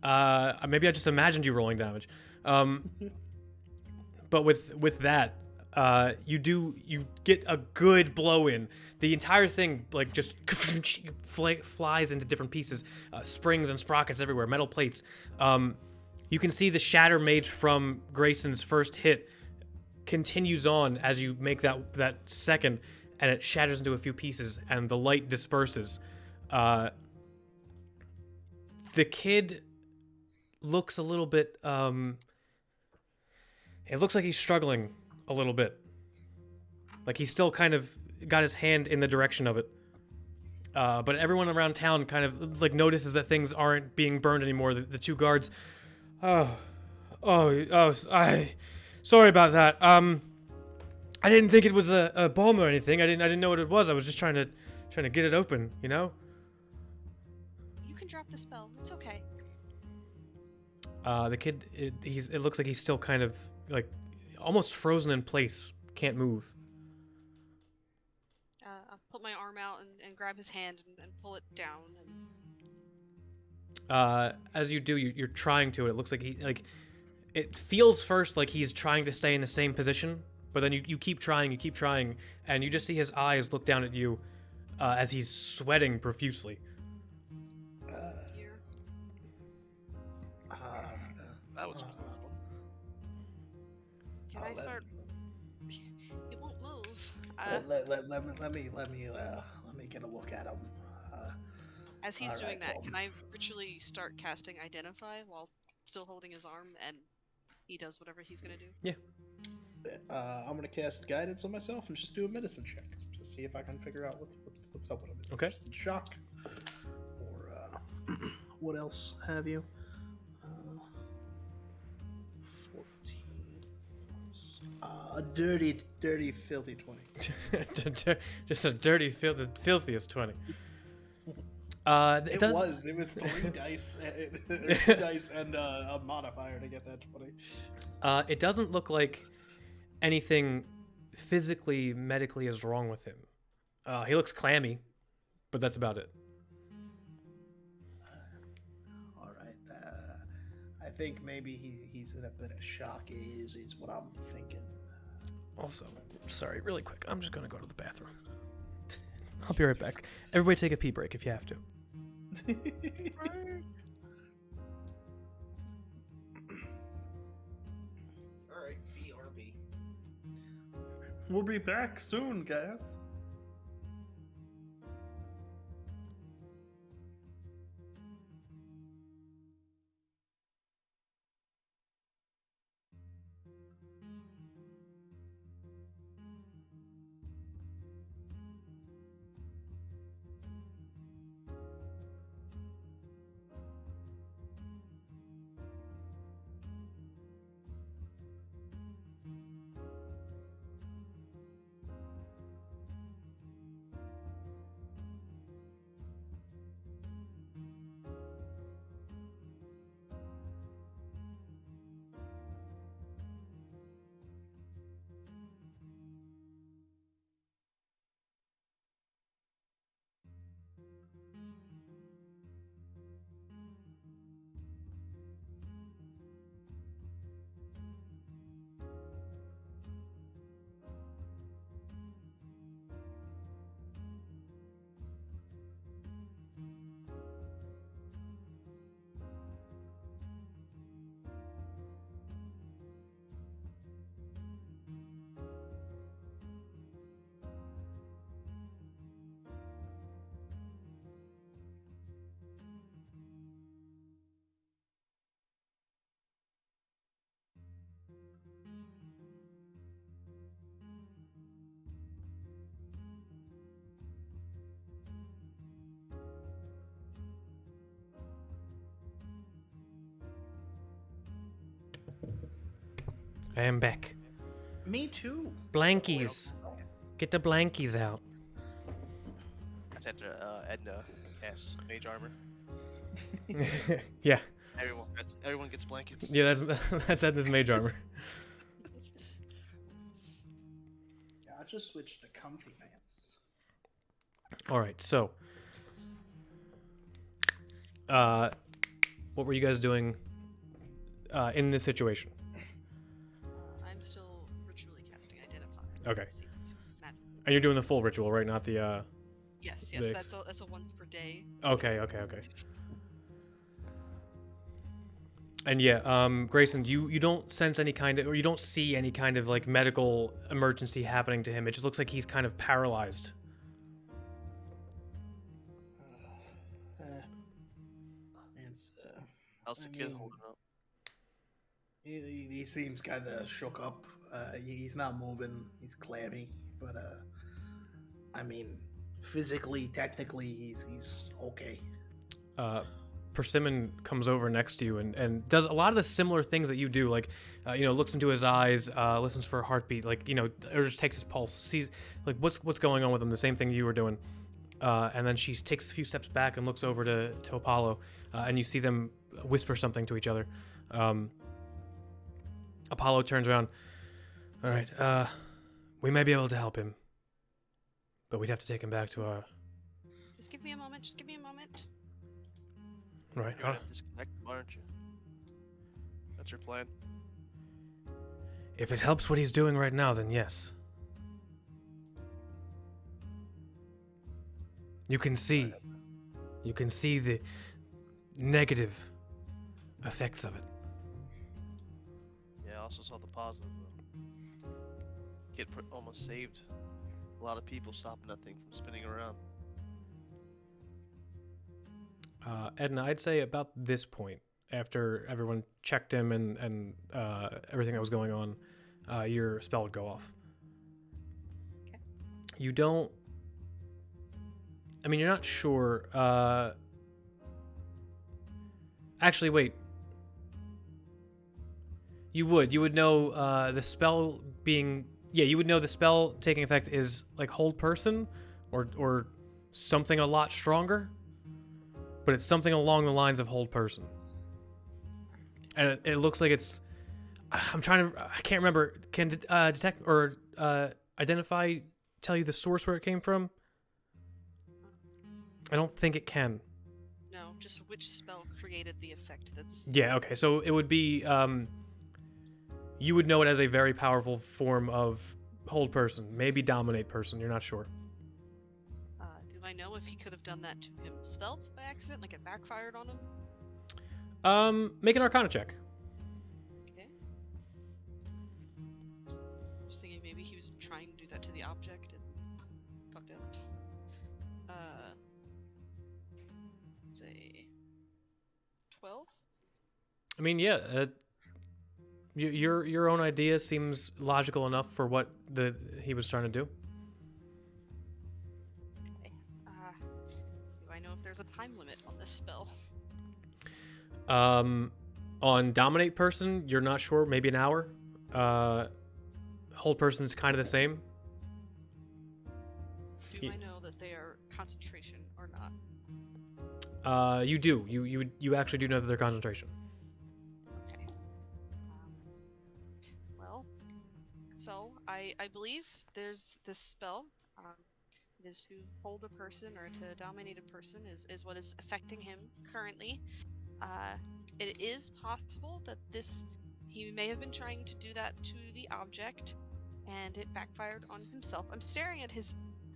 Speaker 1: I just imagined you rolling damage. But with that, you get a good blow in. The entire thing like just flies into different pieces, springs and sprockets everywhere, metal plates. You can see the shatter made from Grayson's first hit continues on as you make that second, and it shatters into a few pieces, and the light disperses. The kid looks a little bit. It looks like he's struggling a little bit. Like he's still kind of got his hand in the direction of it. But everyone around town kind of like notices that things aren't being burned anymore. The two guards. Sorry about that. I didn't think it was a bomb or anything. I didn't know what it was. I was just trying to trying to get it open, you know?
Speaker 3: You can drop the spell. It's okay.
Speaker 1: The kid, it looks like he's still kind of like almost frozen in place, can't move.
Speaker 3: I'll put my arm out and grab his hand and pull it down.
Speaker 1: As you do, you're trying to. It looks like it feels first like he's trying to stay in the same position, but then you keep trying, and you just see his eyes look down at you as he's sweating profusely.
Speaker 3: Here.
Speaker 4: That was cool.
Speaker 3: Can I start? He won't move.
Speaker 2: Let me get a look at him.
Speaker 3: As he's doing
Speaker 2: alright,
Speaker 3: that,
Speaker 2: cool.
Speaker 3: can I ritually start casting Identify while still holding his arm, and he does whatever he's gonna do?
Speaker 1: Yeah.
Speaker 2: I'm gonna cast guidance on myself and just do a medicine check to see if I can figure out what's up with him. Is he
Speaker 1: Okay.
Speaker 2: just in shock, or what else have you? 14. A dirty, filthy 20.
Speaker 1: Just a dirty, the filthiest 20.
Speaker 2: It was 3 dice, 2 dice, and a modifier to get that 20.
Speaker 1: It doesn't look like anything physically, medically is wrong with him. He looks clammy, but that's about it.
Speaker 2: All right. I think maybe he's in a bit of shock. Is what I'm thinking.
Speaker 1: Also, sorry, really quick. I'm just gonna go to the bathroom. I'll be right back. Everybody take a pee break if you have to.
Speaker 5: All right, BRB.
Speaker 2: We'll be back soon, guys.
Speaker 1: I am back.
Speaker 2: Me too.
Speaker 1: Blankies. Get the blankies out.
Speaker 4: That's after Edna casts mage armor.
Speaker 1: Yeah.
Speaker 4: Everyone gets blankets.
Speaker 1: Yeah, that's Edna's mage armor.
Speaker 2: Yeah, I just switched to comfy pants.
Speaker 1: All right, so what were you guys doing in this situation?
Speaker 3: I'm still ritually casting Identify.
Speaker 1: Okay.
Speaker 3: to see if magic-
Speaker 1: And you're doing the full ritual, right? Not the
Speaker 3: Yes,
Speaker 1: the
Speaker 3: that's a once per day.
Speaker 1: Okay. And yeah, Grayson, you don't sense any kind of, or you don't see any kind of like medical emergency happening to him. It just looks like he's kind of paralyzed.
Speaker 2: It's
Speaker 4: How's the
Speaker 2: I
Speaker 4: kid
Speaker 2: mean-
Speaker 4: holding up?
Speaker 2: he seems kind of shook up. He's not moving. He's clammy, but I mean, physically, technically, he's okay.
Speaker 1: Persimmon comes over next to you and does a lot of the similar things that you do, like, looks into his eyes, listens for a heartbeat, like, or just takes his pulse, sees, like, what's going on with him, the same thing you were doing. and then she takes a few steps back and looks over to Apollo, and you see them whisper something to each other. Apollo turns around. All right, we may be able to help him, but we'd have to take him back to our...
Speaker 3: Just give me a moment. Just give me a moment.
Speaker 1: Right.
Speaker 4: You're gonna disconnect him, aren't you? That's your plan.
Speaker 1: If it helps what he's doing right now, then yes. You can see the negative effects of it.
Speaker 4: Yeah, I also saw the positive. Kid almost saved a lot of people, stopping that thing from spinning around.
Speaker 1: Edna, I'd say about this point, after everyone checked him and everything that was going on, your spell would go off.
Speaker 3: Okay.
Speaker 1: You don't... I mean, you're not sure. Actually, wait. You would know the spell being... Yeah, you would know the spell taking effect is like hold person or something a lot stronger. But it's something along the lines of hold person. And it looks like it's... I can't remember. Can detect or identify, tell you the source where it came from? I don't think it can.
Speaker 3: No, just which spell created the effect that's...
Speaker 1: Yeah, okay. So it would be... you would know it as a very powerful form of hold person. Maybe dominate person. You're not sure.
Speaker 3: Do I know if he could have done that to himself by accident? Like it backfired on him?
Speaker 1: Make an Arcana check.
Speaker 3: Okay. Just thinking maybe he was trying to do that to the object and fucked up. Say 12?
Speaker 1: I mean, yeah. Your own idea seems logical enough for what he was trying to do.
Speaker 3: Okay. Do I know if there's a time limit on this spell?
Speaker 1: On dominate person, you're not sure. Maybe an hour. Hold person's kind of the same.
Speaker 3: Do I know that they are concentration or not?
Speaker 1: You do. You actually do know that they're concentration.
Speaker 3: Okay. Well, so I believe there's this spell. It is to hold a person or to dominate a person is what is affecting him currently. It is possible that he may have been trying to do that to the object, and it backfired on himself. I'm staring at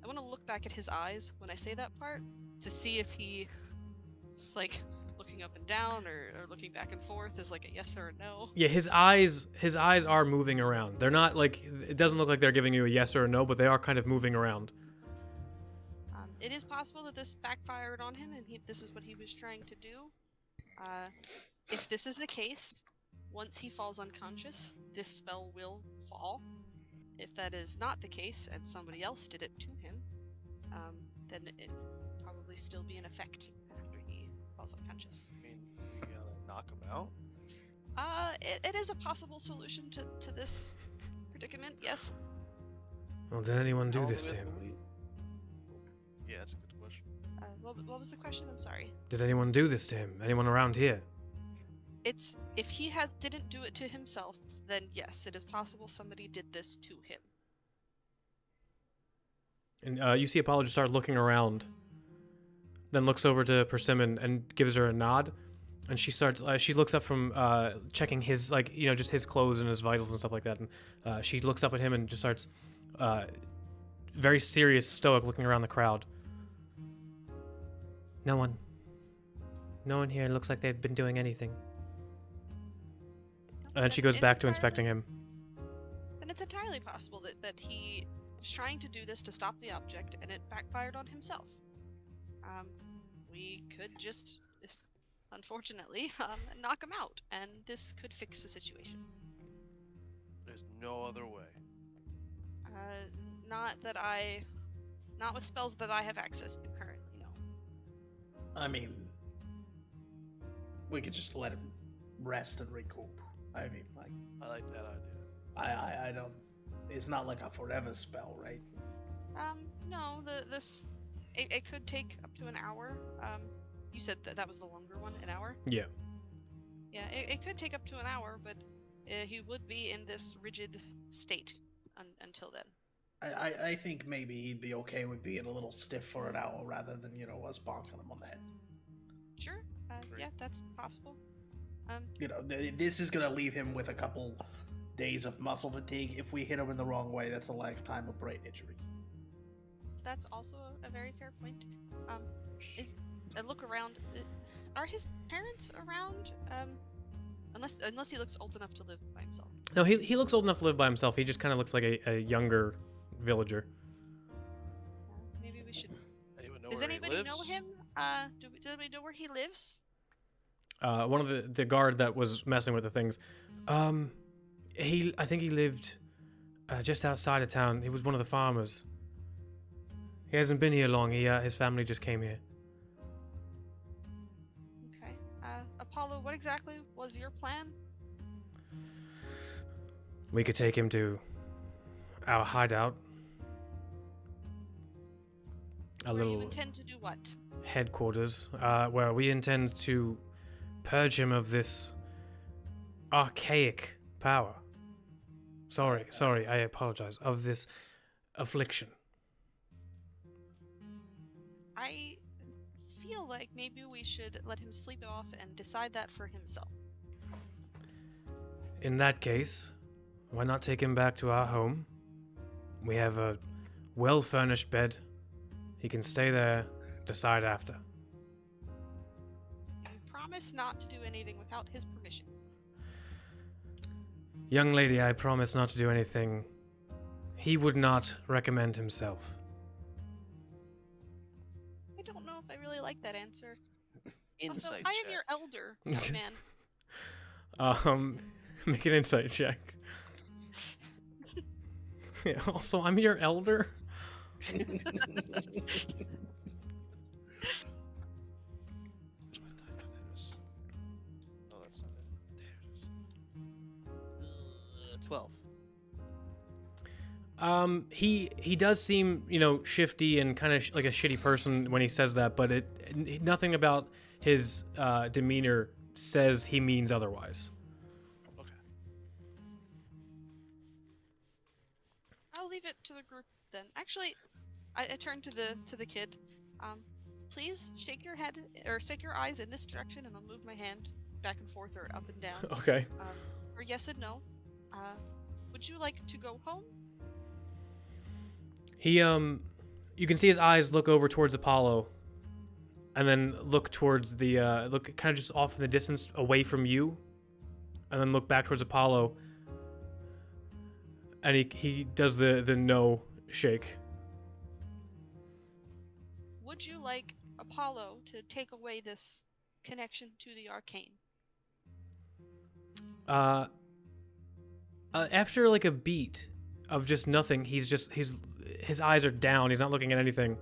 Speaker 3: I want to look back at his eyes when I say that part to see if he is like looking up and down or looking back and forth is like a yes or a no.
Speaker 1: Yeah, his eyes are moving around. They're not like, it doesn't look like they're giving you a yes or a no, but they are kind of moving around.
Speaker 3: It is possible that this backfired on him and this is what he was trying to do. If this is the case, once he falls unconscious, this spell will fall. If that is not the case and somebody else did it to him, then it will probably still be in effect after he falls unconscious.
Speaker 4: I mean, we gotta knock him out.
Speaker 3: It is a possible solution to this predicament, yes.
Speaker 1: Well, did anyone do
Speaker 4: How
Speaker 1: this
Speaker 4: long
Speaker 1: to
Speaker 4: do we
Speaker 1: him?
Speaker 4: have to wait? Yeah, that's a good question.
Speaker 3: What was the question? I'm sorry.
Speaker 1: Did anyone do this to him? Anyone around here?
Speaker 3: It's if he didn't do it to himself, then yes, it is possible somebody did this to him.
Speaker 1: And you see Apollo just start looking around, then looks over to Persimmon and gives her a nod, and she starts. She looks up from checking his just his clothes and his vitals and stuff like that, and she looks up at him and just starts very serious, stoic, looking around the crowd. No one here looks like they've been doing anything. And then she goes back to inspecting him.
Speaker 3: And it's entirely possible that he was trying to do this to stop the object and it backfired on himself. We could just, unfortunately, knock him out, and this could fix the situation.
Speaker 4: There's no other way.
Speaker 3: Not with spells that I have access to currently, no.
Speaker 2: I mean, we could just let him rest and recoup. I mean, like,
Speaker 4: I like that idea.
Speaker 2: I don't. It's not like a forever spell, right?
Speaker 3: No. it could take up to an hour. You said that was the longer one, an hour?
Speaker 1: Yeah.
Speaker 3: Yeah, it could take up to an hour, but he would be in this rigid state until then.
Speaker 2: I think maybe he'd be okay with being a little stiff for an hour rather than, us bonking him on the head.
Speaker 3: Sure. Yeah, that's possible.
Speaker 2: This is going to leave him with a couple days of muscle fatigue. If we hit him in the wrong way, that's a lifetime of brain injury.
Speaker 3: That's also a very fair point. Is a look around. Are his parents around? Unless he looks old enough to live by himself.
Speaker 1: No, he looks old enough to live by himself. He just kind of looks like a younger villager.
Speaker 3: Maybe we should.
Speaker 4: Anyone know
Speaker 3: Does
Speaker 4: where he
Speaker 3: anybody know
Speaker 4: lives?
Speaker 3: him? Does anybody know where he lives?
Speaker 1: One of the guard that was messing with the things. I think he lived just outside of town. He was one of the farmers. He hasn't been here long. His family just came here.
Speaker 3: Okay. Apollo, what exactly was your plan?
Speaker 1: We could take him to our hideout.
Speaker 3: Where you intend to do what?
Speaker 1: Headquarters, where we intend to purge him of this archaic power. Sorry, I apologize. Of this affliction.
Speaker 3: I feel like maybe we should let him sleep it off and decide that for himself.
Speaker 1: In that case, why not take him back to our home? We have a well-furnished bed. He can stay there, decide after.
Speaker 3: You promise not to do anything without his permission.
Speaker 1: Young lady, I promise not to do anything he would not recommend himself.
Speaker 3: I don't know if I really like that answer.
Speaker 4: Insight
Speaker 3: Also, I am
Speaker 4: check.
Speaker 3: your elder, young man.
Speaker 1: Make an insight check. Yeah, also, I'm your elder.
Speaker 4: Where's my die? Oh, that's not it. There it is. 12.
Speaker 1: He does seem, shifty and kind of like a shitty person when he says that, but nothing about his demeanor says he means otherwise.
Speaker 4: Okay.
Speaker 3: I'll leave it to the group then. Actually, I turn to the kid. Please shake your head or shake your eyes in this direction, and I'll move my hand back and forth or up and down.
Speaker 1: Okay.
Speaker 3: Or yes and no. Would you like to go home?
Speaker 1: He you can see his eyes look over towards Apollo, and then look towards the look kind of just off in the distance away from you, and then look back towards Apollo, and he does the no shake.
Speaker 3: Would you like Apollo to take away this connection to the arcane?
Speaker 1: After like a beat of just nothing, his eyes are down. He's not looking at anything.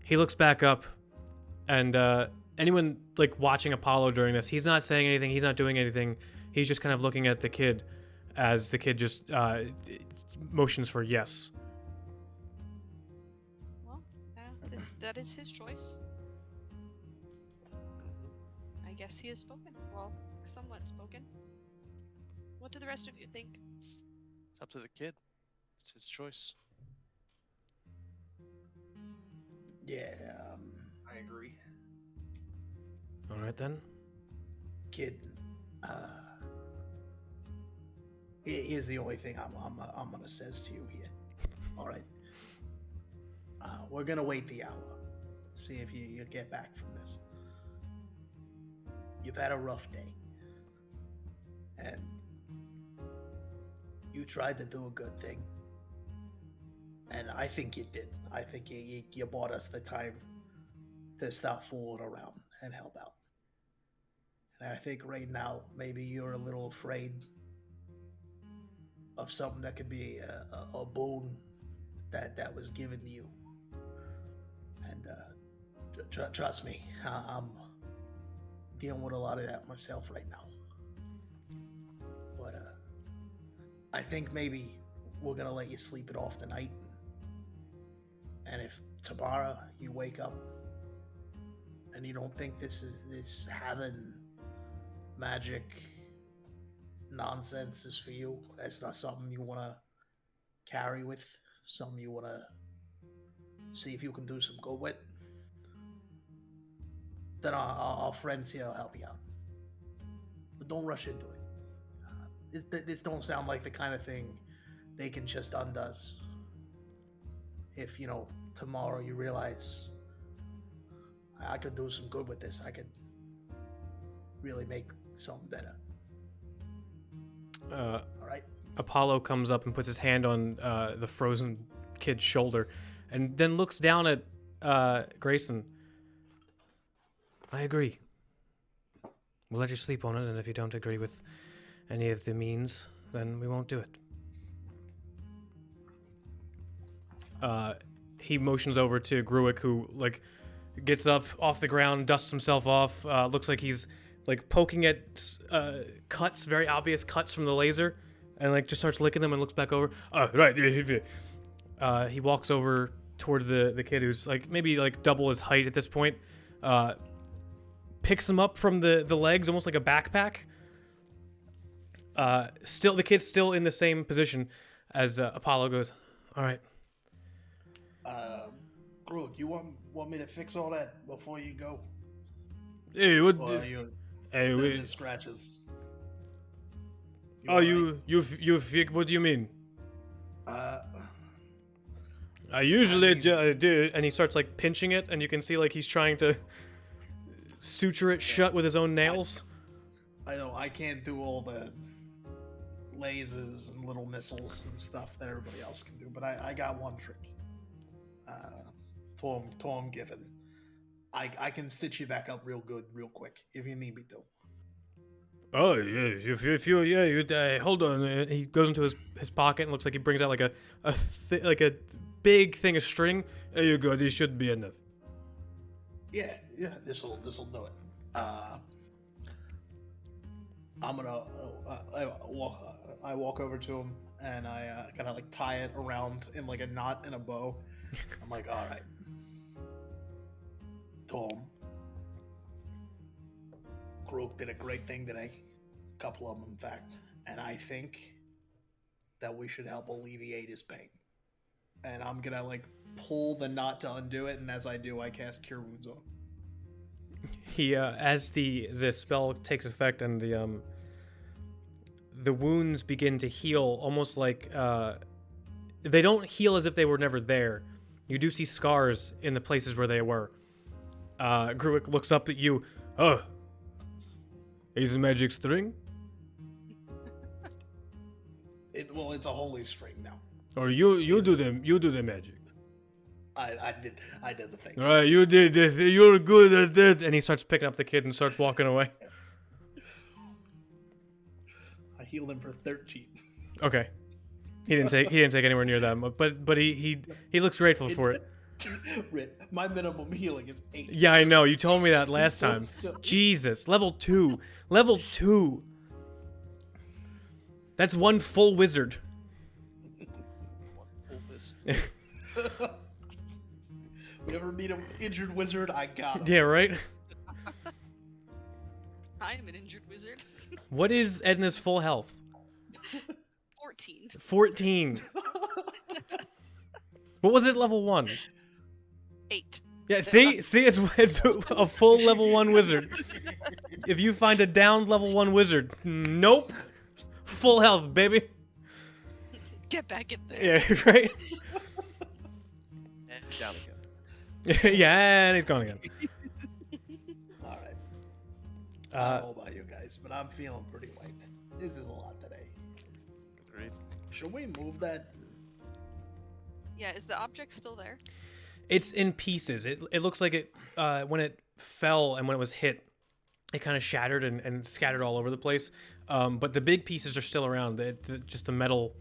Speaker 1: He looks back up, and anyone like watching Apollo during this, he's not saying anything. He's not doing anything. He's just kind of looking at the kid, as the kid just motions for yes.
Speaker 3: Well, that is his choice. I guess he has spoken. Well, somewhat spoken. What do the rest of you think?
Speaker 4: It's up to the kid. It's his choice.
Speaker 2: Yeah,
Speaker 5: I agree.
Speaker 1: All right then.
Speaker 2: kid. Here's the only thing I'm gonna says to you here. All right. We're gonna wait the hour. See if you get back from this. You've had a rough day, and you tried to do a good thing, and I think you did. I think you bought us the time to stop fooling around and help out. And I think right now maybe you're a little afraid of something that could be a boon that was given to you. And trust me, I'm dealing with a lot of that myself right now. But I think maybe we're gonna let you sleep it off tonight. And if tomorrow you wake up and you don't think this having magic nonsense is for you. That's not something you want to carry with. Something you want to see if you can do some good with. Then our friends here will help you out. But don't rush into it. This don't sound like the kind of thing they can just undoes. If, tomorrow you realize I could do some good with this, I could really make something better. All right.
Speaker 1: Apollo comes up and puts his hand on the frozen kid's shoulder and then looks down at Grayson. I agree. We'll let you sleep on it, and if you don't agree with any of the means, then we won't do it. He motions over to Gruick, who gets up off the ground, dusts himself off. Looks like he's poking at cuts, very obvious cuts from the laser, and just starts licking them and looks back over. Oh, right. He walks over toward the kid, who's maybe double his height at this point. Picks him up from the legs, almost like a backpack. Still, the kid's still in the same position as Apollo goes. All right.
Speaker 2: Groot, you want me to fix all that before you go?
Speaker 1: Hey, what?
Speaker 2: The scratches.
Speaker 1: You fix? What do you mean? I usually do, and he starts pinching it, and you can see he's trying to suture it shut with his own nails.
Speaker 2: I know I can't do all the lasers and little missiles and stuff that everybody else can do, but I got one trick. Torm given. I can stitch you back up real good, real quick, if you need me to.
Speaker 1: Oh yeah, if you hold on. He goes into his pocket and looks like he brings out a big thing of string. There you go. This should be enough.
Speaker 2: Yeah, this'll do it. I'm gonna I walk over to him and I kind of tie it around in a knot in a bow. I'm like, all right, Tom. Grook did a great thing today. A couple of them, in fact, and I think that we should help alleviate his pain. And I'm gonna pull the knot to undo it, and as I do, I cast Cure Wounds on him.
Speaker 1: He as the spell takes effect and the wounds begin to heal, almost they don't heal as if they were never there. You do see scars in the places where they were. Gruick looks up at you. Oh, is a magic string?
Speaker 2: It's a holy string now.
Speaker 1: Or you do the magic.
Speaker 2: I did the thing.
Speaker 1: All right, you did this. You're good at that. And he starts picking up the kid and starts walking away.
Speaker 2: I healed him for 13.
Speaker 1: Okay. He didn't take anywhere near that much, but he looks grateful for it.
Speaker 2: My minimum healing is 8.
Speaker 1: Yeah, I know. You told me that last
Speaker 2: So
Speaker 1: time.
Speaker 2: silly.
Speaker 1: Jesus, level 2. Level 2. That's one full wizard.
Speaker 2: We ever meet an injured wizard? I got him.
Speaker 1: Yeah, right?
Speaker 3: I am an injured wizard.
Speaker 1: What is Edna's full health?
Speaker 3: 14.
Speaker 1: 14. What was it at level 1?
Speaker 3: 8.
Speaker 1: Yeah, see, it's a full level 1 wizard. If you find a downed level 1 wizard, nope. Full health, baby.
Speaker 3: Get back in there.
Speaker 1: Yeah, right?
Speaker 4: And down again.
Speaker 1: Yeah, and he's gone again.
Speaker 2: All right. I don't know about you guys, but I'm feeling pretty wiped. This is a lot today.
Speaker 4: Agreed.
Speaker 2: Should we move that?
Speaker 3: Yeah, is the object still there?
Speaker 1: It's in pieces. It looks like it when it fell and when it was hit, it kind of shattered and scattered all over the place. But the big pieces are still around. Just the metal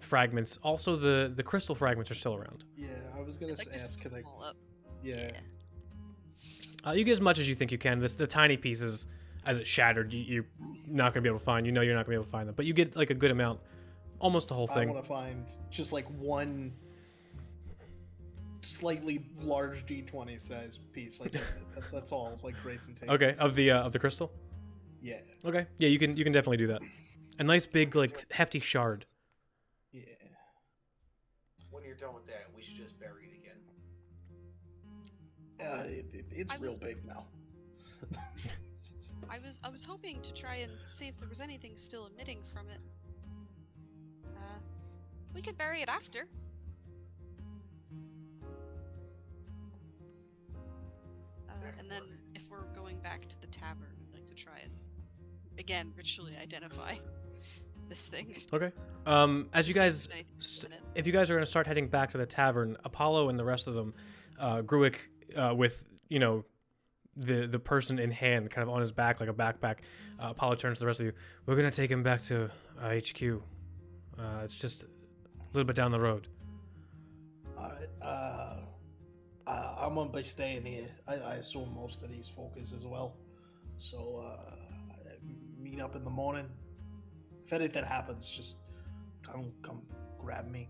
Speaker 1: fragments. Also, the crystal fragments are still around.
Speaker 2: Yeah, I was gonna
Speaker 3: Like,
Speaker 2: ask.
Speaker 3: just
Speaker 2: Can I?
Speaker 3: pull up.
Speaker 2: Yeah.
Speaker 1: You get as much as you think you can. The tiny pieces, as it shattered, you're not gonna be able to find. You're not gonna be able to find them. But you get a good amount, almost the whole
Speaker 2: I
Speaker 1: thing.
Speaker 2: want to find just one slightly large D20 size piece. Like that's it. That's all. Like Grayson takes.
Speaker 1: Okay, of the crystal.
Speaker 2: Yeah.
Speaker 1: Okay, yeah, you can definitely do that. A nice big like hefty shard.
Speaker 2: Yeah.
Speaker 5: When you're done with that, we should just bury it again.
Speaker 2: It's
Speaker 3: I
Speaker 2: real
Speaker 3: was-
Speaker 2: big now.
Speaker 3: I was hoping to try and see if there was anything still emitting from it. We could bury it after. And then if we're going back to the tavern, I'd like to try and again ritually identify this thing.
Speaker 1: Okay. As you
Speaker 3: See if
Speaker 1: guys,
Speaker 3: there's anything still in it.
Speaker 1: if you guys are going to start heading back to the tavern, Apollo and the rest of them, Gruick, with the person in hand, kind of on his back like a backpack. Apollo turns to the rest of you. We're going to take him back to HQ. It's just a little bit down the road.
Speaker 2: Alright, I'm gonna be staying here. I assume most of these folk is as well. So, meet up in the morning. If anything happens, just come grab me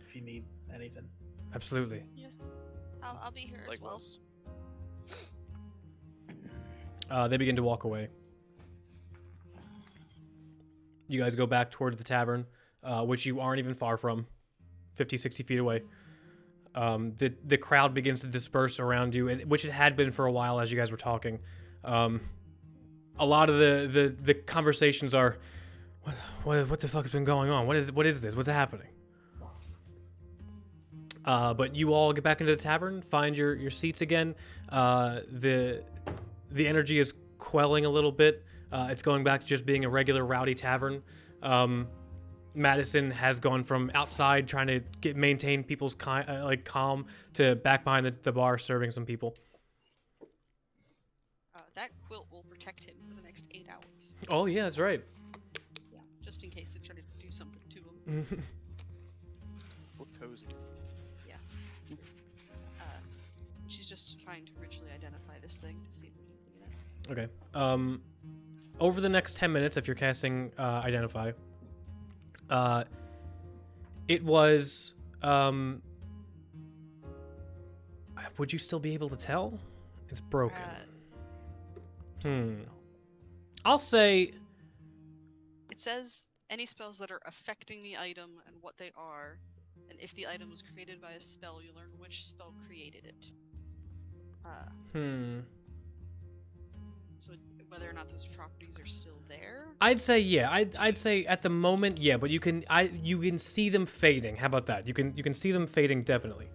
Speaker 2: if you need anything.
Speaker 1: Absolutely.
Speaker 3: Yes, I'll be here as well.
Speaker 4: Likewise.
Speaker 1: They begin to walk away. You guys go back towards the tavern, which you aren't even far from, 50, 60 feet away. The crowd begins to disperse around you, which it had been for a while as you guys were talking. A lot of the conversations are, what the fuck has been going on? What is this? What's happening? But you all get back into the tavern, find your seats again. The energy is quelling a little bit. It's going back to just being a regular rowdy tavern. Madison has gone from outside trying to maintain people's calm to back behind the bar serving some people.
Speaker 3: That quilt will protect him for the next 8 hours,
Speaker 1: Oh yeah, that's right.
Speaker 3: just in case they try to do something to him.
Speaker 4: Look cozy.
Speaker 3: She's just trying to ritually identify this thing to see if there's anything in it.
Speaker 1: Okay. Over the next 10 minutes, if you're casting Identify, it was. Would you still be able to tell? It's broken. I'll say.
Speaker 3: It says any spells that are affecting the item and what they are, and if the item was created by a spell, you learn which spell created it. So whether or not those properties are still there.
Speaker 1: I'd say yeah. I'd say at the moment yeah, but you can see them fading. How about that? You can see them fading definitely.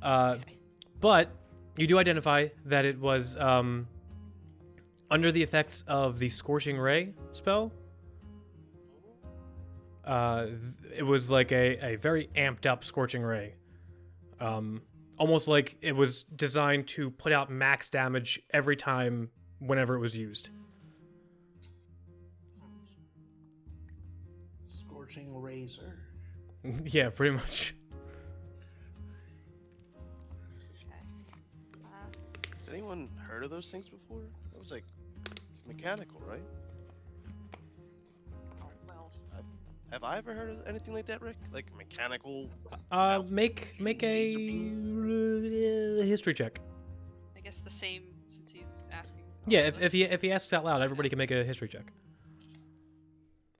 Speaker 3: Okay.
Speaker 1: But you do identify that it was under the effects of the Scorching Ray spell. It was like a very amped up Scorching Ray. Almost like it was designed to put out max damage every time whenever it was used.
Speaker 2: Scorching razor.
Speaker 1: Yeah, pretty much.
Speaker 3: Okay.
Speaker 4: Has anyone heard of those things before? That was like mechanical, right?
Speaker 3: Well,
Speaker 4: Have I ever heard of anything like that, Rick? Like mechanical?
Speaker 1: Make a history check.
Speaker 3: I guess the same since he's asking.
Speaker 1: Yeah,
Speaker 3: all of
Speaker 1: if
Speaker 3: us.
Speaker 1: he asks out loud, everybody can make a history check.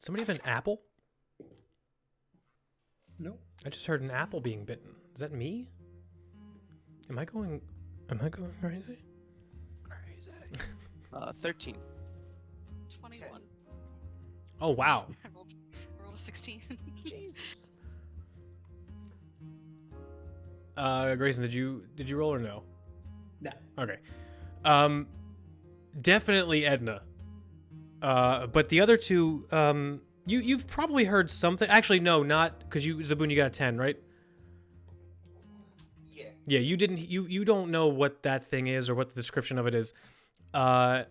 Speaker 1: Somebody have an apple?
Speaker 2: No.
Speaker 1: I just heard an apple being bitten. Is that me? Am I going crazy?
Speaker 4: Crazy. 13.
Speaker 3: 21.
Speaker 1: Oh wow.
Speaker 3: I rolled a 16.
Speaker 4: Jesus.
Speaker 1: Grayson, did you roll or no?
Speaker 2: No.
Speaker 1: Okay. Definitely Edna. But the other two, you've probably heard something. Actually, no, not because Zaboon, you got a 10, right?
Speaker 5: Yeah.
Speaker 1: Yeah, you didn't. You don't know what that thing is or what the description of it is. Arthur.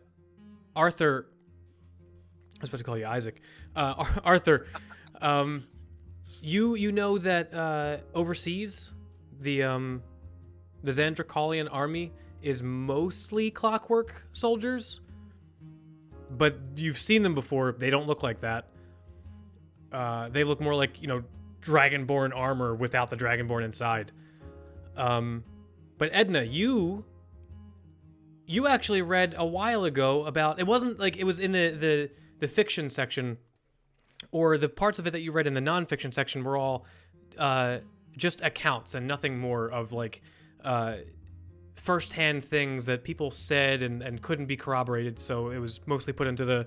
Speaker 1: I was about to call you Isaac. Arthur. You know that overseas, the Xandricalian army is mostly clockwork soldiers, but you've seen them before. They don't look like that. They look more like, Dragonborn armor without the Dragonborn inside. But Edna, you actually read a while ago about, it wasn't like it was in the fiction section, or the parts of it that you read in the nonfiction section were all just accounts and nothing more of like firsthand things that people said and couldn't be corroborated. So it was mostly put into the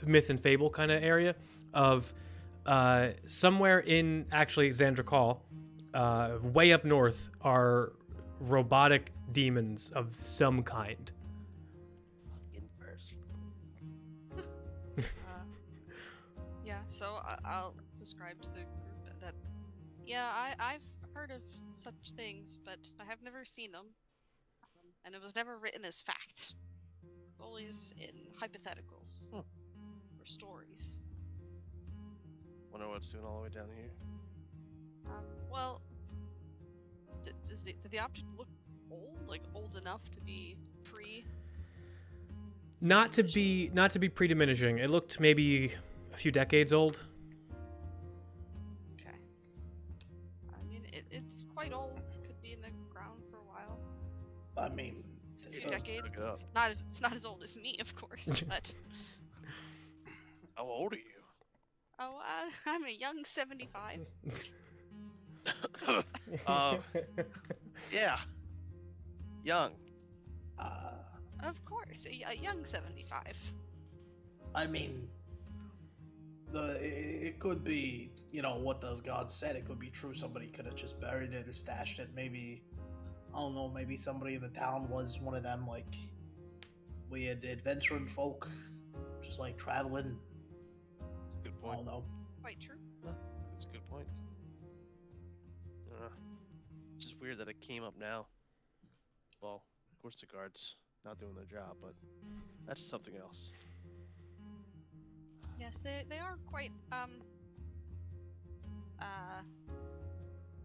Speaker 1: myth and fable kind of area of somewhere in actually Xandrakal, way up north, are robotic demons of some kind.
Speaker 3: Yeah, so I'll describe to the group that, yeah, I've heard of such things, but I have never seen them. And it was never written as fact. Always in hypotheticals. Or stories.
Speaker 4: Wonder what's doing all the way down here.
Speaker 3: Well, did the object look old? Like old enough to be pre?
Speaker 1: Not to be pre-diminishing. It looked maybe a few decades old.
Speaker 3: Okay. I mean, it's quite old. Could be in the ground for a while.
Speaker 2: I mean,
Speaker 3: A few
Speaker 2: it does-
Speaker 3: decades.
Speaker 4: look it up.
Speaker 3: It's not as old as me, of course, but
Speaker 4: How old are you?
Speaker 3: oh, I'm a young 75.
Speaker 4: Yeah. Young.
Speaker 3: Of course, a young 75.
Speaker 2: I mean, it could be, what those gods said. It could be true. Somebody could have just buried it or stashed it. Maybe, I don't know. Maybe somebody in the town was one of them, like, weird adventuring folk, just like traveling.
Speaker 4: Good
Speaker 2: I
Speaker 4: point.
Speaker 2: don't know.
Speaker 3: Quite true.
Speaker 4: That's a good point. It's just weird that it came up now. Well, of course the guards not doing their job, but that's something else.
Speaker 3: Yes, they are quite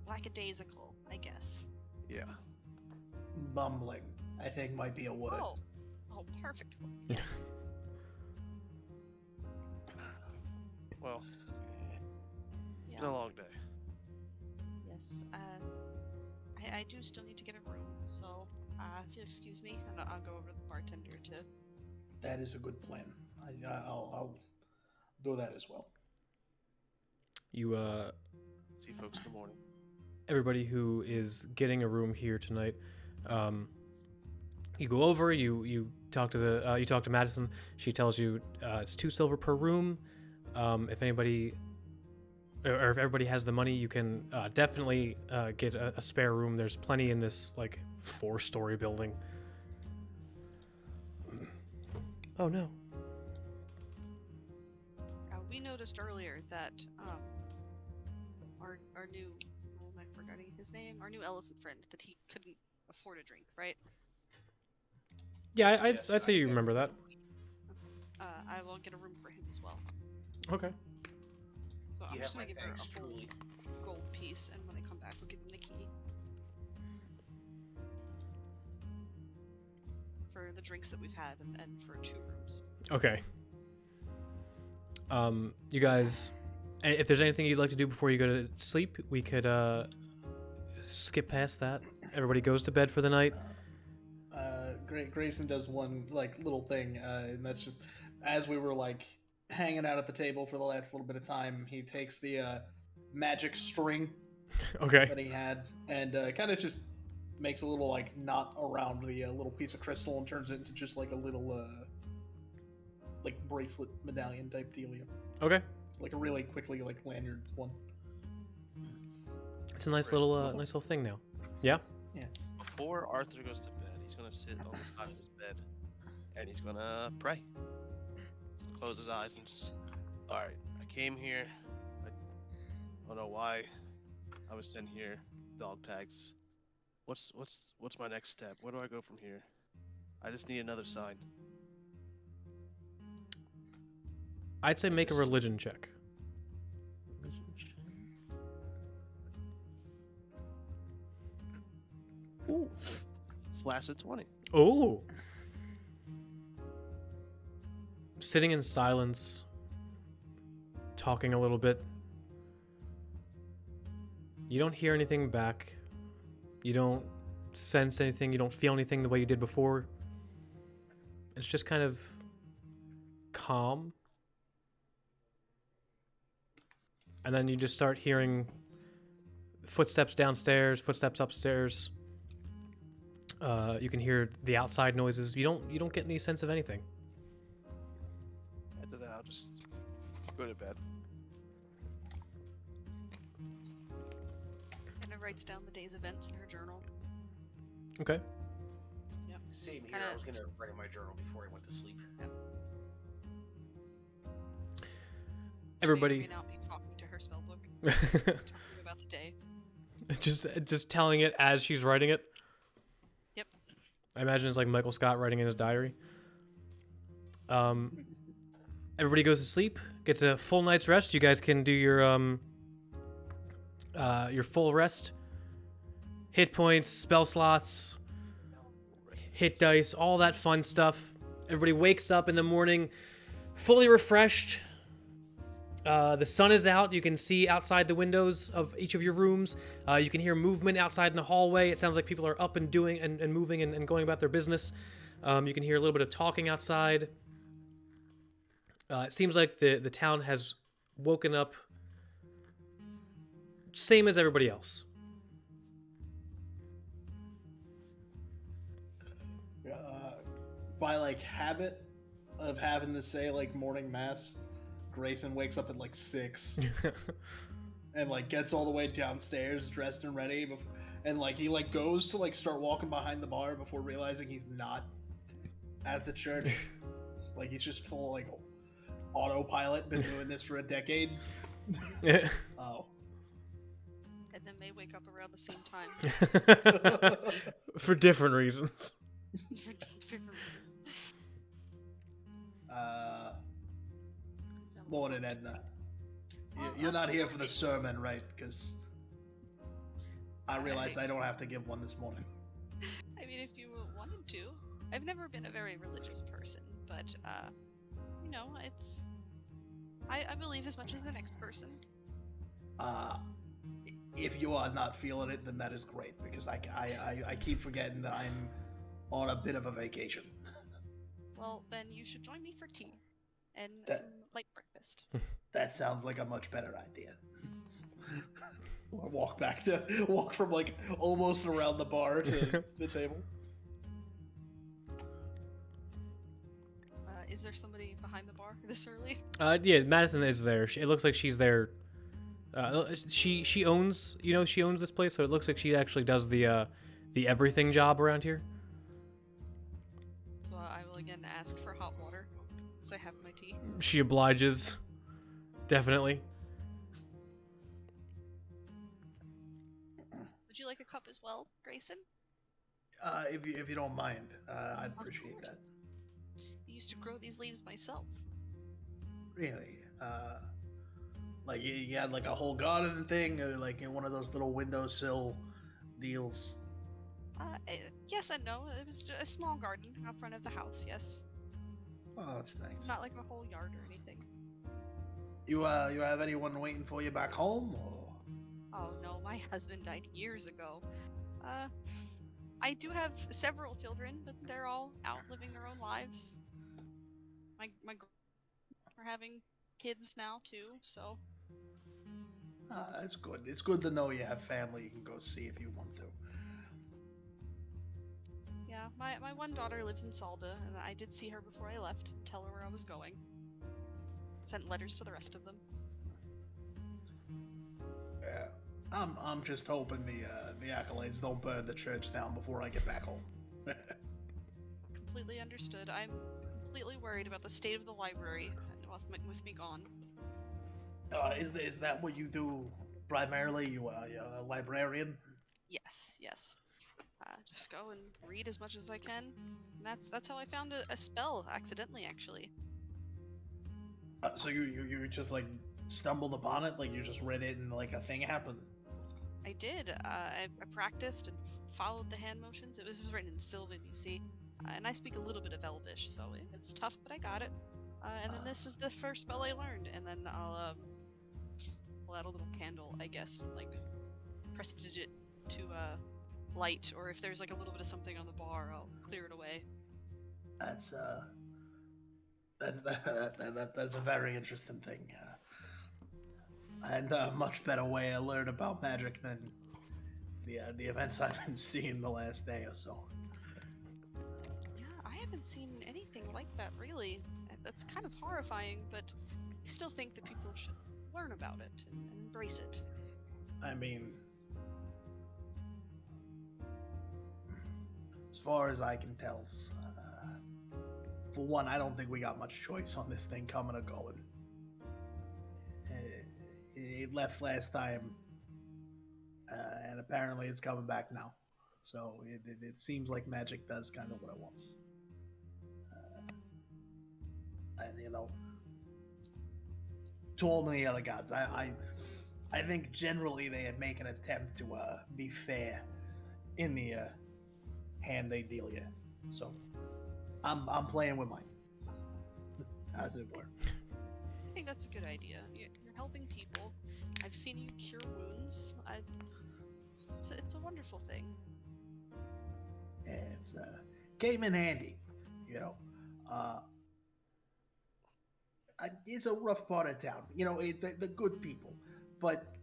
Speaker 3: lackadaisical, I guess.
Speaker 4: Yeah.
Speaker 2: Bumbling, I think, might be a word.
Speaker 3: Oh, perfect. Yes.
Speaker 4: Well, it's been
Speaker 3: Yeah.
Speaker 4: a long day.
Speaker 3: Yes. I do still need to get a room, so if you'll excuse me, I'll go over to the bartender to.
Speaker 2: That is a good plan. I'll do that as well.
Speaker 1: You
Speaker 4: See folks in the morning.
Speaker 1: everybody who is getting a room here tonight, you go over, you talk to Madison. She tells you it's 2 silver per room. If anybody or if everybody has the money, you can definitely get a spare room. There's plenty in this like 4-story building. Oh no.
Speaker 3: We noticed earlier that our new, am I forgetting his name? Our new elephant friend, that he couldn't afford a drink, right?
Speaker 1: Yeah,
Speaker 5: Yes,
Speaker 1: I'd say
Speaker 5: I
Speaker 1: you
Speaker 5: get
Speaker 1: remember that.
Speaker 3: I will get a room for him as well.
Speaker 1: Okay.
Speaker 3: So I'm
Speaker 5: You
Speaker 3: just
Speaker 5: have
Speaker 3: gonna
Speaker 5: my
Speaker 3: give her
Speaker 5: thanks,
Speaker 3: a whole
Speaker 5: truly.
Speaker 3: gold piece, and when I come back, we'll give him the key for the drinks that we've had, and for 2 rooms.
Speaker 1: Okay. You guys, if there's anything you'd like to do before you go to sleep, we could skip past that. Everybody goes to bed for the night.
Speaker 2: Grayson does one little thing, and that's just as we were hanging out at the table for the last little bit of time, he takes the magic string
Speaker 1: Okay.
Speaker 2: that he had and kind of just makes a little knot around the little piece of crystal and turns it into just a little bracelet medallion type dealio.
Speaker 1: Okay.
Speaker 2: Like a really quickly lanyard one.
Speaker 1: It's a nice little thing now. Yeah.
Speaker 4: Before Arthur goes to bed, he's gonna sit on the side of his bed, and he's gonna pray. Close his eyes and just, all right, I came here. I don't know why I was sent here. Dog tags. What's my next step? Where do I go from here? I just need another sign.
Speaker 1: I'd say make a religion check.
Speaker 4: Ooh. Flaccid 20.
Speaker 1: Oh. Sitting in silence, talking a little bit. You don't hear anything back. You don't sense anything. You don't feel anything the way you did before. It's just kind of calm. And then you just start hearing footsteps downstairs, footsteps upstairs. You can hear the outside noises. You don't get any sense of anything.
Speaker 4: After that, I'll just go to bed.
Speaker 3: Anna writes down the day's events in her journal.
Speaker 1: Okay.
Speaker 5: Same here.
Speaker 3: Kinda-
Speaker 5: I was gonna write in my journal before I went to sleep.
Speaker 1: Everybody
Speaker 3: She may or may not be talking to her spell book, talking about the day.
Speaker 1: just telling it as she's writing it.
Speaker 3: Yep.
Speaker 1: I imagine it's like Michael Scott writing in his diary. Everybody goes to sleep, gets a full night's rest. You guys can do your full rest. Hit points, spell slots, hit dice, all that fun stuff. Everybody wakes up in the morning fully refreshed. The sun is out. You can see outside the windows of each of your rooms. You can hear movement outside in the hallway. It sounds like people are up and doing and moving and going about their business. You can hear a little bit of talking outside. It seems like the town has woken up same as everybody else.
Speaker 2: By like habit of having to say like morning mass, Grayson wakes up at like 6 and like gets all the way downstairs dressed and ready, and like he like goes to like start walking behind the bar before realizing he's not at the church. Like he's just full like autopilot, been doing this for a decade. Oh.
Speaker 3: And then they wake up around the same time.
Speaker 1: For different reasons.
Speaker 3: For different reasons.
Speaker 2: Morning, Edna. You're not here for the sermon, right? Because I realized I don't have to give one this morning.
Speaker 3: I mean, if you wanted to. I've never been a very religious person, but, you know, it's... I believe as much as the next person.
Speaker 2: If you are not feeling it, then that is great, because I keep forgetting that I'm on a bit of a vacation.
Speaker 3: Well, then you should join me for tea and
Speaker 2: That-
Speaker 3: some light breakfast.
Speaker 2: That sounds like a much better idea. I walk from like almost around the bar to the table.
Speaker 3: Is there somebody behind the bar this early?
Speaker 1: Yeah, Madison is there. It looks like she's there. She owns, she owns this place, so it looks like she actually does the everything job around here.
Speaker 3: So I will again ask for hot water, because I have my tea.
Speaker 1: She obliges, definitely.
Speaker 3: Would you like a cup as well, Grayson?
Speaker 2: If you don't mind, I'd
Speaker 3: Of
Speaker 2: appreciate
Speaker 3: course.
Speaker 2: that.
Speaker 3: I used to grow these leaves myself.
Speaker 2: Really, like you had like a whole garden thing, or like in one of those little windowsill deals.
Speaker 3: Yes and no. It was a small garden out front of the house, yes.
Speaker 2: Oh, that's nice.
Speaker 3: Not like a whole yard or anything.
Speaker 2: You have anyone waiting for you back home, or?
Speaker 3: Oh no, my husband died years ago. I do have several children, but they're all out living their own lives. My are having kids now too, so
Speaker 2: That's good. It's good to know you have family you can go see if you want to.
Speaker 3: yeah. My one daughter lives in Salda, and I did see her before I left and tell her where I was going. Sent letters to the rest of them.
Speaker 2: Yeah, I'm just hoping the accolades don't burn the church down before I get back home.
Speaker 3: Completely understood. I'm completely worried about the state of the library with me gone.
Speaker 2: Is that what you do primarily? You're a librarian?
Speaker 3: Yes. Just go and read as much as I can. And that's how I found a spell accidentally, actually.
Speaker 2: So you just like stumbled upon it, like you just read it and like a thing happened.
Speaker 3: I did. I practiced and followed the hand motions. It was written in Sylvan, you see. And I speak a little bit of Elvish, so it was tough, but I got it. And then this is the first spell I learned, and then I'll pull out a little candle, I guess, and, like prestidigit to light, or if there's like a little bit of something on the bar, I'll clear it away.
Speaker 2: That's that's a very interesting thing, and a much better way to learn about magic than the events I've been seeing the last day or so.
Speaker 3: Yeah, I haven't seen anything like that really. That's kind of horrifying, but I still think that people should learn about it and embrace it.
Speaker 2: I mean, as far as I can tell, for one, I don't think we got much choice on this thing coming or going. It left last time, and apparently it's coming back now. So it seems like magic does kind of what it wants. And to all the other gods, I think generally they'd make an attempt to be fair in the hand they deal you. So I'm playing with mine, as it were.
Speaker 3: I think that's a good idea. You're helping people. I've seen you cure wounds. It's a wonderful thing.
Speaker 2: Yeah, it's came in handy, It's a rough part of town, the good people, but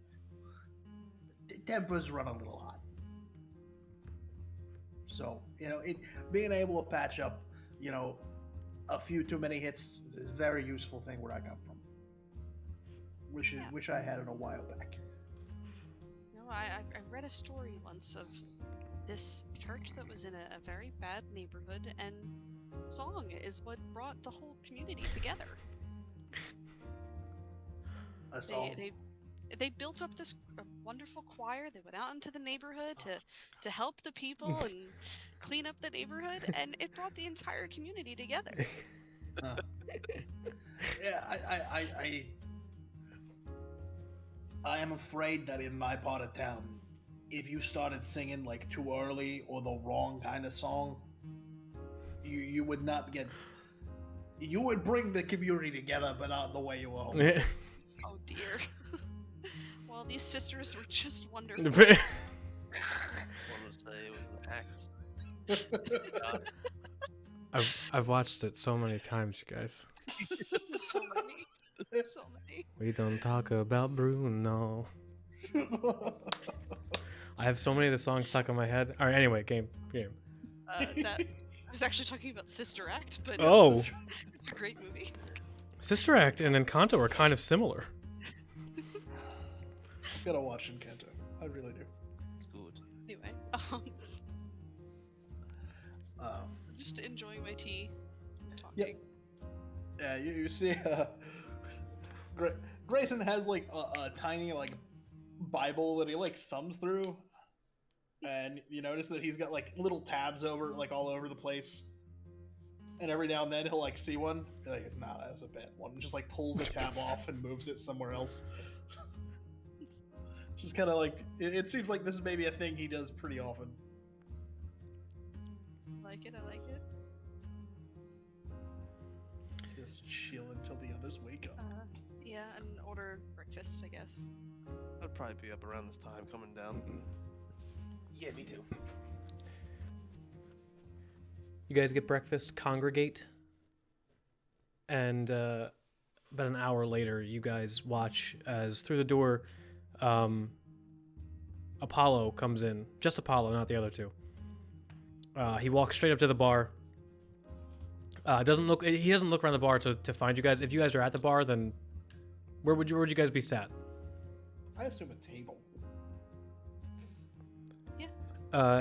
Speaker 2: the tempers run a little hot. So being able to patch up, a few too many hits is a very useful thing where I come from. Wish I had it a while back.
Speaker 3: I read a story once of this church that was in a very bad neighborhood, and song is what brought the whole community together.
Speaker 2: A song?
Speaker 3: They built up this wonderful choir. They went out into the neighborhood to help the people and clean up the neighborhood, and it brought the entire community together.
Speaker 2: Yeah, I am afraid that in my part of town, if you started singing like too early or the wrong kind of song, you would not get. You would bring the community together, but not the way you were hoping.
Speaker 3: Oh dear. Well, these sisters were just wonderful.
Speaker 4: One would say it was an act.
Speaker 1: I've watched it so many times, you guys.
Speaker 3: So many.
Speaker 1: We don't talk about Bruno. I have so many of the songs stuck in my head. All right, anyway, game.
Speaker 3: That I was actually talking about Sister Act, but
Speaker 1: Oh.
Speaker 3: it's a great movie.
Speaker 1: Sister Act and Encanto are kind of similar.
Speaker 2: I've got to watch Encanto. I really do.
Speaker 4: It's good.
Speaker 3: Anyway, just enjoying my tea, talking.
Speaker 2: Yep. Yeah, you see, Grayson has like a tiny like Bible that he like thumbs through, and you notice that he's got like little tabs over like all over the place. And every now and then he'll like see one, be like, nah, that's a bad one, and just like pulls the tab off and moves it somewhere else. Just kind of like it seems like this is maybe a thing he does pretty often.
Speaker 3: I like it.
Speaker 2: Just chill until the others wake up.
Speaker 3: Yeah, and order breakfast, I guess.
Speaker 4: I'd probably be up around this time coming down.
Speaker 5: Yeah, me too.
Speaker 1: You guys get breakfast, congregate, and about an hour later, you guys watch as through the door, Apollo comes in. Just Apollo, not the other two. He walks straight up to the bar. He doesn't look around the bar to find you guys. If you guys are at the bar, then where would you guys be sat?
Speaker 2: I assume a table.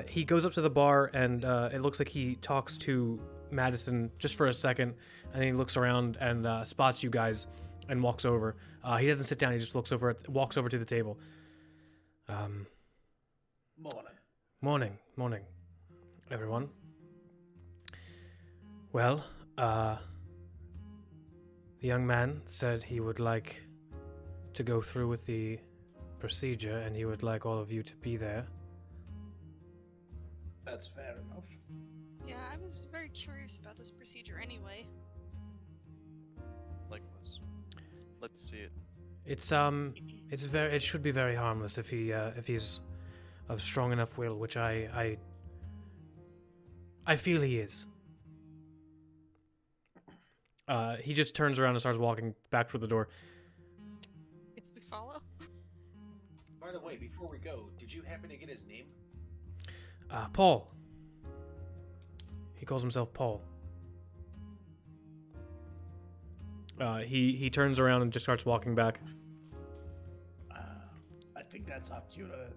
Speaker 1: He goes up to the bar, and it looks like he talks to Madison just for a second, and then he looks around and spots you guys and walks over. He doesn't sit down; he just walks over to the table. Morning, everyone. Well, the young man said he would like to go through with the procedure, and he would like all of you to be there.
Speaker 2: That's fair enough.
Speaker 3: Yeah, I was very curious about this procedure anyway.
Speaker 4: Likewise. Let's see it.
Speaker 1: It should be very harmless if he's of strong enough will, which I feel he is. He just turns around and starts walking back toward the door.
Speaker 3: Guess we follow.
Speaker 5: By the way, before we go, did you happen to get his name?
Speaker 1: Paul. He calls himself Paul. He turns around and just starts walking back.
Speaker 2: I think that's our cue to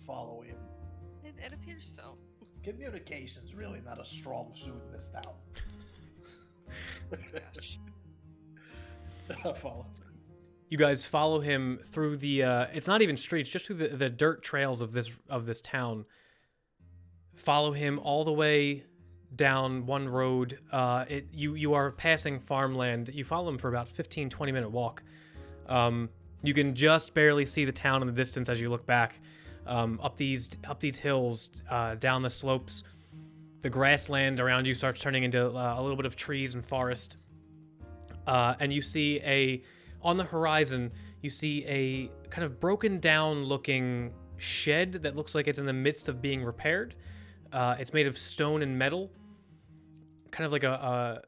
Speaker 2: follow him.
Speaker 3: It appears so.
Speaker 2: Communication's really not a strong suit in this town.
Speaker 3: Gosh.
Speaker 2: Follow.
Speaker 1: You guys follow him through the it's not even streets, just through the dirt trails of this town. Follow him all the way down one road. You are passing farmland. You follow him for about 15-20 minute walk. You can just barely see the town in the distance as you look back. Up these hills, down the slopes. The grassland around you starts turning into a little bit of trees and forest. And you see on the horizon, you see a kind of broken down looking shed that looks like it's in the midst of being repaired. It's made of stone and metal, kind of like a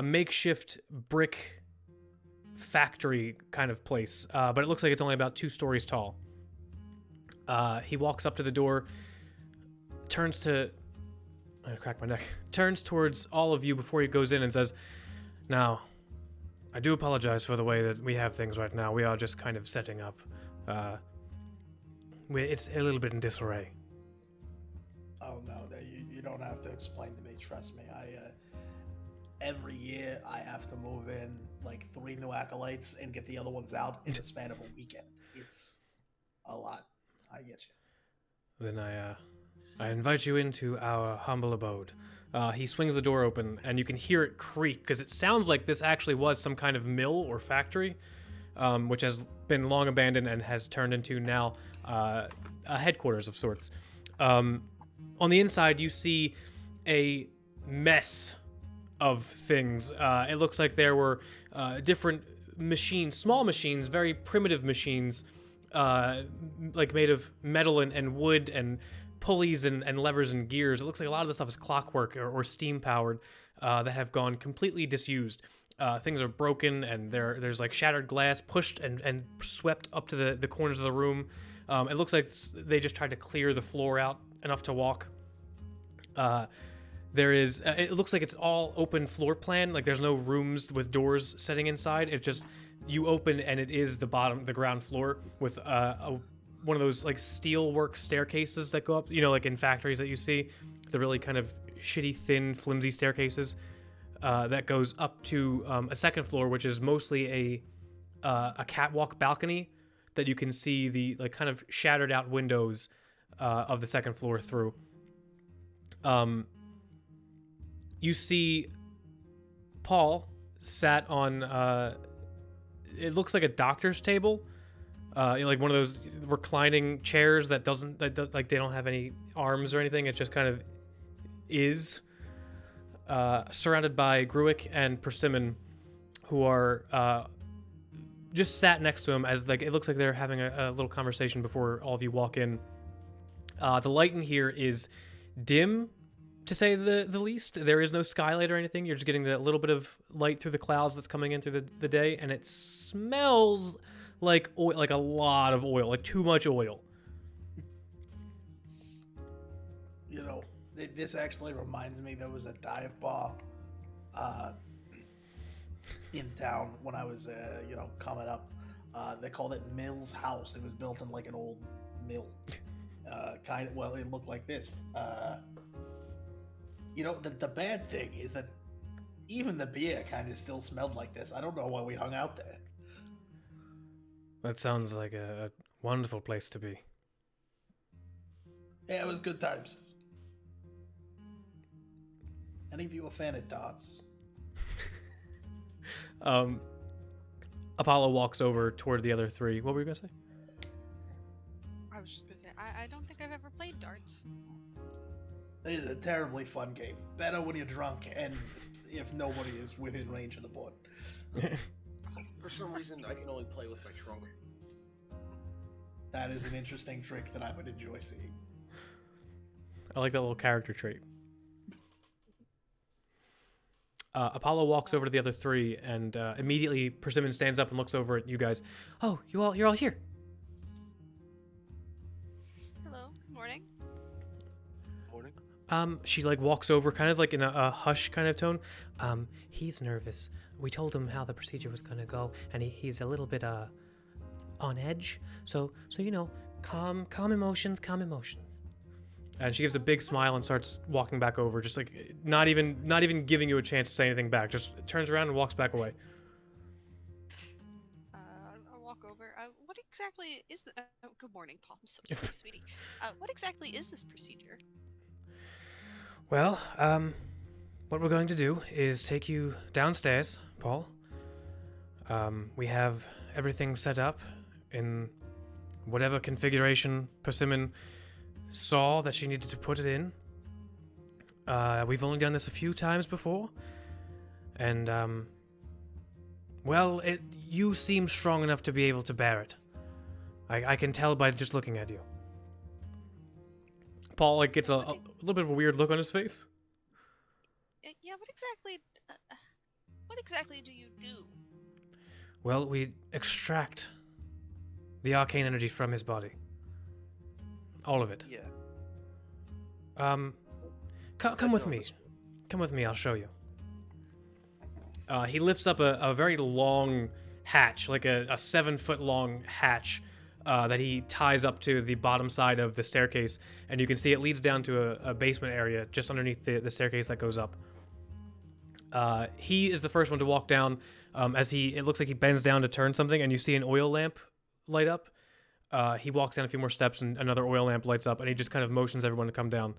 Speaker 1: makeshift brick factory kind of place, but it looks like it's only about 2 stories tall. He walks up to the door, turns towards all of you before he goes in and says, "Now, I do apologize for the way that we have things right now. We are just kind of setting up. It's a little bit in disarray."
Speaker 2: Oh no, you don't have to explain to me. Trust me. Every year I have to move in like 3 new acolytes and get the other ones out in the span of a weekend. It's a lot. I get you.
Speaker 1: Then I invite you into our humble abode. He swings the door open, and you can hear it creak, because it sounds like this actually was some kind of mill or factory, which has been long abandoned and has turned into now a headquarters of sorts. On the inside, you see a mess of things. It looks like there were different machines, small machines, very primitive machines, like made of metal and wood and pulleys and levers and gears. It looks like a lot of the stuff is clockwork or steam powered, that have gone completely disused. Things are broken, and there's like shattered glass pushed and swept up to the corners of the room. It looks like they just tried to clear the floor out enough to walk. There is, it looks like it's all open floor plan. Like there's no rooms with doors setting inside. It just, you open and it is the ground floor with one of those like steel work staircases that go up, like in factories that you see, the really kind of shitty, thin, flimsy staircases that goes up to a second floor, which is mostly a catwalk balcony that you can see the like kind of shattered out windows of the second floor through. You see Paul sat on, it looks like a doctor's table, like one of those reclining chairs that like they don't have any arms or anything. It just kind of is, surrounded by Gruick and Persimmon, who are just sat next to him as like it looks like they're having a little conversation before all of you walk in. The light in here is dim, to say the least. There is no skylight or anything. You're just getting that little bit of light through the clouds that's coming in through the day, and it smells like oil, like a lot of oil, like too much oil.
Speaker 2: This actually reminds me, there was a dive bar in town when I was coming up. They called it Mill's House. It was built in like an old mill. It looked like this. The bad thing is that even the beer kind of still smelled like this. I don't know why we hung out there.
Speaker 1: That sounds like a wonderful place to be.
Speaker 2: Yeah, it was good times. Any of you a fan of darts?
Speaker 1: Apollo walks over toward the other 3. What were you gonna say?
Speaker 3: I was just gonna say, I don't think I've ever played darts.
Speaker 2: It is a terribly fun game. Better when you're drunk and if nobody is within range of the board.
Speaker 5: For some reason, I can only play with my trunk.
Speaker 2: That is an interesting trick that I would enjoy seeing.
Speaker 1: I like that little character trait. Apollo walks over to the other three, and immediately Persimmon stands up and looks over at you guys. Oh, you're all here.
Speaker 3: Hello. Good morning.
Speaker 4: Morning.
Speaker 1: She like walks over, kind of like in a hush kind of tone. He's nervous. We told him how the procedure was gonna go, and he's a little bit on edge. So you know, calm emotions. And she gives a big smile and starts walking back over, just like not even giving you a chance to say anything back. Just turns around and walks back away.
Speaker 3: I'll walk over. What exactly is the? Good morning, Paul. I'm so sorry, sweetie. What exactly is this procedure?
Speaker 1: Well, what we're going to do is take you downstairs, Paul. We have everything set up in whatever configuration Persimmon saw that she needed to put it in. We've only done this a few times before, and well, you seem strong enough to be able to bear it. I can tell by just looking at you. Paul like gets a little bit of a weird look on his face.
Speaker 3: Yeah. What exactly do you do?
Speaker 1: Well, we extract the arcane energy from his body. All of it.
Speaker 5: Yeah.
Speaker 1: Come with me. Come with me, I'll show you. He lifts up a very long hatch, like a 7-foot long hatch that he ties up to the bottom side of the staircase, and you can see it leads down to a basement area just underneath the staircase that goes up. He is the first one to walk down as it looks like he bends down to turn something, and you see an oil lamp light up. He walks down a few more steps and another oil lamp lights up, and he just kind of motions everyone to come down.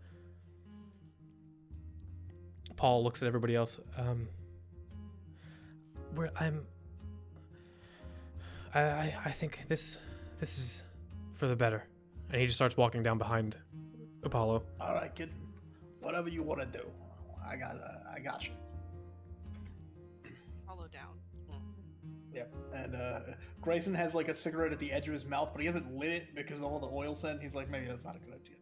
Speaker 1: Paul looks at everybody else. I think this is for the better. And he just starts walking down behind Apollo.
Speaker 2: All right, kid. Whatever you want to do, I got you.
Speaker 3: Follow down.
Speaker 2: Yep. And Grayson has like a cigarette at the edge of his mouth, but he hasn't lit it because of all the oil scent. He's like, maybe that's not a good idea.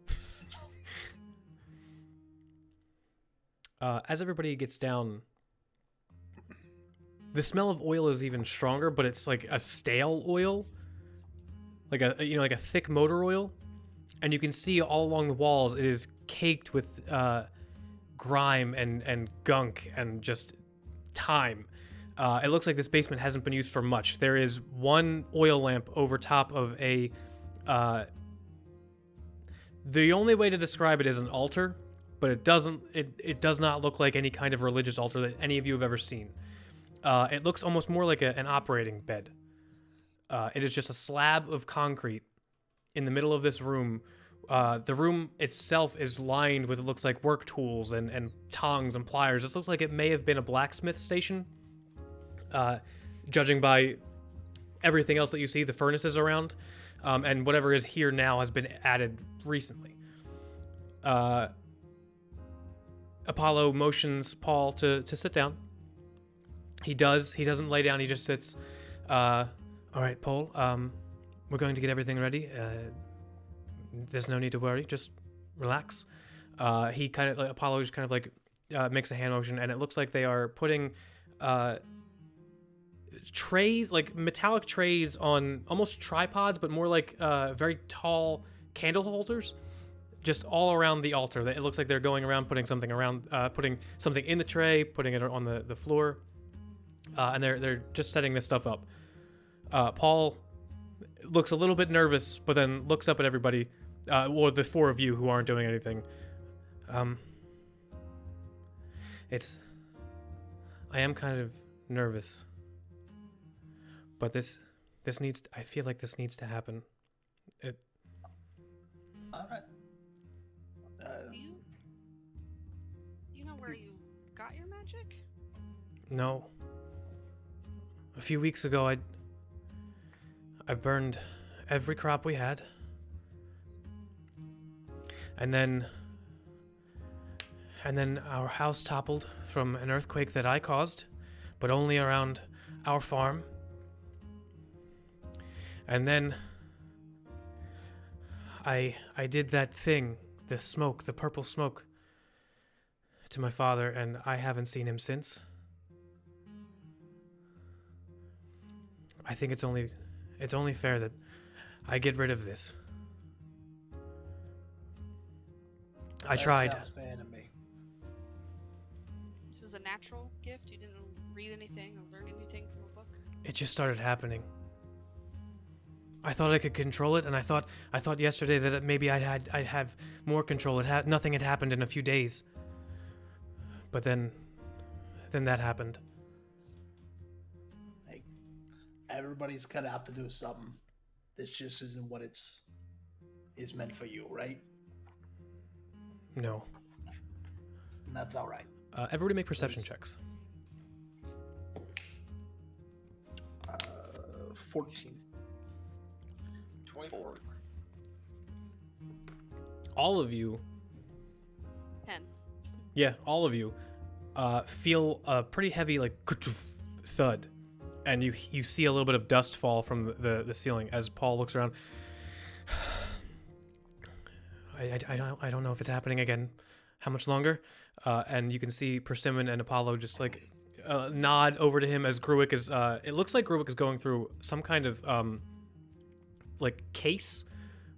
Speaker 1: As everybody gets down, the smell of oil is even stronger, but it's like a stale oil, like a thick motor oil, and you can see all along the walls it is caked with grime and gunk and just time. It looks like this basement hasn't been used for much. There is one oil lamp over top of a. The only way to describe it is an altar, but it doesn't. It does not look like any kind of religious altar that any of you have ever seen. It looks almost more like an operating bed. It is just a slab of concrete in the middle of this room. The room itself is lined with, it looks like, work tools and tongs and pliers. This looks like it may have been a blacksmith station. Judging by everything else that you see, the furnaces around, and whatever is here now has been added recently. Apollo motions Paul to sit down. He does. He doesn't lay down. He just sits. All right, Paul. We're going to get everything ready. There's no need to worry. Just relax. He kind of like Apollo just kind of like makes a hand motion, and it looks like they are putting trays, like metallic trays, on almost tripods, but more like very tall candle holders, just all around the altar. It looks like they're going around putting something in the tray, putting it on the floor. And they're just setting this stuff up. Paul looks a little bit nervous, but then looks up at everybody, or the four of you who aren't doing anything. I am kind of nervous, but I feel like this needs to happen.
Speaker 2: All right.
Speaker 3: You know where you got your magic?
Speaker 1: No. A few weeks ago, I burned every crop we had, and then our house toppled from an earthquake that I caused, but only around our farm. And then I did that thing, the smoke, the purple smoke, to my father, and I haven't seen him since. I think it's only fair that I get rid of this. I tried.
Speaker 2: Sounds fair to me.
Speaker 3: This was a natural gift. You didn't read anything or learn anything from a book.
Speaker 1: It just started happening. I thought I could control it, and I thought yesterday that maybe I'd have more control. Nothing had happened in a few days. But then that happened.
Speaker 2: Hey, everybody's cut out to do something. This just isn't what is meant for you, right?
Speaker 1: No.
Speaker 2: And that's all right.
Speaker 1: Everybody make perception checks.
Speaker 2: 14.
Speaker 5: 24.
Speaker 1: All of you,
Speaker 3: 10.
Speaker 1: yeah, all of you, feel a pretty heavy like thud, and you see a little bit of dust fall from the ceiling as Paul looks around. I don't know if it's happening again. How much longer? And you can see Persimmon and Apollo just like nod over to him as Gruick is. It looks like Gruick is going through some kind of like case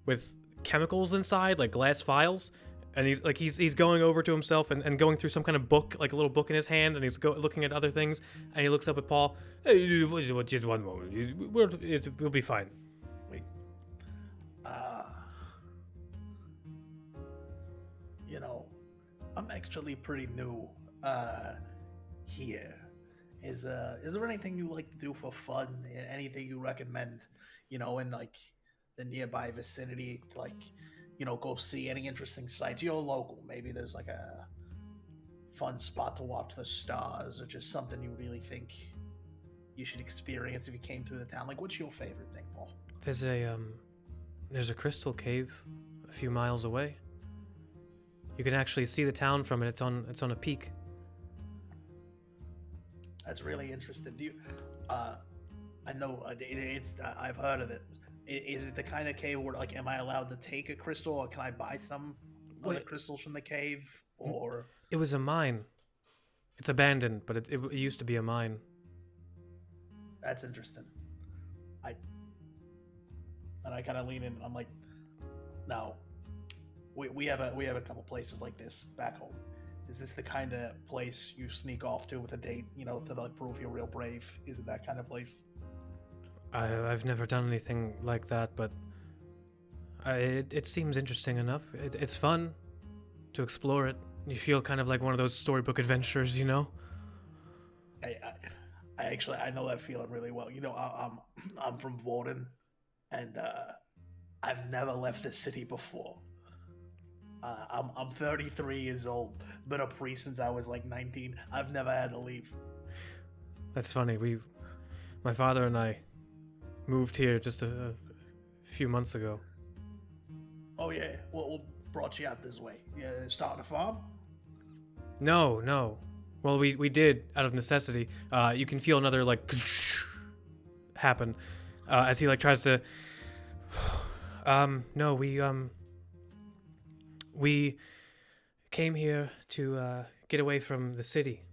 Speaker 1: with chemicals inside, like glass vials, and he's going over to himself and going through some kind of book, like a little book in his hand, and he's looking at other things, and he looks up at Paul. Hey, just one moment, we'll be fine.
Speaker 2: Wait. You know, I'm actually pretty new here. Is there anything you like to do for fun? Anything you recommend? You know, in like the nearby vicinity, like, you know, go see any interesting sights. You're local. Maybe there's like a fun spot to watch the stars, or just something you really think you should experience if you came to the town. Like, what's your favorite thing, Paul?
Speaker 1: There's a crystal cave a few miles away. You can actually see the town from it. It's on a peak.
Speaker 2: That's really interesting. Do you? I know it's. I've heard of it. Is it the kind of cave where, like, am I allowed to take a crystal, or can I buy some of the crystals from the cave? Or
Speaker 1: it was a mine. It's abandoned, but it used to be a mine.
Speaker 2: That's interesting. I kind of lean in. And I'm like, now, we have a couple places like this back home. Is this the kind of place you sneak off to with a date, you know, to like prove you're real brave? Is it that kind of place?
Speaker 1: I've never done anything like that, but it seems interesting enough. It's fun to explore it. You feel kind of like one of those storybook adventures, you know?
Speaker 2: I know that feeling really well. You know, I'm from Vorden, and I've never left the city before. I'm 33 years old. Been a priest since I was like 19. I've never had to leave.
Speaker 1: That's funny. My father and I moved here just a few months ago.
Speaker 2: Oh yeah, what brought you out this way? Yeah, starting a farm?
Speaker 1: No. Well, we did out of necessity. You can feel another like happen as he like tries to. No, we came here to get away from the city.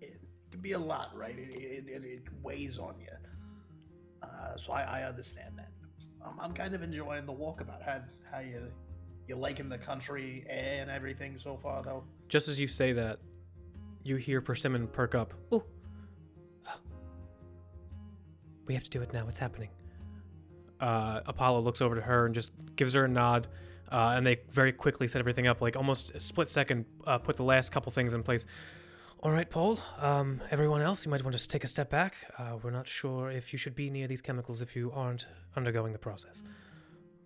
Speaker 2: It can be a lot, right? It weighs on you. So I understand that. I'm kind of enjoying the walkabout. How you liking the country and everything so far, though?
Speaker 1: Just as you say that, you hear Persimmon perk up. Ooh. We have to do it now. What's happening? Apollo looks over to her and just gives her a nod. And they very quickly set everything up, like almost a split second, put the last couple things in place. All right, Paul. Everyone else, you might want to take a step back. We're not sure if you should be near these chemicals if you aren't undergoing the process.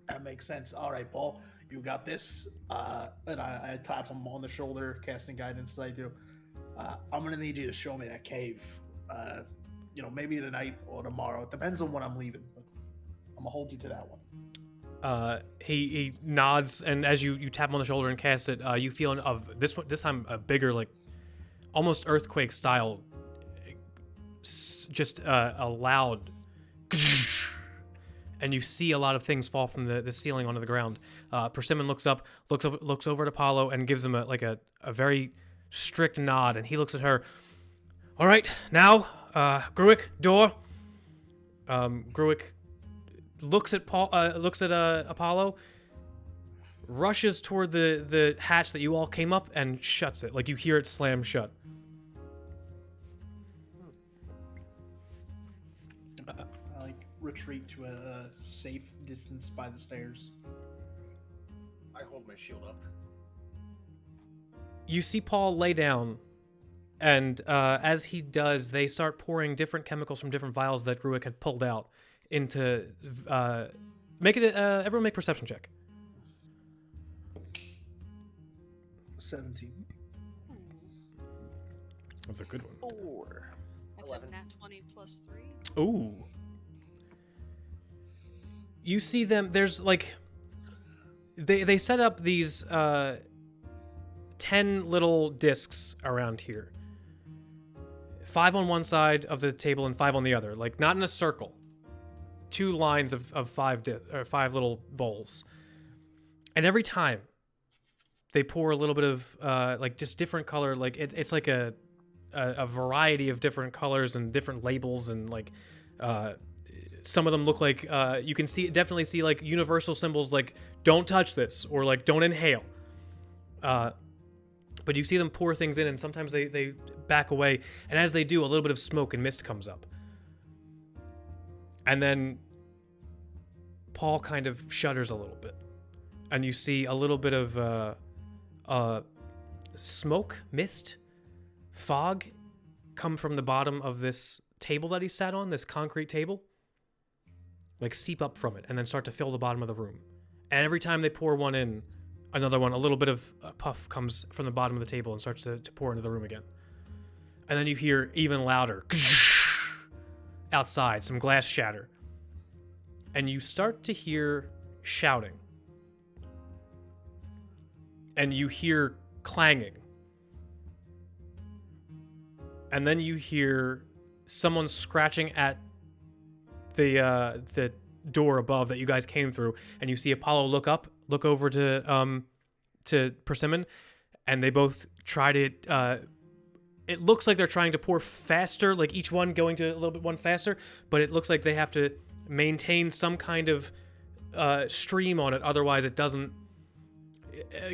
Speaker 2: That makes sense. All right, Paul, you got this. And I tap him on the shoulder, casting guidance as I do. I'm gonna need you to show me that cave. You know, maybe tonight or tomorrow. It depends on when I'm leaving. But I'm gonna hold you to that one.
Speaker 1: He nods, and as you tap him on the shoulder and cast it, you feel of this time a bigger, like almost earthquake style, just a loud, and you see a lot of things fall from the ceiling onto the ground. Persimmon looks over at Apollo and gives him a very strict nod, and he looks at her. All right, now, Gruick, door. Gruick looks at Apollo, rushes toward the hatch that you all came up, and shuts it. Like, you hear it slam shut.
Speaker 2: I retreat to a safe distance by the stairs.
Speaker 5: I hold my shield up.
Speaker 1: You see Paul lay down, and as he does, they start pouring different chemicals from different vials that Gruick had pulled out into. Everyone make perception check.
Speaker 2: 17.
Speaker 1: That's a good one.
Speaker 4: 4.
Speaker 3: That's
Speaker 5: 11.
Speaker 3: a nat 20 plus 3.
Speaker 1: Ooh. You see them. There's like. They set up these 10 little discs around here. 5 on one side of the table and 5 on the other. Like, not in a circle. 2 lines of 5 little bowls. And every time they pour a little bit of like just different color, like it's like a variety of different colors and different labels, and like some of them look like you can definitely see like universal symbols like don't touch this or like don't inhale. But you see them pour things in, and sometimes they back away, and as they do, a little bit of smoke and mist comes up. And then Paul kind of shudders a little bit, and you see a little bit of smoke, mist, fog come from the bottom of this table that he sat on, this concrete table, like seep up from it and then start to fill the bottom of the room. And every time they pour one in, another one, a little bit of a puff comes from the bottom of the table and starts to pour into the room again. And then you hear even louder outside, some glass shatter. And you start to hear shouting. And you hear clanging. And then you hear someone scratching at the door above that you guys came through, and you see Apollo look over to Persimmon, and they both try to it looks like they're trying to pour faster, like each one going to a little bit one faster, but it looks like they have to maintain some kind of stream on it, otherwise it doesn't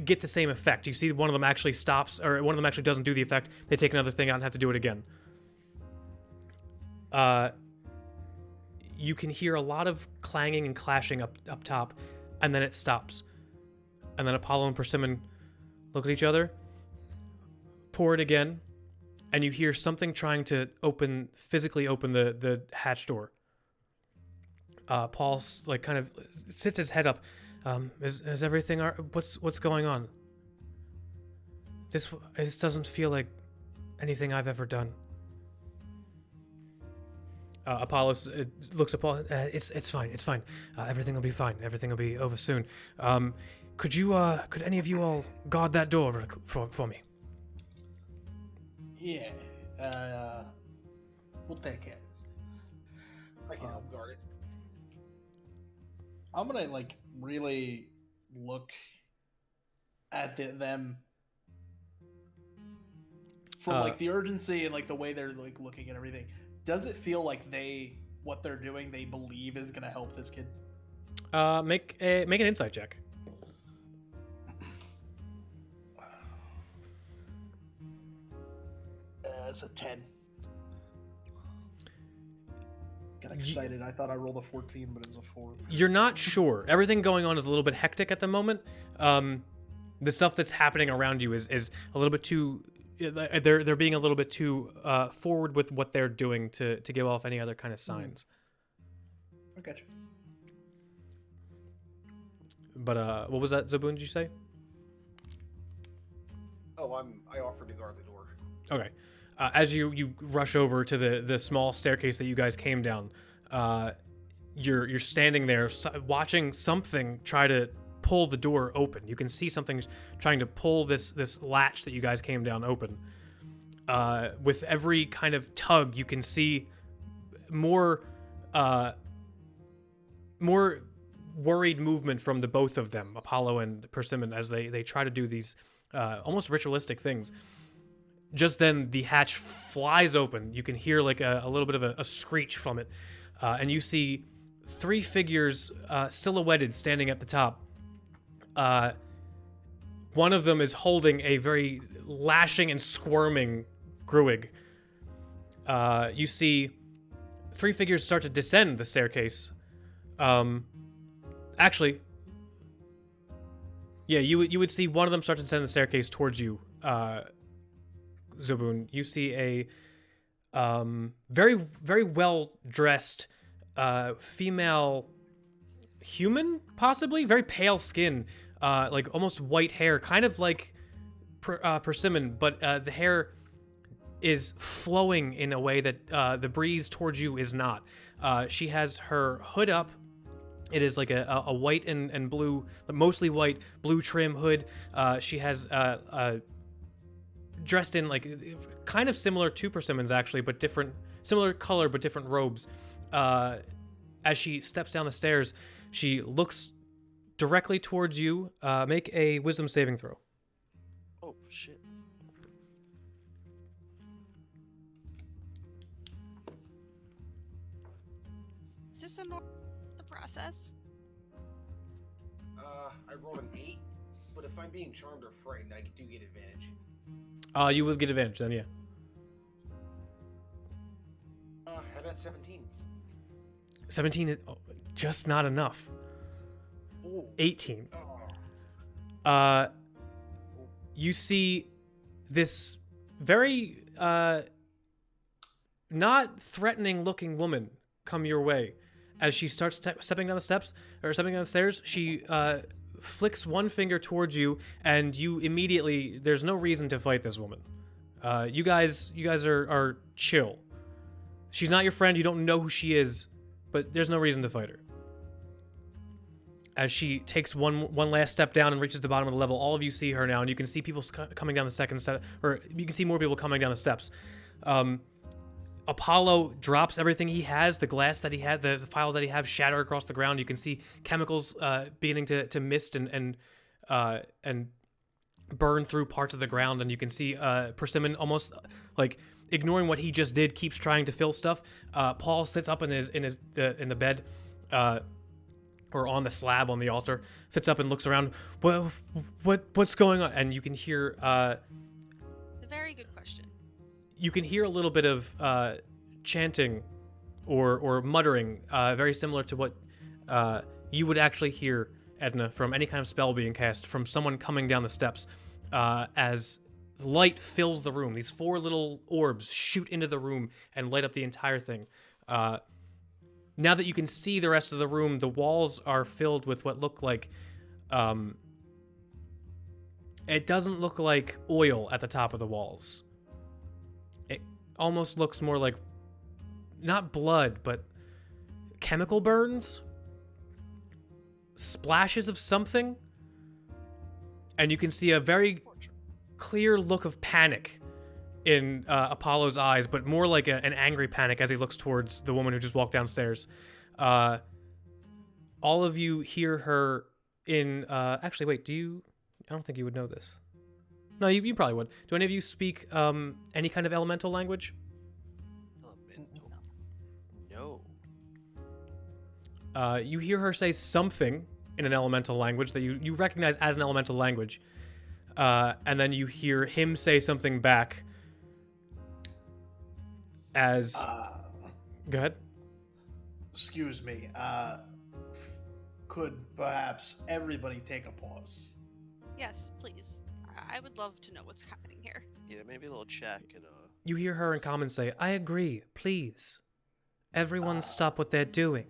Speaker 1: get the same effect. You see one of them actually stops, or one of them actually doesn't do the effect. They take another thing out and have to do it again. You can hear a lot of clanging and clashing up top, and then it stops. And then Apollo and Persimmon look at each other, pour it again, and you hear something trying to physically open the hatch door. Paul like kind of sits his head up. Is everything what's going on? This doesn't feel like anything I've ever done. Apollo looks at Paul. It's fine. Everything will be fine. Everything will be over soon. Could any of you all guard that door for me?
Speaker 2: Yeah. We'll take care of this.
Speaker 5: I can help guard it.
Speaker 2: I'm gonna like really look at them from like the urgency and like the way they're like looking at everything. Does it feel like what they're doing they believe is gonna help this kid?
Speaker 1: Make an insight check.
Speaker 2: It's a 10. Got excited. I thought I rolled a 14, but it was a 4.
Speaker 1: You're not sure. Everything going on is a little bit hectic at the moment. The stuff that's happening around you is a little bit too. They're being a little bit too forward with what they're doing to give off any other kind of signs.
Speaker 2: I got you.
Speaker 1: But what was that, Zaboon? Did you say?
Speaker 5: Oh, I offered to guard the door.
Speaker 1: Okay. As you rush over to the small staircase that you guys came down, you're standing there watching something try to pull the door open. You can see something trying to pull this latch that you guys came down open. With every kind of tug, you can see more more worried movement from the both of them, Apollo and Persimmon, as they try to do these almost ritualistic things. Just then, the hatch flies open. You can hear like a little bit of a screech from it, and you see 3 figures silhouetted standing at the top. One of them is holding a very lashing and squirming Gruig. You see 3 figures start to descend the staircase. Actually, yeah, you would see one of them start to descend the staircase towards you, Zobun. You see a very, very well dressed female human, possibly very pale skin, like almost white hair, kind of like Persimmon, but the hair is flowing in a way that the breeze towards you is not. She has her hood up. It is like a white and blue, mostly white, blue trim hood. She has dressed in like kind of similar to Persimmon's actually, but different, similar color but different robes. As she steps down the stairs, she looks directly towards you. Make a wisdom saving throw.
Speaker 4: Oh shit.
Speaker 3: Is this the process?
Speaker 5: I rolled an 8, but if I'm being charmed or frightened, I do get advantage.
Speaker 1: You will get advantage then, yeah.
Speaker 5: How about 17?
Speaker 1: 17 is just not enough.
Speaker 5: Ooh.
Speaker 1: 18.
Speaker 5: Oh.
Speaker 1: You see this very not threatening looking woman come your way. As she starts stepping down the steps or stepping down the stairs, she flicks one finger towards you, and you immediately, there's no reason to fight this woman. You guys are chill. She's not your friend. You don't know who she is, but there's no reason to fight her. As she takes one last step down and reaches the bottom of the level, all of you see her now, and you can see people coming down the second step, or you can see more people coming down the steps. Apollo drops everything he has, the glass that he had, the file that he has shatter across the ground. You can see chemicals beginning to mist and burn through parts of the ground, and you can see Persimmon almost like ignoring what he just did, keeps trying to fill stuff. Paul sits up in the bed, or on the slab on the altar, sits up and looks around. What's going on? And you can hear.
Speaker 3: A very good question.
Speaker 1: You can hear a little bit of chanting or muttering, very similar to what you would actually hear, Edna, from any kind of spell being cast from someone coming down the steps. As light fills the room, these 4 little orbs shoot into the room and light up the entire thing. Now that you can see the rest of the room, the walls are filled with what look like... it doesn't look like oil at the top of the walls. It almost looks more like, not blood, but chemical burns? Splashes of something? And you can see a very clear look of panic in Apollo's eyes, but more like an angry panic as he looks towards the woman who just walked downstairs. All of you hear her in... actually, wait, do you... I don't think you would know this. No, you probably would. Do any of you speak any kind of elemental language?
Speaker 4: Elemental. No.
Speaker 1: You hear her say something in an elemental language that you recognize as an elemental language. And then you hear him say something back as... Go ahead.
Speaker 2: Excuse me. Could perhaps everybody take a pause?
Speaker 3: Yes, please. I would love to know what's happening here.
Speaker 4: Yeah, maybe a little check and
Speaker 1: You hear her in common say, I agree, please. Everyone stop what they're doing.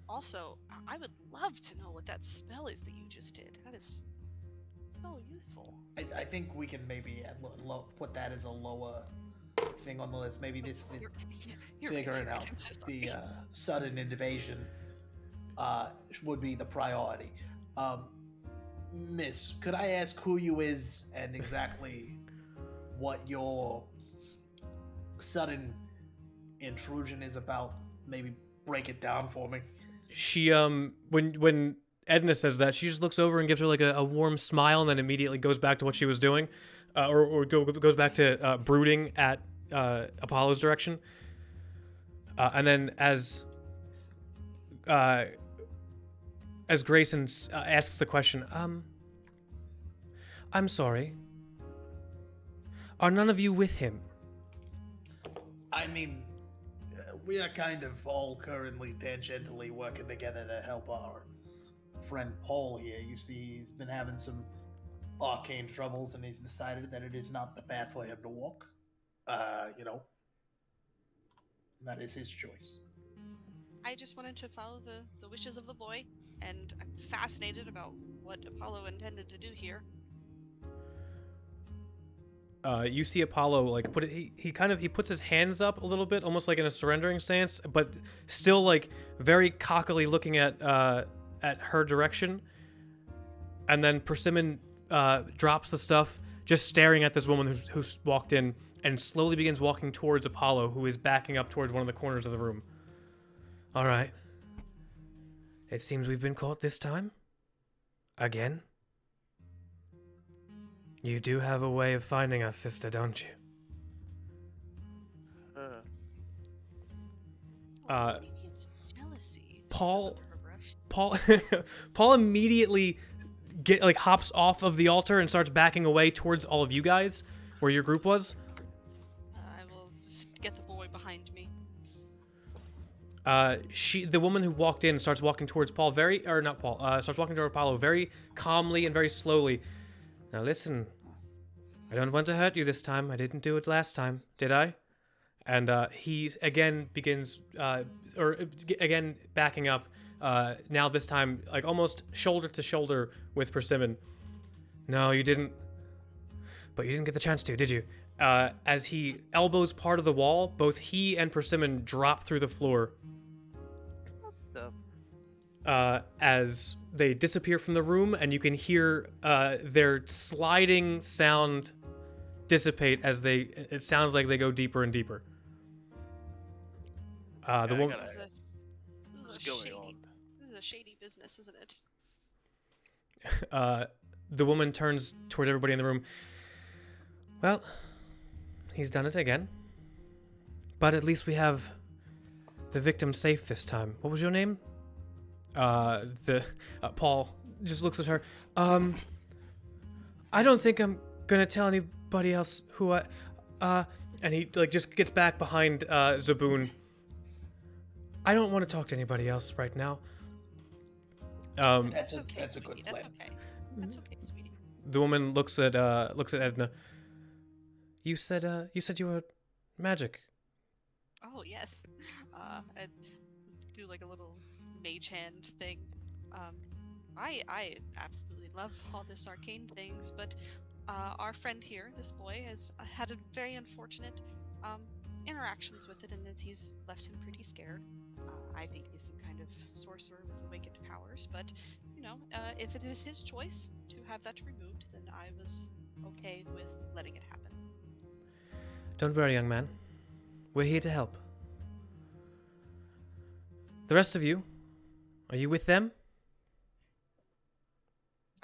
Speaker 3: Also, I would love to know what that spell is that you just did. That is so useful.
Speaker 2: I think we can maybe put that as a lower thing on the list. Maybe this
Speaker 3: You're
Speaker 2: figuring
Speaker 3: right,
Speaker 2: out
Speaker 3: I'm so sorry.
Speaker 2: the sudden invasion would be the priority. Miss, could I ask who you is and exactly what your sudden intrusion is about? Maybe break it down for me.
Speaker 1: she when Edna says that, she just looks over and gives her like a warm smile, and then immediately goes back to what she was doing, goes back to brooding at Apollo's direction. And then as Grayson asks the question, I'm sorry. Are none of you with him?
Speaker 2: I mean, we are kind of all currently tangentially working together to help our friend Paul here. You see, he's been having some arcane troubles, and he's decided that it is not the path for him to walk. You know, that is his choice.
Speaker 3: I just wanted to follow the wishes of the boy, and I'm fascinated about what Apollo intended to do here.
Speaker 1: You see Apollo like he puts his hands up a little bit, almost like in a surrendering stance, but still like very cockily looking at her direction. And then Persimmon drops the stuff, just staring at this woman who's walked in, and slowly begins walking towards Apollo, who is backing up towards one of the corners of the room. All right. It seems we've been caught this time. Again. You do have a way of finding us, sister, don't you?
Speaker 3: So maybe it's jealousy.
Speaker 1: Paul-
Speaker 3: Says under her breath.
Speaker 1: Paul immediately hops off of the altar and starts backing away towards all of you guys, where your group was.
Speaker 3: I will just get the boy behind me.
Speaker 1: The woman who walked in starts walking towards Paul starts walking toward Apollo very calmly and very slowly. Now listen, I don't want to hurt you this time. I didn't do it last time, did I? And he again begins, again backing up. Now this time, like almost shoulder to shoulder with Persimmon. No, you didn't. But you didn't get the chance to, did you? As he elbows part of the wall, both he and Persimmon drop through the floor. As they disappear from the room, and you can hear their sliding sound dissipate as it sounds like they go deeper and deeper. The woman.
Speaker 3: This is a shady business, isn't it?
Speaker 1: The woman turns towards everybody in the room. Well, he's done it again. But at least we have the victim safe this time. What was your name? Paul just looks at her. I don't think I'm gonna tell anybody else who and he just gets back behind Zaboon. I don't want to talk to anybody else right now.
Speaker 2: That's a
Speaker 3: okay,
Speaker 2: good
Speaker 3: sweetie.
Speaker 2: plan.
Speaker 3: That's okay, sweetie.
Speaker 1: The woman looks at Edna. You said you were magic.
Speaker 3: Oh yes. I do like a little mage hand thing. I absolutely love all this arcane things, but our friend here, this boy, has had a very unfortunate interactions with it, and he's left him pretty scared. I think he's some kind of sorcerer with awakened powers, but if it is his choice to have that removed, then I was okay with letting it happen.
Speaker 1: Don't worry, young man. We're here to help. The rest of you, are you with them?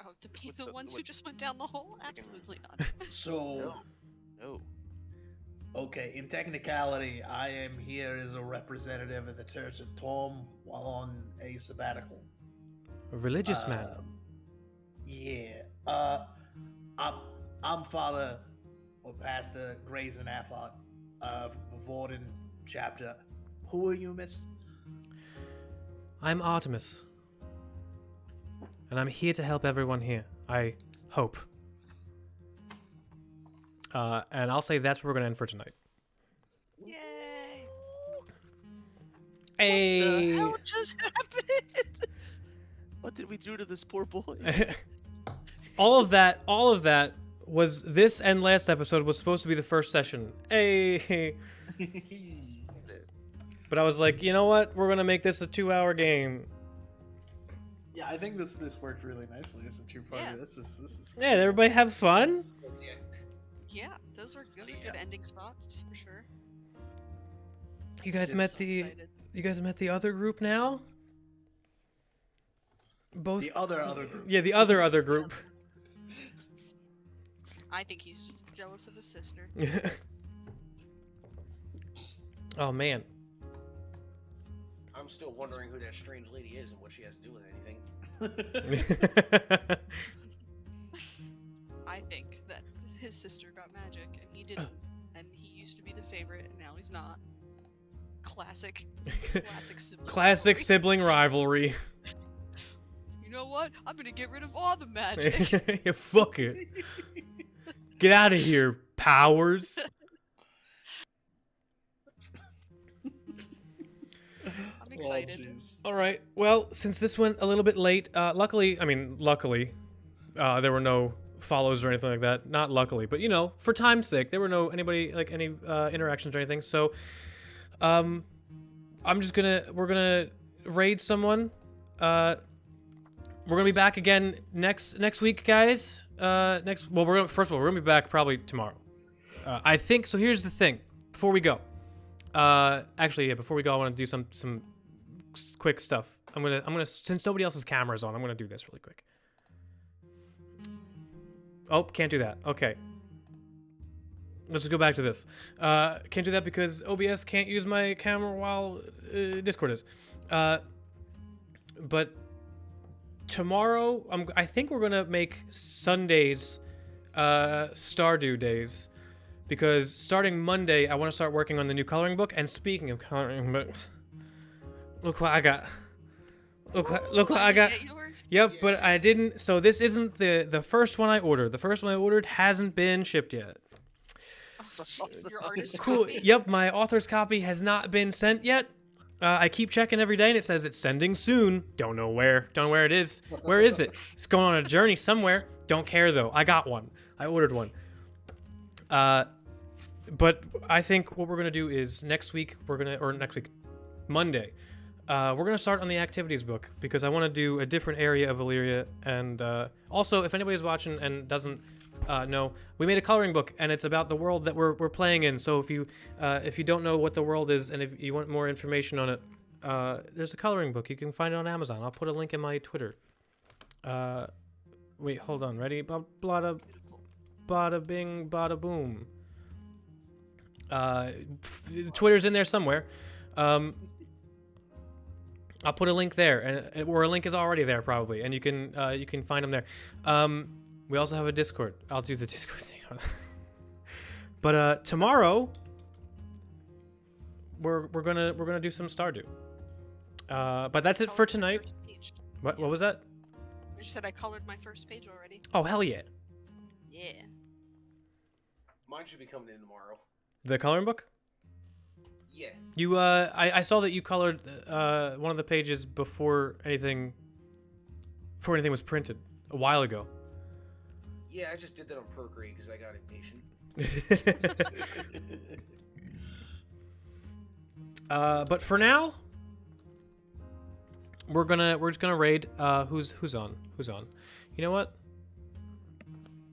Speaker 3: Oh, the ones who just went down the hole? Absolutely not.
Speaker 2: So,
Speaker 4: No.
Speaker 2: okay, in technicality, I am here as a representative of the Church of Tom while on a sabbatical.
Speaker 1: A religious man.
Speaker 2: Yeah. I'm Father or Pastor Grayson Affleck of the Vorden chapter. Who are you, miss?
Speaker 1: I'm Artemis. And I'm here to help everyone here. I hope. And I'll say that's where we're going to end for tonight.
Speaker 3: Yay!
Speaker 1: Hey!
Speaker 4: What the hell just happened? What did we do to this poor boy?
Speaker 1: all of that was this and last episode was supposed to be the first session. Hey! But I was like, you know what? We're going to make this a 2-hour game.
Speaker 2: Yeah, I think this worked really nicely as a two-parter.
Speaker 3: Yeah.
Speaker 2: This is
Speaker 1: Yeah, did everybody have fun?
Speaker 3: Yeah, those were good ending spots for sure.
Speaker 1: You guys met the
Speaker 3: Excited.
Speaker 1: You guys met the other group now? Both.
Speaker 2: The other group.
Speaker 1: Yeah, the other group.
Speaker 3: I think he's just jealous of his sister.
Speaker 1: Oh man.
Speaker 5: I'm still wondering who that strange lady is and what she has to do with anything.
Speaker 3: I think that his sister got magic and he didn't, and he used to be the favorite and now he's not. Classic sibling.
Speaker 1: Classic
Speaker 3: story.
Speaker 1: sibling rivalry.
Speaker 3: You know what? I'm gonna get rid of all the magic.
Speaker 1: Yeah, fuck it. Get out of here, Powers.
Speaker 3: I'm excited.
Speaker 2: jeez.
Speaker 1: All right. Well, since this went a little bit late, luckily, there were no follows or anything like that. Not luckily, but for time's sake, there were no any interactions or anything. So, we're gonna raid someone. We're gonna be back again next week, guys. We're gonna be back probably tomorrow. I think so. Here's the thing. Before we go, before we go, I want to do some quick stuff. I'm gonna since nobody else's camera is on, I'm gonna do this really quick. Oh, can't do that. Okay. Let's just go back to this. Can't do that because OBS can't use my camera while Discord is. But tomorrow, I think we're gonna make Sundays Stardew days, because starting Monday, I want to start working on the new coloring book. And speaking of coloring books, look what I got. Look what I got. Yep, but I didn't. So this isn't the first one I ordered. The first one I ordered hasn't been shipped yet.
Speaker 3: Your artist
Speaker 1: Cool.
Speaker 3: copy.
Speaker 1: Yep, my author's copy has not been sent yet. I keep checking every day and it says it's sending soon. Don't know where. Don't know where it is. Where is it? It's going on a journey somewhere. Don't care though. I got one. I ordered one. But I think what we're gonna do is Monday, we're gonna start on the activities book, because I want to do a different area of Illyria. And also, if anybody's watching and doesn't know, we made a coloring book and it's about the world that we're playing in. So if you don't know what the world is and if you want more information on it, there's a coloring book. You can find it on Amazon. I'll put a link in my Twitter. Wait, hold on. Ready? Bada bing, bada boom. Twitter's in there somewhere. I'll put a link there, or a link is already there probably, and you can find them there. We also have a Discord. I'll do the Discord thing. But tomorrow we're gonna do some Stardew. But that's it for tonight. What was that?
Speaker 3: I just said I colored my first page already.
Speaker 1: Oh hell yeah!
Speaker 3: Yeah.
Speaker 5: Mine should be coming in tomorrow.
Speaker 1: The coloring book?
Speaker 5: Yeah.
Speaker 1: You I saw that you colored one of the pages before anything was printed a while ago.
Speaker 5: Yeah, I just did that on Procreate because I got impatient.
Speaker 1: But for now, we're just gonna raid. Who's on? You know what?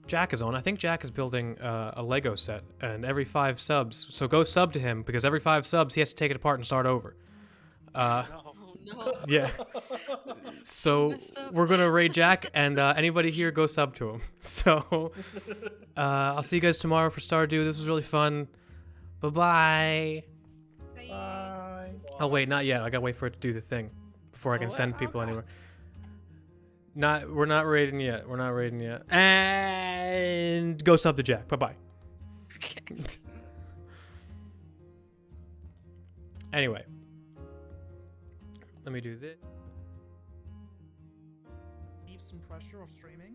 Speaker 1: Jack is on. I think Jack is building a Lego set, and every 5 subs. So go sub to him, because every 5 subs he has to take it apart and start over.
Speaker 3: Oh no.
Speaker 1: Yeah. So we're gonna raid Jack, and anybody here go sub to him. So I'll see you guys tomorrow for Stardew. This was really fun. Bye-bye.
Speaker 2: Bye.
Speaker 1: Oh wait, not yet. I gotta wait for it to do the thing before I can send people anywhere. We're not raiding yet. And go sub to Jack. Bye-bye.
Speaker 3: Okay.
Speaker 1: Anyway. Let me do this.
Speaker 6: Some pressure of streaming.